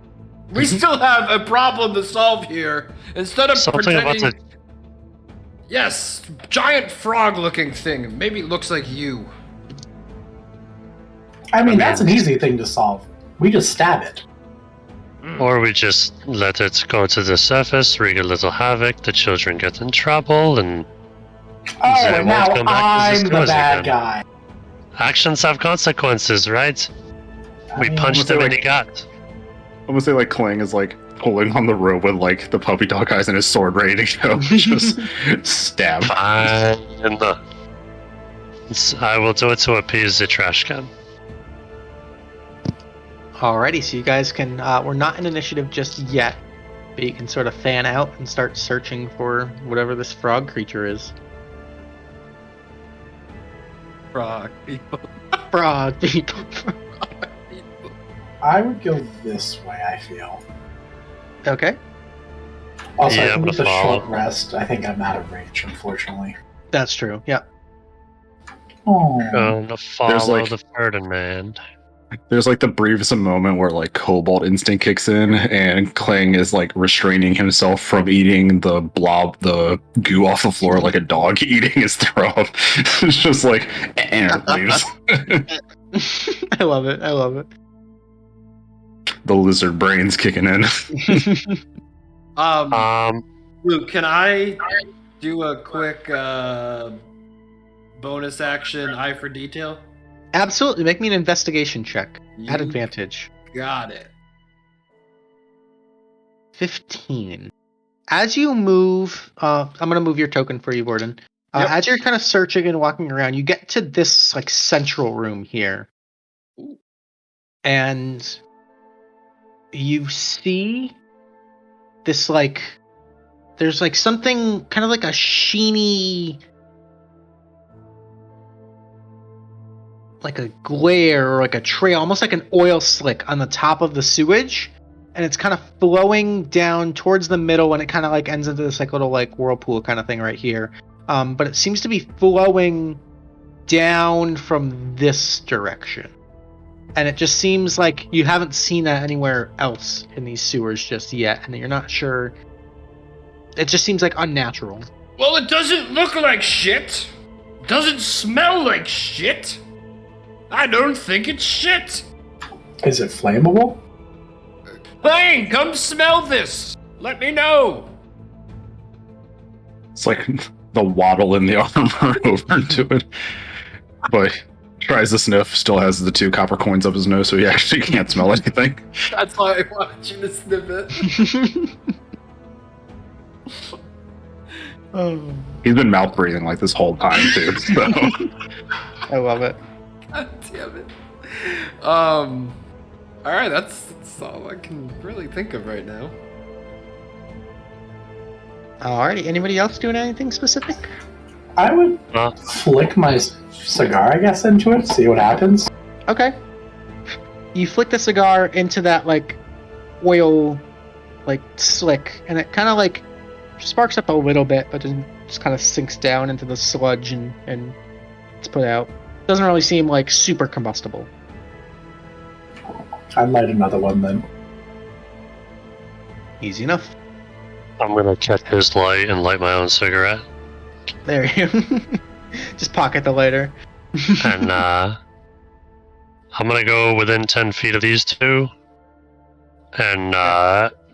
We still have a problem to solve here. Instead of Something about pretending... the Yes, giant frog-looking thing. Maybe it looks like you. That's an easy thing to solve. We just stab it. Or we just let it go to the surface, wreak a little havoc, the children get in trouble, and Oh, They and won't now come back to I'm the the sewers bad again. guy. actions have consequences, right? We punched them in the gut. I'm gonna say Klang is pulling on the rope with the puppy dog eyes and his sword ready to go. Just stab. Fine. I will do it to appease the trash can. Alrighty, so you guys can. We're not in initiative just yet, but you can sort of fan out and start searching for whatever this frog creature is. Frog people. Frog people. I would go this way, I feel. Okay, Also, Yeah, I think I'm with the gonna follow. short rest, I think I'm out of reach, unfortunately. that's true. Yeah. Oh. Gonna follow like- the Ferdinand. There's like the briefest moment where like Kobold instinct kicks in, and Klang is like restraining himself from eating the goo off the floor like a dog eating his throw up. It's just like, and it leaves. I love it. I love it. The lizard brain's kicking in. Luke, can I do a quick bonus action eye for detail? Absolutely. Make me an investigation check. At You advantage. Got it. 15. As you move, I'm gonna move your token for you, Vordon. Yep. As you're kind of searching and walking around, you get to this like central room here, and you see this like there's like something kind of like a sheeny, like a glare or like a trail, almost like an oil slick on the top of the sewage, and it's kind of flowing down towards the middle, and it kind of like ends into this like little like whirlpool kind of thing right here. But it seems to be flowing down from this direction, and it just seems like you haven't seen that anywhere else in these sewers just yet, and you're not sure. It just seems like unnatural. Well, it doesn't look like shit. Doesn't smell like shit. I don't think it's shit. Is it flammable? Klang, come smell this. Let me know. It's like the waddle in the armor over to it. But tries to sniff, still has the 2 copper coins up his nose, so he actually can't smell anything. That's why I wanted you to sniff it. Oh, He's been mouth breathing like this whole time too. So I love it. God damn it. Alright, that's all I can really think of right now. Alrighty, anybody else doing anything specific? I would Uh, flick my cigar, I guess, into it, see what happens. Okay. You flick the cigar into that like oil like slick, and it kind of like sparks up a little bit, but then just kind of sinks down into the sludge and it's put out. Doesn't really seem like super combustible. I'd light another one then. Easy enough. I'm gonna check his light and light my own cigarette. There you just pocket the lighter. And I'm gonna go within 10 feet of these two and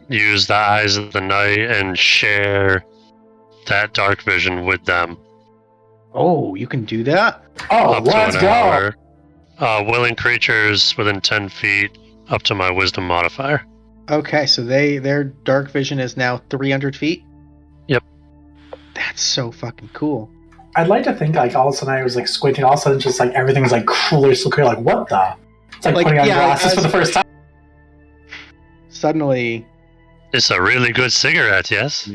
use the eyes of the night and share that dark vision with them. Oh, you can do that? Oh, Up to let's an go! hour. Willing creatures within 10 feet up to my wisdom modifier. Okay, so their dark vision is now 300 feet? Yep. That's so fucking cool. I'd like to think like all of a sudden I was like squinting, all of a sudden just like everything's like cooler, so clear, like what the? It's like putting on glasses for the first time. Suddenly, It's a really good cigarette, yes?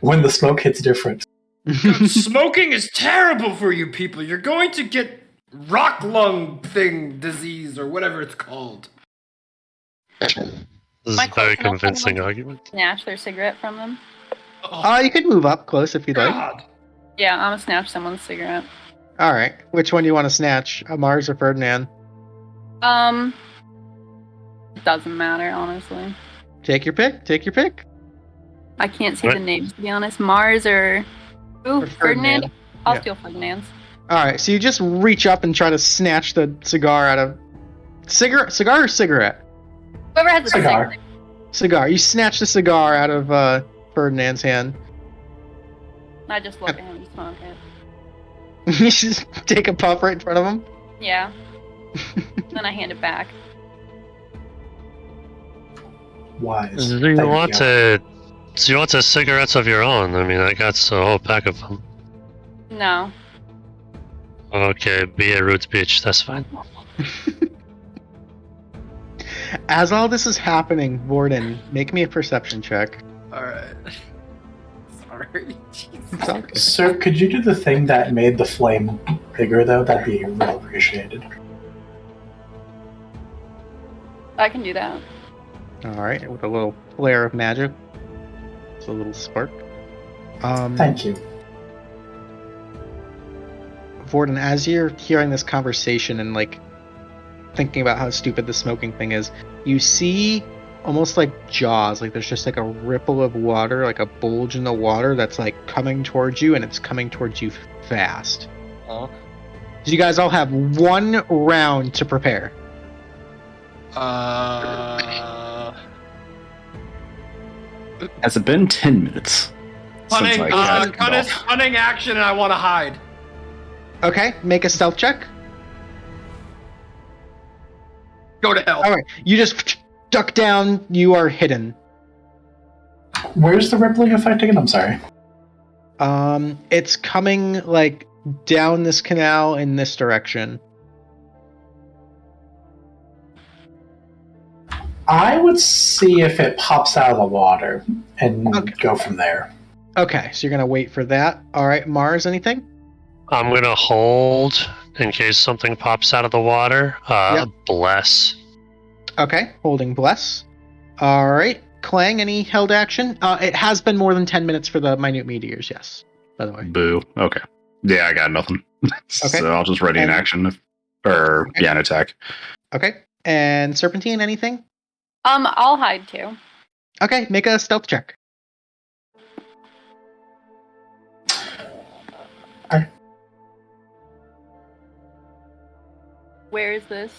When the smoke hits different. Smoking is terrible for you people. You're going to get rock lung thing disease or whatever it's called. This is My a very question, convincing someone- argument. Snatch their cigarette from them. Oh, you could move up close if you'd like. God. Yeah, I'm gonna snatch someone's cigarette. All right, which one do you want to snatch? Mars or Ferdinand? Doesn't matter, honestly. Take your pick. Take your pick. I can't see What? the names, to be honest. Mars or... Ooh, Or Ferdinand? I'll Yeah. steal Ferdinand's. All right, so you just reach up and try to snatch the cigar out of cigar or cigarette? Whoever has the Cigar. cigarette. Cigar. You snatch the cigar out of Ferdinand's hand. I just look at him and smoke it. You just take a puff right in front of him. Yeah. Then I hand it back. Wise. Do you Thank want cigarettes of your own? I mean, I got a whole pack of them. No. Okay, be a rude bitch, that's fine. As all this is happening, Vordon, make me a perception check. Alright. Sorry. Jesus. It's all good. Sir, could you do the thing that made the flame bigger, though? That'd be real appreciated. I can do that. All right, with a little flare of magic. It's a little spark. Thank you. Vordon, as you're hearing this conversation and like thinking about how stupid the smoking thing is, you see almost like jaws, like there's just like a ripple of water, like a bulge in the water that's like coming towards you, and it's coming towards you fast. Huh? So you guys all have 1 round to prepare. Has it been 10 minutes? Cunning, since I got cunning, off? cunning action, and I want to hide. Okay, make a stealth check. Go to hell. All right, you just duck down. You are hidden. Where's the rippling effect again? I'm sorry. It's coming like down this canal in this direction. I would see if it pops out of the water and Okay. go from there. Okay, so you're gonna wait for that. All right, Mars, anything? I'm gonna hold in case something pops out of the water. Yep. Bless. Okay, holding bless. All right, Klang, any held action? It has been more than 10 minutes for the minute meteors. Yes, by the way. Boo. Okay. Yeah, I got nothing. Okay. So I'll just ready an And- action. Or, Okay. yeah, an attack. Okay, and Serpentine, anything? I'll hide too. Okay, make a stealth check. Where is this?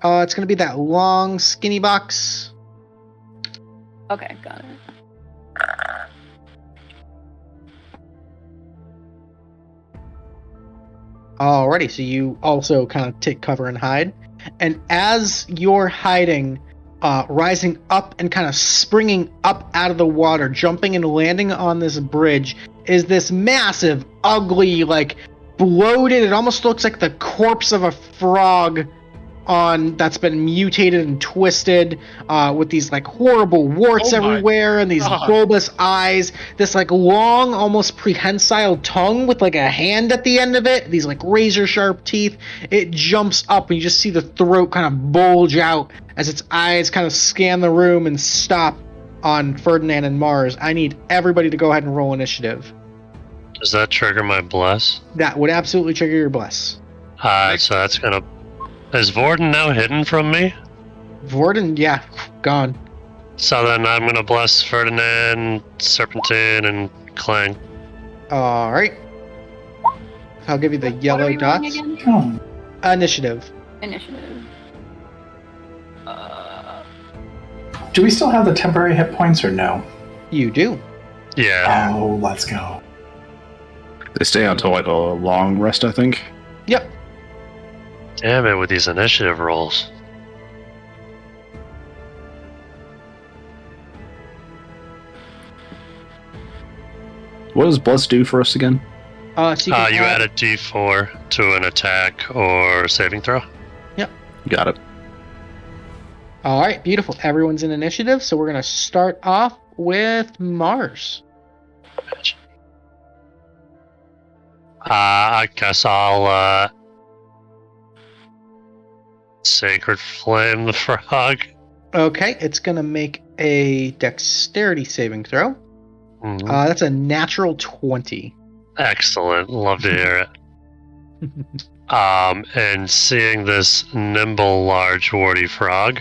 It's gonna be that long, skinny box. Okay, got it. Alrighty, so you also kind of take cover and hide. And as you're hiding, rising up and kind of springing up out of the water, jumping and landing on this bridge, is this massive, ugly, like bloated, it almost looks like the corpse of a frog that's been mutated and twisted, with these like horrible warts Oh my everywhere and these God. bulbous eyes, this like long, almost prehensile tongue with like a hand at the end of it, these like razor sharp teeth. It jumps up and you just see the throat kind of bulge out as its eyes kind of scan the room and stop on Ferdinand and Mars. I need everybody to go ahead and roll initiative. Does that trigger my bless? That would absolutely trigger your bless. So that's gonna. Is Vordon now hidden from me? Vordon, yeah, gone. So then I'm gonna bless Ferdinand, Serpentine, and Klang. All right. I'll give you the What are yellow we rolling dots. again? Initiative. Initiative. Do we still have the temporary hit points or no? You do. Yeah. Oh, let's go. They stay until like a long rest, I think. Yep. Damn it with these initiative rolls. What does Bless do for us again? So you can You add a D4 to an attack or saving throw. Got it. All right, beautiful. Everyone's in initiative, so we're gonna start off with Mars. I guess I'll Sacred Flame the frog. Okay, it's gonna make a dexterity saving throw. Mhm. That's a natural 20. Excellent. Love to hear it. And seeing this nimble, large, warty frog,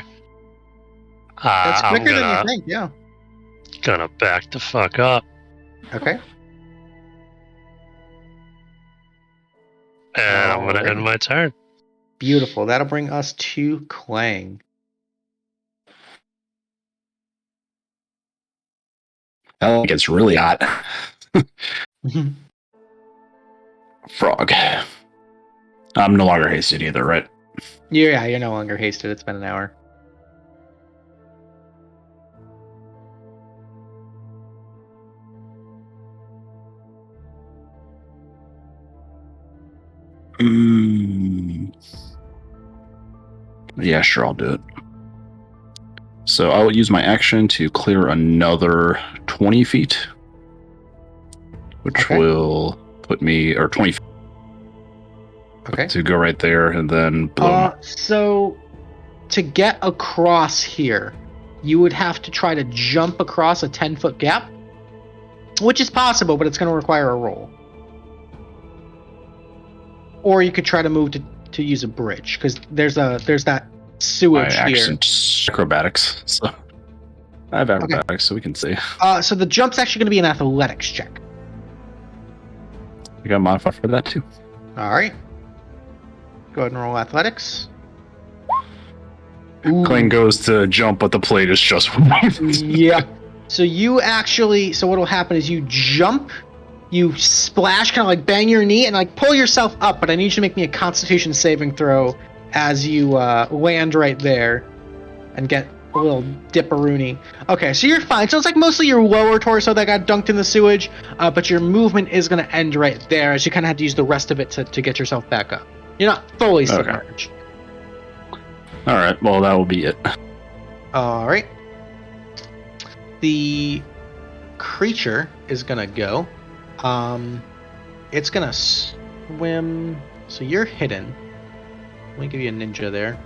That's I'm quicker than gonna you think. Yeah. gonna back the fuck up, Okay. and I'm gonna Alrighty. end my turn. Beautiful. That'll bring us to Klang. Oh, it gets really hot. Frog. I'm no longer hasted either, right? Yeah, you're no longer hasted. It's been an hour. Yeah, sure, I'll do it. So I will use my action to clear another 20 feet, which will put me, or 20 feet to go right there, and then boom. So to get across here, you would have to try to jump across a 10-foot gap, which is possible, but it's going to require a roll. Or you could try to move to use a bridge, because there's that sewage here. Acrobatics. So I have acrobatics, so we can see. So the jump's actually going to be an athletics check. I got a modifier for that too. All right. Go ahead and roll athletics. Klang goes to jump, but the plate is just. Yeah. So what'll happen is you jump, you splash, kind of like bang your knee, and like pull yourself up. But I need you to make me a Constitution saving throw as you land right there and get a little dipperoonie. Okay, so you're fine. So it's like mostly your lower torso that got dunked in the sewage, but your movement is going to end right there, as you kind of have to use the rest of it to get yourself back up. You're not fully submerged. All right, well, that will be it. All right. The creature is going to go. It's going to swim. So you're hidden. Let me give you a ninja there.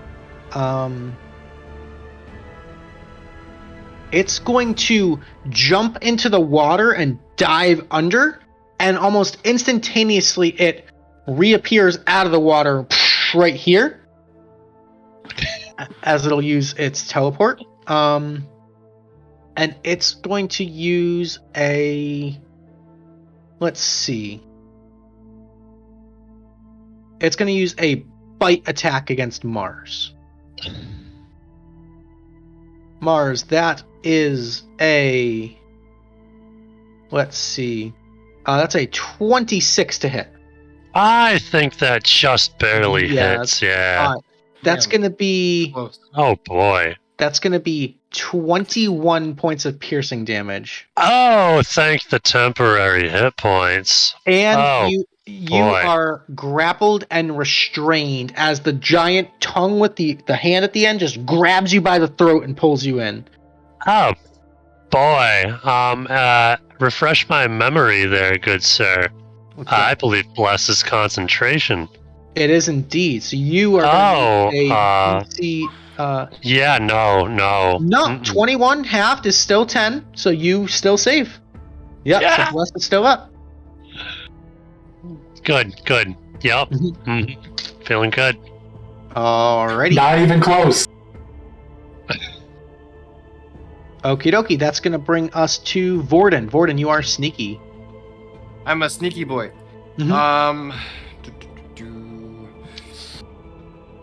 It's going to jump into the water and dive under, and almost instantaneously it reappears out of the water right here, as it'll use its teleport. And it's going to use a... Let's see. It's going to use a bite attack against Mars. Mars, that is a... Let's see. That's a 26 to hit. I think that just barely hits, yeah. That's going to be... Oh, boy. That's going to be 21 points of piercing damage. Oh, thank the temporary hit points. And you are grappled and restrained as the giant tongue with the hand at the end just grabs you by the throat and pulls you in. Oh, boy. Refresh my memory there, good sir. I believe bless is concentration. It is indeed. So you are yeah, no. No, 21 halved is still 10, so you still save. Yep, yeah. So bless is still up. Good. Yep. Feeling good. Alrighty. Not even close. Okie dokie, that's going to bring us to Vordon. Vordon, you are sneaky. I'm a sneaky boy.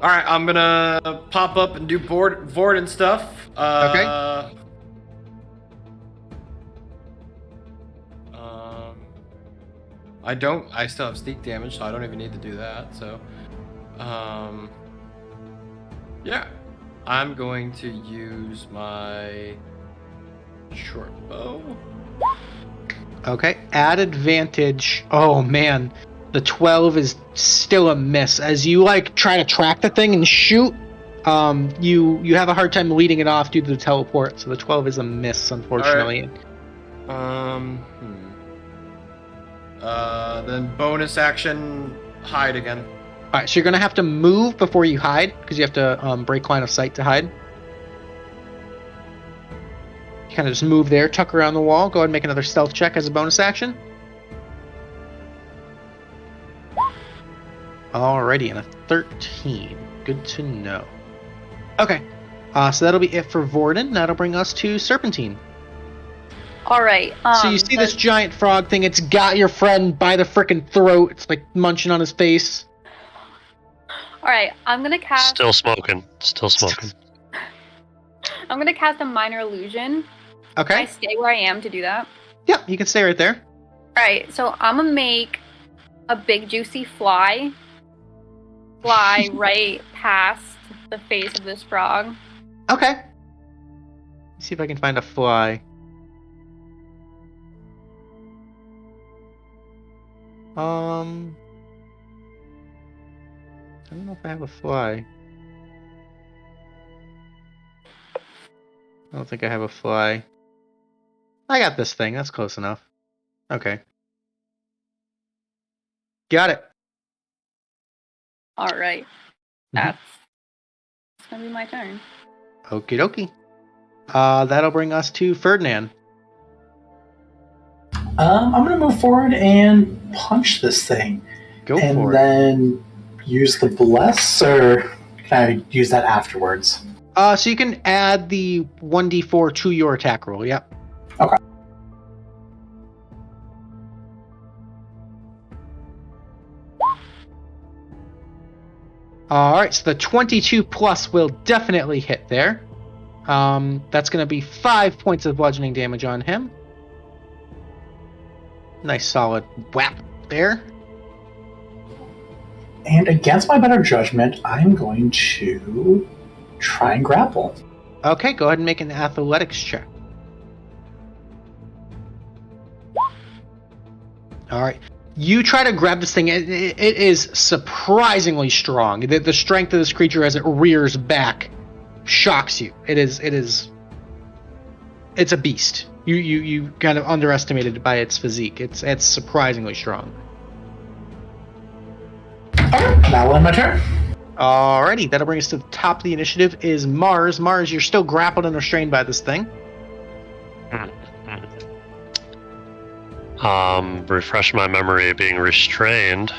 Alright, I'm gonna pop up and do Vordon stuff. Okay. I still have sneak damage, so I don't even need to do that, so. Yeah. I'm going to use my short bow. Okay, add advantage. Oh man, the 12 is still a miss. As you like try to track the thing and shoot, you have a hard time leading it off due to the teleport. So the 12 is a miss, unfortunately. Right. Then bonus action, hide again. All right, so you're gonna have to move before you hide because you have to break line of sight to hide. You kind of just move there, tuck around the wall. Go ahead and make another stealth check as a bonus action. Alrighty, and a 13. Good to know. Okay, so that'll be it for Vordon. That'll bring us to Serpentine. Alright. So you see this giant frog thing. It's got your friend by the frickin' throat. It's like munching on his face. Alright, I'm gonna cast... Still smoking. I'm gonna cast a minor illusion. Okay. Can I stay where I am to do that? Yeah, you can stay right there. Alright, so I'm gonna make a big juicy fly right past the face of this frog. Okay. Let's see if I can find a fly. I don't know if I have a fly. I don't think I have a fly. I got this thing. That's close enough. Okay. Got it. All right. That's gonna be my turn. Okie dokie. That'll bring us to Ferdinand. I'm gonna move forward and punch this thing. Go for it. And then use the bless, or can I use that afterwards? So you can add the 1d4 to your attack roll. Yep. Okay. All right, so the 22 plus will definitely hit there. That's going to be 5 points of bludgeoning damage on him. Nice solid whap there. And against my better judgment, I'm going to try and grapple. Okay, go ahead and make an athletics check. All right. You try to grab this thing. It is surprisingly strong. The strength of this creature as it rears back shocks you. It's a beast. You kind of underestimated it by its physique. It's surprisingly strong. Okay, now on my turn. Alrighty, that'll bring us to the top of the initiative is Mars. Mars, you're still grappled and restrained by this thing. Refresh my memory of being restrained.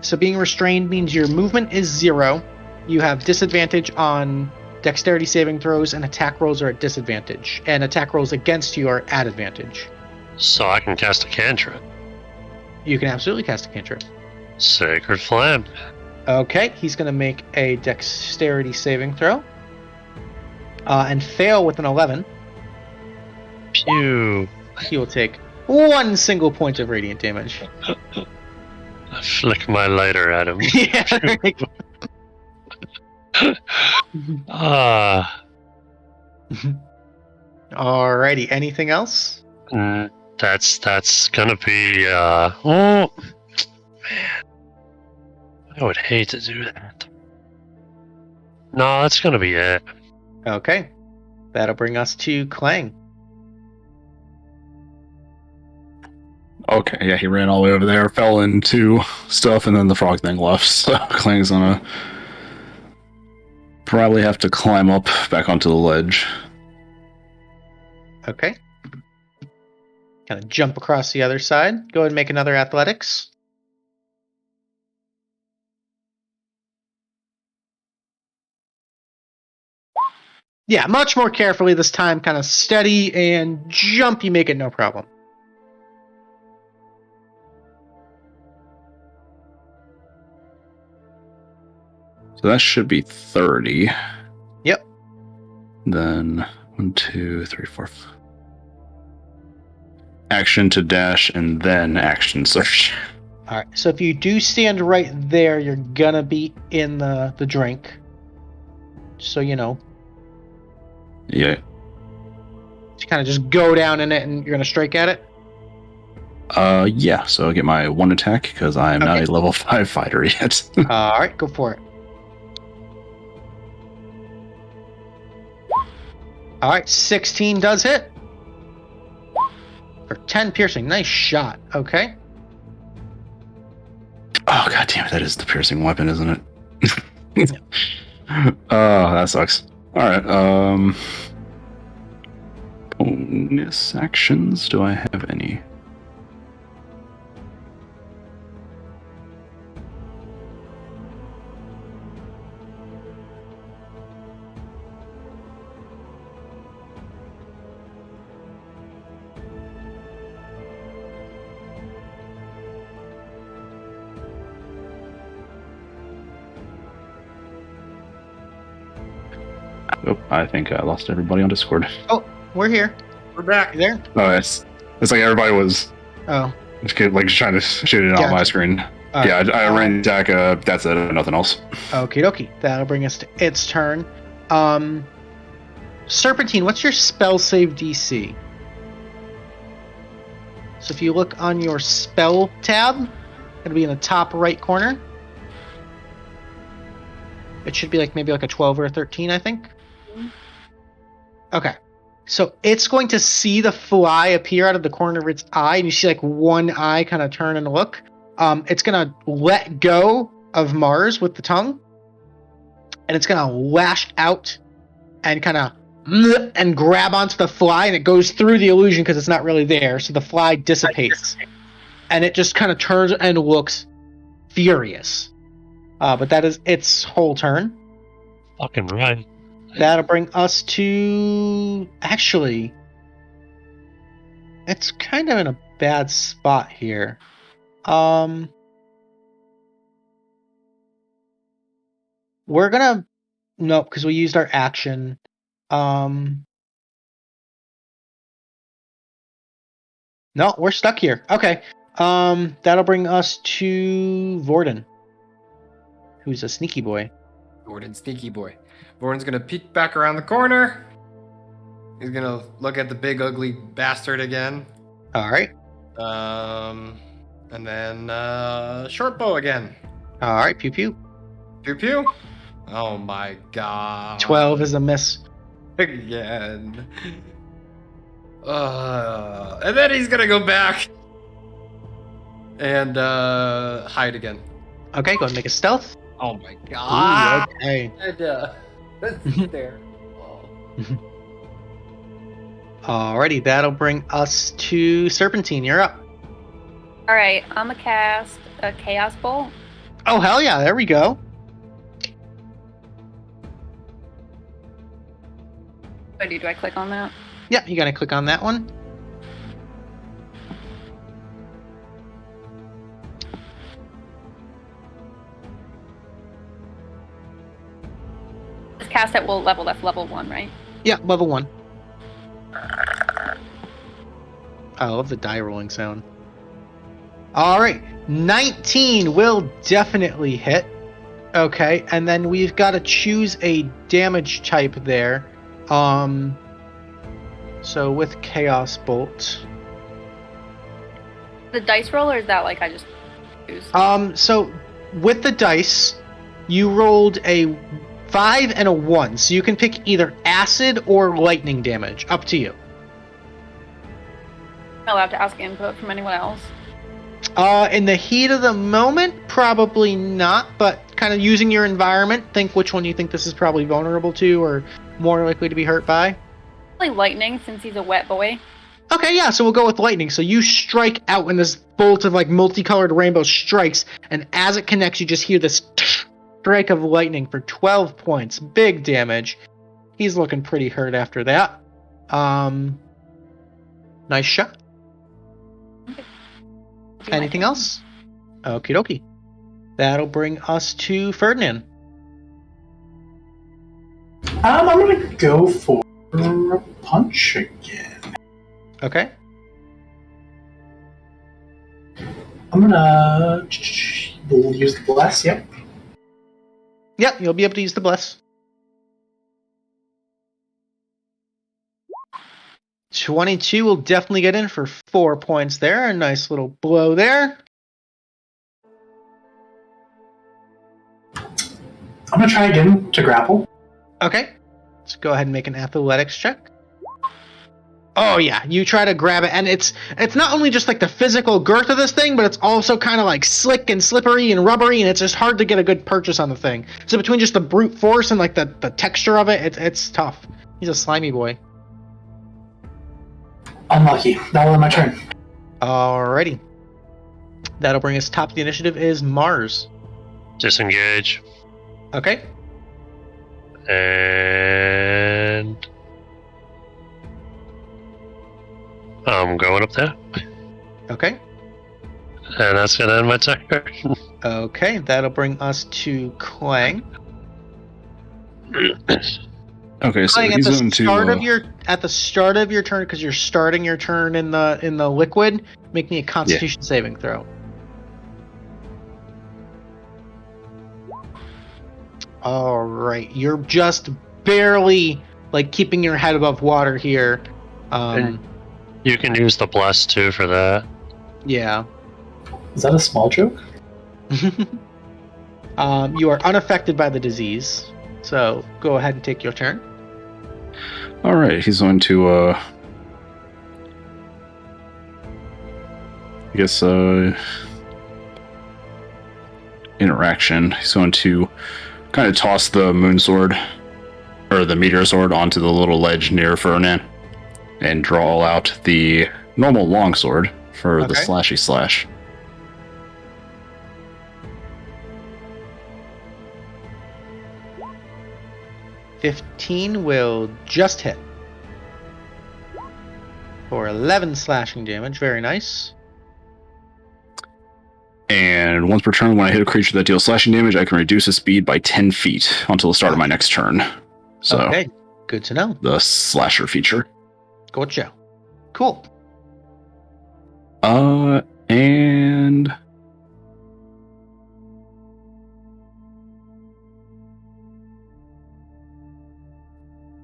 So being restrained means your movement is 0. You have disadvantage on dexterity saving throws, and attack rolls are at disadvantage. And attack rolls against you are at advantage. So I can cast a cantrip. You can absolutely cast a cantrip. Sacred Flame. Okay, he's going to make a dexterity saving throw. And fail with an 11. Pew. He will take 1 single point of radiant damage. I flick my lighter at him. Yeah. Alrighty, anything else? That's gonna be oh man, I would hate to do that. No, that's gonna be it. Okay, that'll bring us to Klang. Okay, yeah, he ran all the way over there, fell into stuff, and then the frog thing left. So Klang's gonna probably have to climb up back onto the ledge. Okay. Kind of jump across the other side. Go ahead and make another athletics. Yeah, much more carefully this time. Kind of steady and jump. You make it no problem. So that should be 30. Yep. Then 1, 2, 3, 4. Action to dash and then action search. All right. So if you do stand right there, you're gonna be in the drink. So you know. Yeah. You kind of just go down in it, and you're gonna strike at it. Yeah. So I get my 1 attack because I am not a level 5 fighter yet. All right, go for it. All right, 16 does hit. For 10 piercing. Nice shot. Okay. Oh, god damn it. That is the piercing weapon, isn't it? Oh, that sucks. Alright, bonus actions. Do I have any? Oh, I think I lost everybody on Discord. Oh, we're here. We're back. You there? Oh, it's like everybody was Oh. like trying to shoot it on my screen. Yeah, I ran attack. That's it. Nothing else. Okie dokie. That'll bring us to its turn. Serpentine, what's your spell save DC? So if you look on your spell tab, it'll be in the top right corner. It should be maybe a 12 or a 13, I think. Okay. So it's going to see the fly appear out of the corner of its eye, and you see like one eye kind of turn and look. It's gonna let go of Mars with the tongue, and it's gonna lash out and kind of and grab onto the fly, and it goes through the illusion because it's not really there. So the fly dissipates, and it just kind of turns and looks furious. But that is its whole turn. Fucking right. That'll bring us to... Actually, it's kind of in a bad spot here. We're gonna... Nope, because we used our action. No, we're stuck here. Okay. That'll bring us to Vordon, who's a sneaky boy. Vordon, sneaky boy. Vordon's gonna peek back around the corner. He's gonna look at the big ugly bastard again. All right. And then short bow again. All right. Pew pew. Pew pew. Oh my god. 12 is a miss. Again. And then he's gonna go back and hide again. Okay, go ahead and make a stealth. Oh my god. Ooh, okay. And, that's there. Alrighty, that'll bring us to Serpentine. You're up. Alright, I'm gonna cast a Chaos Bolt. Oh, hell yeah, there we go. What do I click on that? Yeah, you gotta click on that one. It's cast at will level, that's level 1, right? Yeah, level 1. I love the die rolling sound. Alright, 19 will definitely hit. Okay, and then we've got to choose a damage type there. So with Chaos Bolt. The dice roll, or is that like I just choose? So with the dice, you rolled a 5 and a 1, so you can pick either acid or lightning damage. Up to you. I'm allowed to ask input from anyone else. In the heat of the moment, probably not, but kind of using your environment, think which one you think this is probably vulnerable to or more likely to be hurt by. Probably lightning, since he's a wet boy. Okay, yeah, so we'll go with lightning. So you strike out and this bolt of like multicolored rainbow strikes, and as it connects, you just hear this strike of lightning for 12 points. Big damage. He's looking pretty hurt after that. Nice shot. Anything else? Okie dokie. That'll bring us to Ferdinand. I'm gonna go for a punch again. Okay. I'm gonna use the bless. Yep. Yep, you'll be able to use the bless. 22 will definitely get in for 4 points there. A nice little blow there. I'm gonna try again to grapple. Okay. Let's go ahead and make an athletics check. Oh yeah, you try to grab it, and it's not only just like the physical girth of this thing, but it's also kind of like slick and slippery and rubbery, and it's just hard to get a good purchase on the thing. So between just the brute force and like the texture of it, it's tough. He's a slimy boy. Unlucky. That'll end my turn. Alrighty. That'll bring us top of the initiative is Mars. Disengage. Okay. And I'm going up there. Okay. And that's gonna end my turn. Okay, that'll bring us to Klang. Okay, so Klang, he's at going the to start of your turn, because you're starting your turn in the liquid, make me a Constitution saving throw. All right, you're just barely like keeping your head above water here. You can use the bless too for that. Yeah. Is that a small joke? You are unaffected by the disease, so go ahead and take your turn. All right, he's going to, I guess, interaction. He's going to kind of toss the moon sword, or the meteor sword, onto the little ledge near Ferdinand, and draw out the normal longsword for the Okay. slashy slash. $15 will just hit. For 11 slashing damage. Very nice. And once per turn, when I hit a creature that deals slashing damage, I can reduce its speed by 10 feet until the start of my next turn. So, Okay, good to know. the slasher feature. Gotcha. Cool. And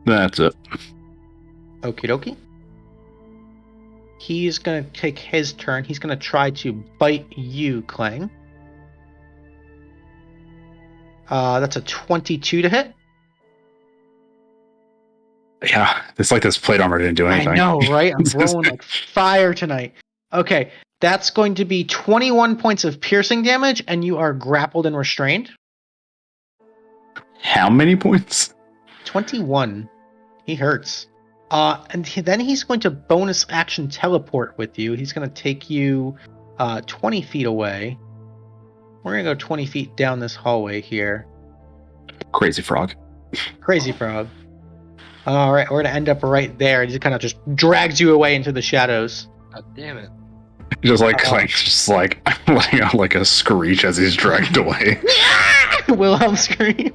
that's it. Okie dokie. He's going to take his turn. He's going to try to bite you, Klang. That's a 22 to hit. Yeah, it's like this plate armor didn't do anything. I know, right? I'm rolling like fire tonight. Okay, that's going to be 21 points of piercing damage, and you are grappled and restrained. How many points? 21. He hurts. Then he's going to bonus action teleport with you. He's going to take you 20 feet away. We're going to go 20 feet down this hallway here. Crazy frog. Crazy frog. All right, we're going to end up right there. He kind of just drags you away into the shadows. God damn it. Just like Clank's just like letting out like a screech as he's dragged away. Wilhelm scream.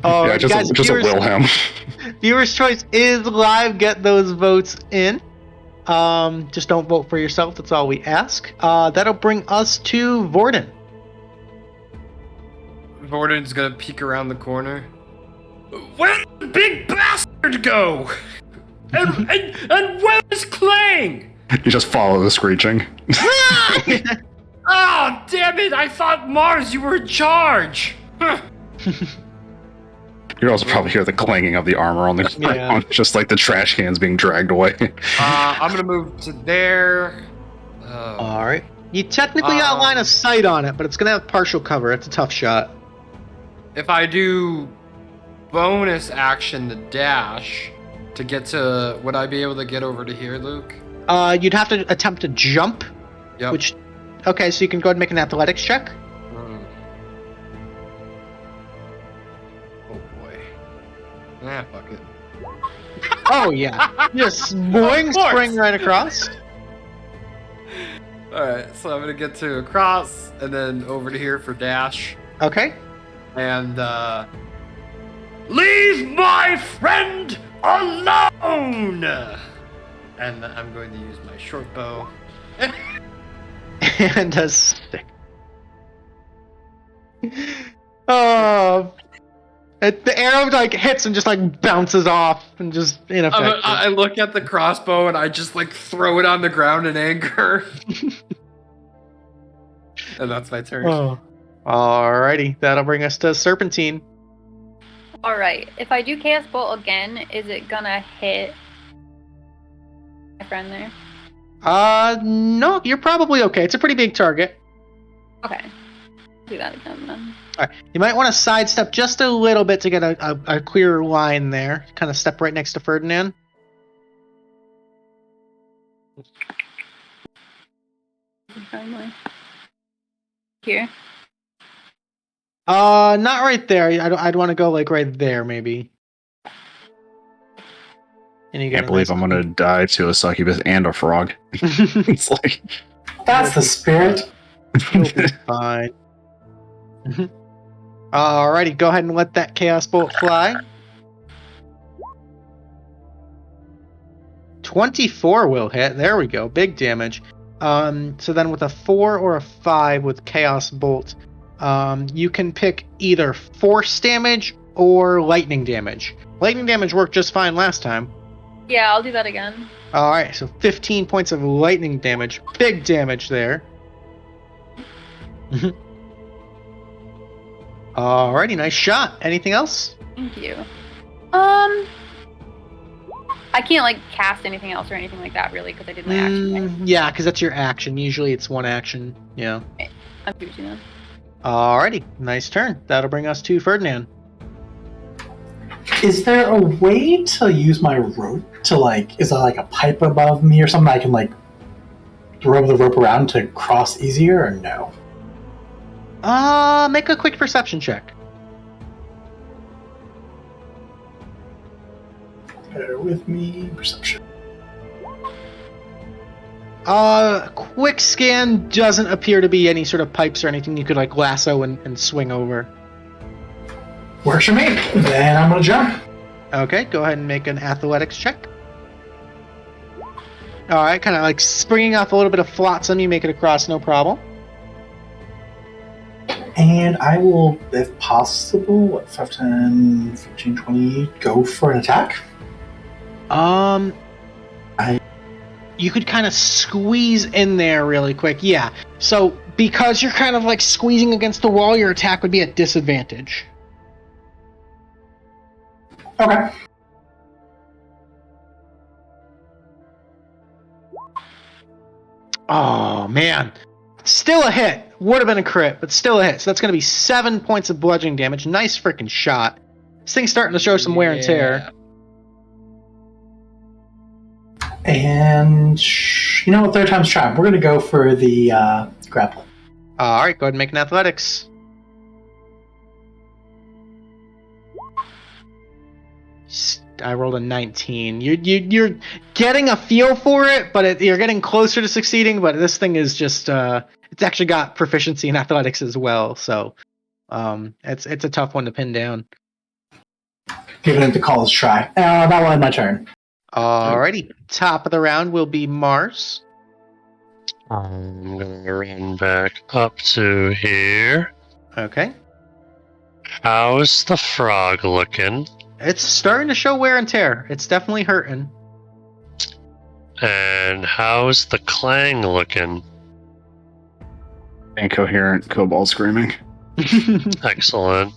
Yeah, just, guys, just a Wilhelm. Viewer's choice is live. Get those votes in. Just don't vote for yourself. That's all we ask. That'll bring us to Vordon. Vordon's gonna peek around the corner. Where did the big bastard go? And where's Klang? You just follow the screeching. Oh, damn it! I thought Mars, you were in charge. Huh. You also probably hear the clanging of the armor on the ground, just like the trash cans being dragged away. I'm gonna move to there. All right. You technically got line of sight on it, but it's gonna have partial cover. It's a tough shot. If I do bonus action the dash to get to, would I be able to get over to here, Luke? You'd have to attempt to jump. Yep. Which, okay, so you can go ahead and make an athletics check. Oh boy. Ah, fuck it. Oh yeah, just spring right across. Alright, so I'm gonna get to across and then over to here for dash. Okay. And leave my friend alone. And I'm going to use my short bow. And a stick. Oh, the arrow like hits and just like bounces off and just ineffective. I look at the crossbow and I just like throw it on the ground in anger. And that's my turn. Oh. Alrighty, that'll bring us to Serpentine. Alright, if I do Chaos Bolt again, is it gonna hit my friend there? No, you're probably okay. It's a pretty big target. Okay. Do that again then. Alright, you might want to sidestep just a little bit to get a clearer line there. Kind of step right next to Ferdinand. Finally. Here. Not right there. I'd want to go like right there, maybe. And you Can't believe I'm gonna die to a succubus and a frog. It's like That's the spirit. You'll be fine. Alrighty, go ahead and let that Chaos Bolt fly. 24 will hit. There we go. Big damage. So then with a 4 or a 5 with Chaos Bolt, you can pick either force damage or lightning damage. Lightning damage worked just fine last time. Yeah, I'll do that again. Alright, so 15 points of lightning damage. Big damage there. Alrighty, nice shot. Anything else? Thank you. I can't like cast anything else or anything like that really because I did my action. Right? Yeah, because that's your action. Usually it's one action. Yeah. Okay. I'm choosing them. Alrighty, nice turn. That'll bring us to Ferdinand. Is there a way to use my rope to is there like a pipe above me or something I can rope the rope around to cross easier or no? Make a quick perception check. Bear with me, perception. Quick scan doesn't appear to be any sort of pipes or anything you could lasso and swing over. Works for me. Then I'm gonna jump. Okay, go ahead and make an athletics check. Alright, kind of springing off a little bit of flotsam, you make it across, no problem. And I will, if possible, 5, 10, 15, 20, go for an attack. You could kind of squeeze in there really quick. Yeah. So because you're kind of squeezing against the wall, your attack would be at disadvantage. Okay. Oh man. Still a hit. Would have been a crit, but still a hit. So that's going to be 7 points of bludgeoning damage. Nice freaking shot. This thing's starting to show some wear and tear. And you know what? Third time's charm. We're gonna go for the grapple. All right, go ahead and make an athletics. I rolled a 19. You're getting a feel for it, but you're getting closer to succeeding. But this thing is just it's actually got proficiency in athletics as well, so it's a tough one to pin down. Giving it the college try. That one, my turn. Alrighty, top of the round will be Mars. I'm gonna run back up to here. Okay. How's the frog looking? It's starting to show wear and tear. It's definitely hurting. And how's the Klang looking? Incoherent kobold screaming. Excellent.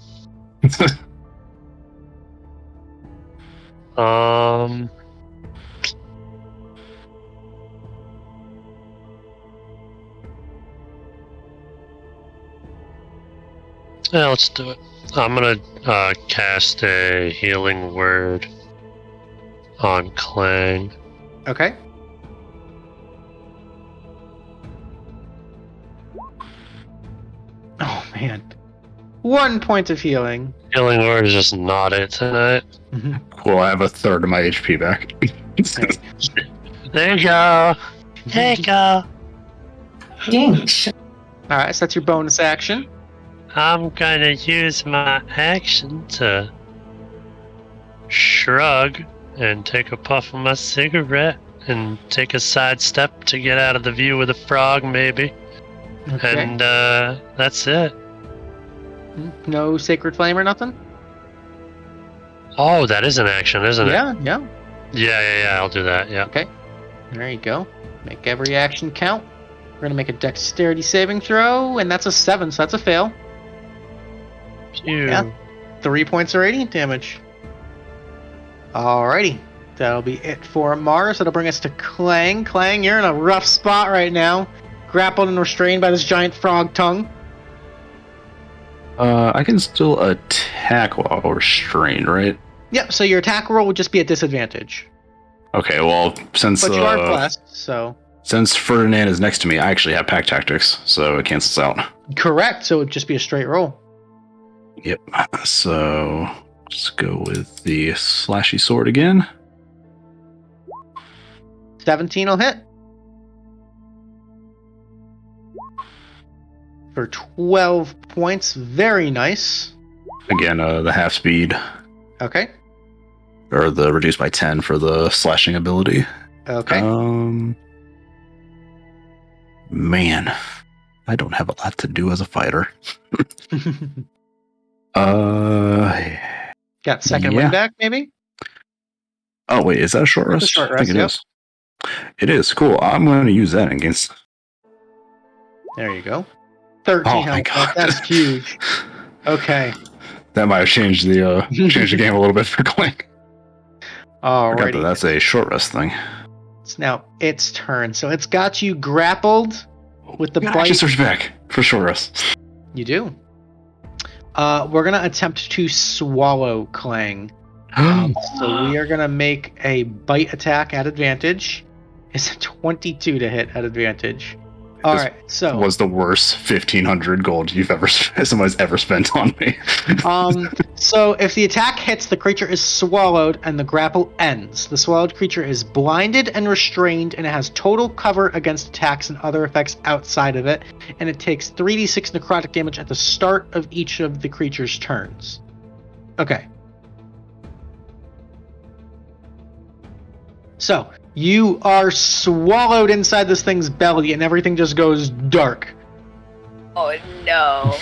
Yeah, let's do it. I'm gonna cast a healing word on Klang. Okay. Oh man. 1 point of healing. Healing word is just not it tonight. Cool, I have a third of my HP back. There you go. There you go. Thanks. Alright, so that's your bonus action. I'm gonna use my action to shrug and take a puff of my cigarette and take a side step to get out of the view of the frog, maybe. Okay. And that's it. No sacred flame or nothing? Oh, that is an action, isn't it? Yeah. Yeah, I'll do that, yeah. Okay. There you go. Make every action count. We're gonna make a dexterity saving throw, and that's a 7, so that's a fail. Phew. Yeah. 3 points of radiant damage. Alrighty. That'll be it for Mars. That'll bring us to Klang. Klang, you're in a rough spot right now. Grappled and restrained by this giant frog tongue. I can still attack while restrained, right? Yep, so your attack roll would just be at disadvantage. Okay, well, since But you are blessed, so... Since Ferdinand is next to me, I actually have pack tactics, so it cancels out. Correct, so it would just be a straight roll. Yep, so let's go with the slashy sword again. 17 will hit. For 12 points, very nice. Again, the half speed, Okay, or the reduced by 10 for the slashing ability. okay. Man, I don't have a lot to do as a fighter. Got second yeah. win back, maybe? Oh wait, is that a short rest? a short I think rest, it yep. is. It is cool. I'm going to use that against. There you go. 13 Oh my health. God. That's huge. Okay. That might have changed the game a little bit for Klang. Forgot that Alrighty. that's a short rest thing. It's now its turn. So it's got you grappled with the Action bite. surge back for short rest. You do. We're going to attempt to swallow Klang. So we are going to make a bite attack at advantage. It's a 22 to hit at advantage. All This right, so was the worst 1,500 gold somebody's ever spent on me. so if the attack hits, the creature is swallowed and the grapple ends. The swallowed creature is blinded and restrained, and it has total cover against attacks and other effects outside of it, and it takes 3d6 necrotic damage at the start of each of the creature's turns. Okay. So, you are swallowed inside this thing's belly and everything just goes dark. Oh no.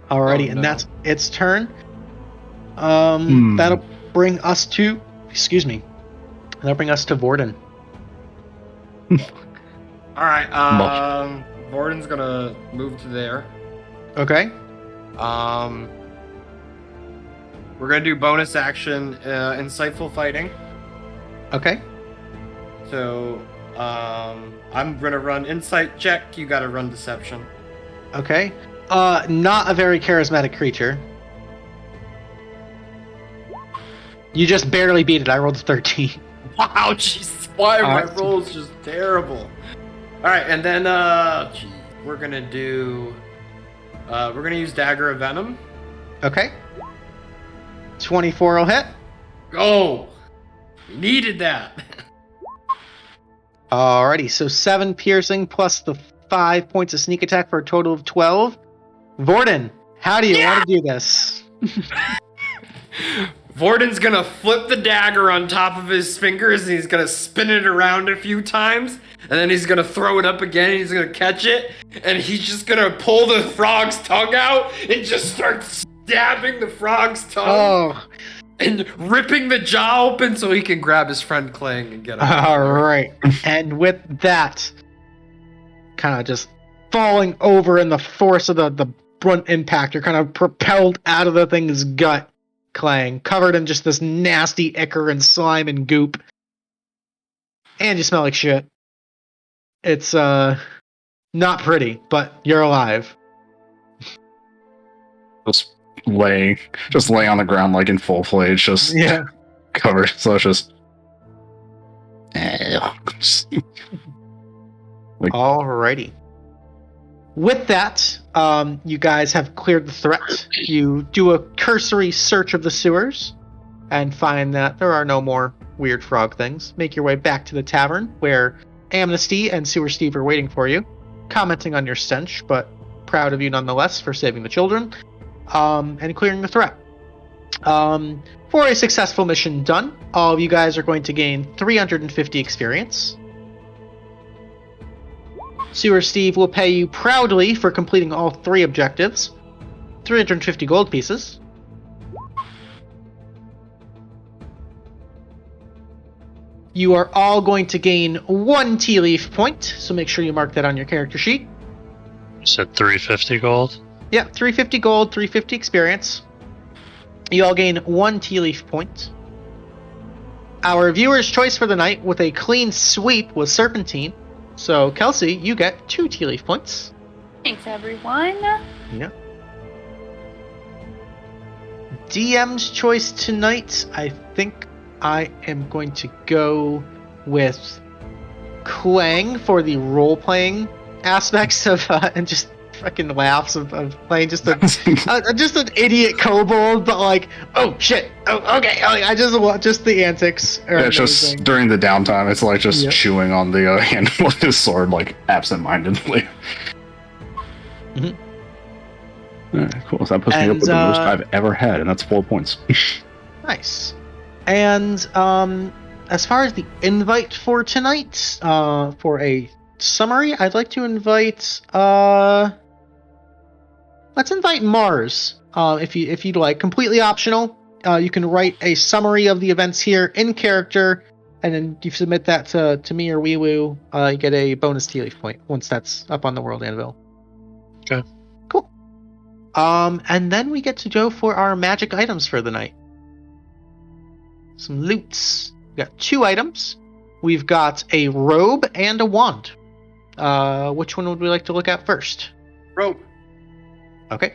Alrighty, Oh, and no. that's its turn. That'll bring us to... Excuse me. That'll bring us to Vordon. All right. Vordon's gonna move to there. Okay? We're gonna do bonus action, insightful fighting. Okay. So, I'm gonna run insight check. You gotta run deception. Okay. Not a very charismatic creature. You just barely beat it. I rolled a 13. Wow, jeez, why are my Alright. rolls just terrible? All right, and then we're gonna do. We're gonna use dagger of venom. Okay. 24 will hit. Oh, we needed that. Alrighty, so 7 piercing plus the 5 points of sneak attack for a total of 12. Vordon, how do you want to do this? Vordon's gonna flip the dagger on top of his fingers, and he's gonna spin it around a few times, and then he's gonna throw it up again, and he's gonna catch it, and he's just gonna pull the frog's tongue out and just start stabbing the frog's tongue Oh, and ripping the jaw open so he can grab his friend Klang and get him. alright. And with that, kind of just falling over in the force of the brunt impact, you're kind of propelled out of the thing's gut, Klang, covered in just this nasty ichor and slime and goop. And you smell like shit. It's, not pretty, but you're alive. Just lay on the ground like in full plate, just Yeah. covered. So it's just. Alrighty. With that, you guys have cleared the threat. You do a cursory search of the sewers and find that there are no more weird frog things. Make your way back to the tavern where Amnesty and Sewer Steve are waiting for you, commenting on your stench, but proud of you nonetheless for saving the children and clearing the threat. For a successful mission done, all of you guys are going to gain 350 experience. Sewer Steve will pay you proudly for completing all 3 objectives. 350 gold pieces. You are all going to gain 1 Tealeaf point, so make sure you mark that on your character sheet. You said 350 gold? Yeah, 350 gold, 350 experience. You all gain 1 Tealeaf point. Our viewer's choice for the night with a clean sweep was Serpentine. So, Kelsey, you get 2 Tealeaf points. Thanks, everyone. Yeah. DM's choice tonight, I think I am going to go with Klang for the role-playing aspects of, and just fucking laughs of playing just just an idiot kobold, but like, oh shit, oh okay, I just the antics are Yeah, it's just amazing. during the downtime, it's like just Yep. chewing on the handle of his sword, like absent-mindedly. Mhm. Alright, cool. So that puts me up And, with the most I've ever had, and that's 4 points. Nice. And as far as the invite for tonight, for a summary, I'd like to invite let's invite Mars. If you'd like, completely optional. You can write a summary of the events here in character, and then you submit that to me or Weewoo. You get a bonus Tealeaf point once that's up on the World Anvil. Okay. Cool. And then we get to go for our magic items for the night. some loots. We've got 2 items. We've got a robe and a wand. Which one would we like to look at first? Rope. Okay.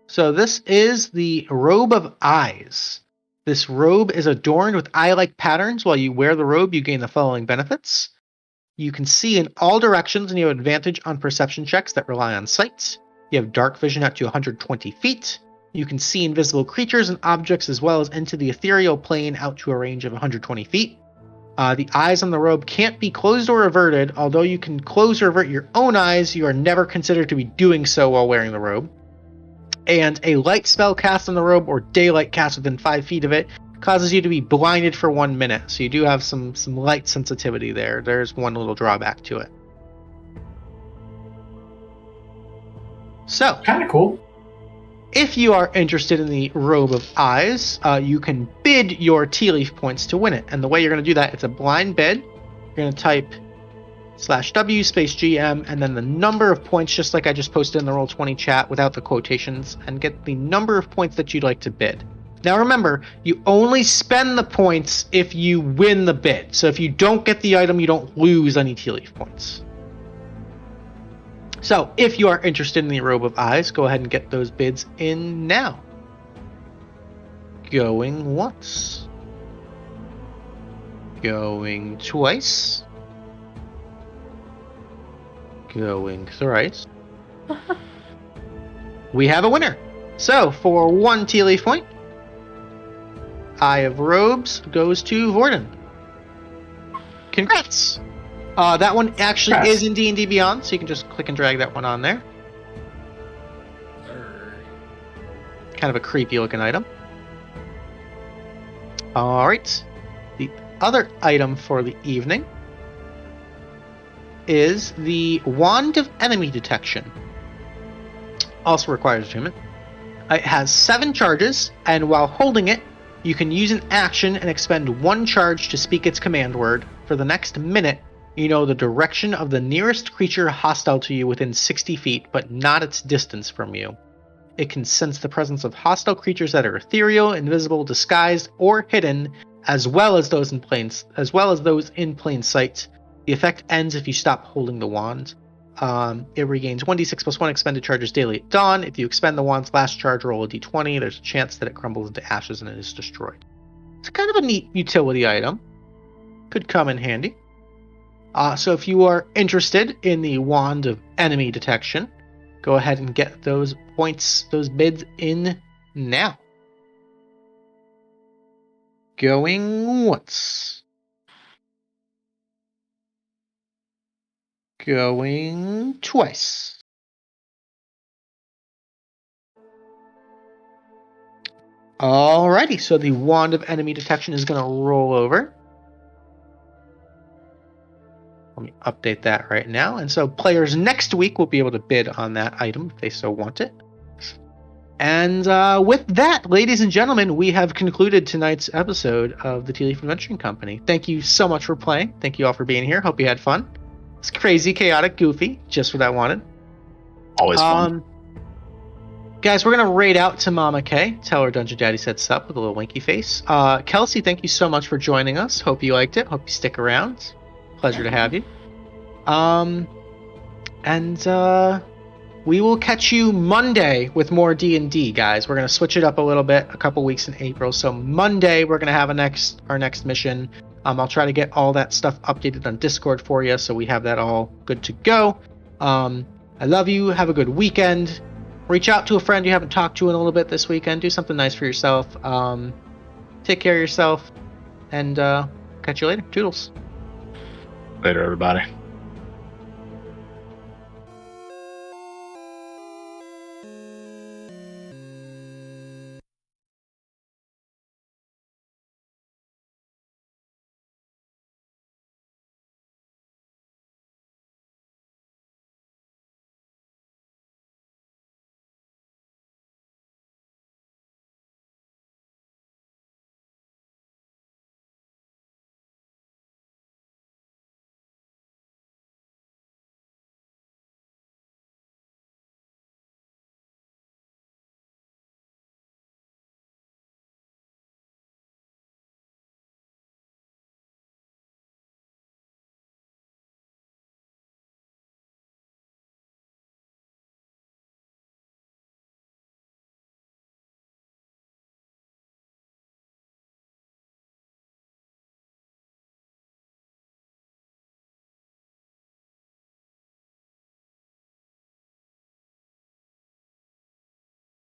So this is the Robe of Eyes. This robe is adorned with eye-like patterns. While you wear the robe, you gain the following benefits. You can see in all directions, and you have advantage on perception checks that rely on sight. You have dark vision up to 120 feet. You can see invisible creatures and objects as well as into the ethereal plane out to a range of 120 feet. The eyes on the robe can't be closed or averted. Although you can close or avert your own eyes, you are never considered to be doing so while wearing the robe. And a light spell cast on the robe or daylight cast within 5 feet of it causes you to be blinded for 1 minute. So you do have some light sensitivity there. There's one little drawback to it. So, Kind of cool. if you are interested in the Robe of Eyes, you can bid your Tealeaf points to win it. And the way you're going to do that, it's a blind bid. You're going to type /W space GM and then the number of points, just like I just posted in the Roll20 chat without the quotations, and get the number of points that you'd like to bid. Now remember, you only spend the points if you win the bid. So if you don't get the item, you don't lose any Tealeaf points. So if you are interested in the Robe of Eyes, go ahead and get those bids in now. Going once. Going twice. Going thrice. We have a winner. So for 1 Tealeaf point, Eye of Robes goes to Vordon. Congrats! That one actually is in D&D Beyond, so you can just click and drag that one on there. Kind of a creepy looking item. Alright. The other item for the evening is the Wand of Enemy Detection. Also requires attunement. It has 7 charges, and while holding it, you can use an action and expend 1 charge to speak its command word. For the next minute, you know the direction of the nearest creature hostile to you within 60 feet, but not its distance from you. It can sense the presence of hostile creatures that are ethereal, invisible, disguised, or hidden, as well as those in plain sight. The effect ends if you stop holding the wand. It regains 1d6 plus 1 expended charges daily at dawn. If you expend the wand's last charge, roll a d20. There's a chance that it crumbles into ashes and it is destroyed. It's kind of a neat utility item. Could come in handy. So if you are interested in the Wand of Enemy Detection, go ahead and get those points, those bids in now. Going once. Going twice. Alrighty, so the Wand of Enemy Detection is going to roll over. Let me update that right now. And so players next week will be able to bid on that item if they so want it. And with that, ladies and gentlemen, we have concluded tonight's episode of the Tealeaf Adventuring Company. Thank you so much for playing. Thank you all for being here. Hope you had fun. It's crazy, chaotic, goofy. Just what I wanted. Always fun. Guys, we're going to raid out to Mama K. Tell her Dungeon Daddy said sup with a little winky face. Kelsey, thank you so much for joining us. Hope you liked it. Hope you stick around. Pleasure to have you. We will catch you Monday with more D&D, guys. We're going to switch it up a little bit, a couple weeks in April. So Monday, we're going to have our next mission. I'll try to get all that stuff updated on Discord for you, so we have that all good to go. I love you. Have a good weekend. Reach out to a friend you haven't talked to in a little bit this weekend. Do something nice for yourself. Take care of yourself, and catch you later. Toodles. Later, everybody.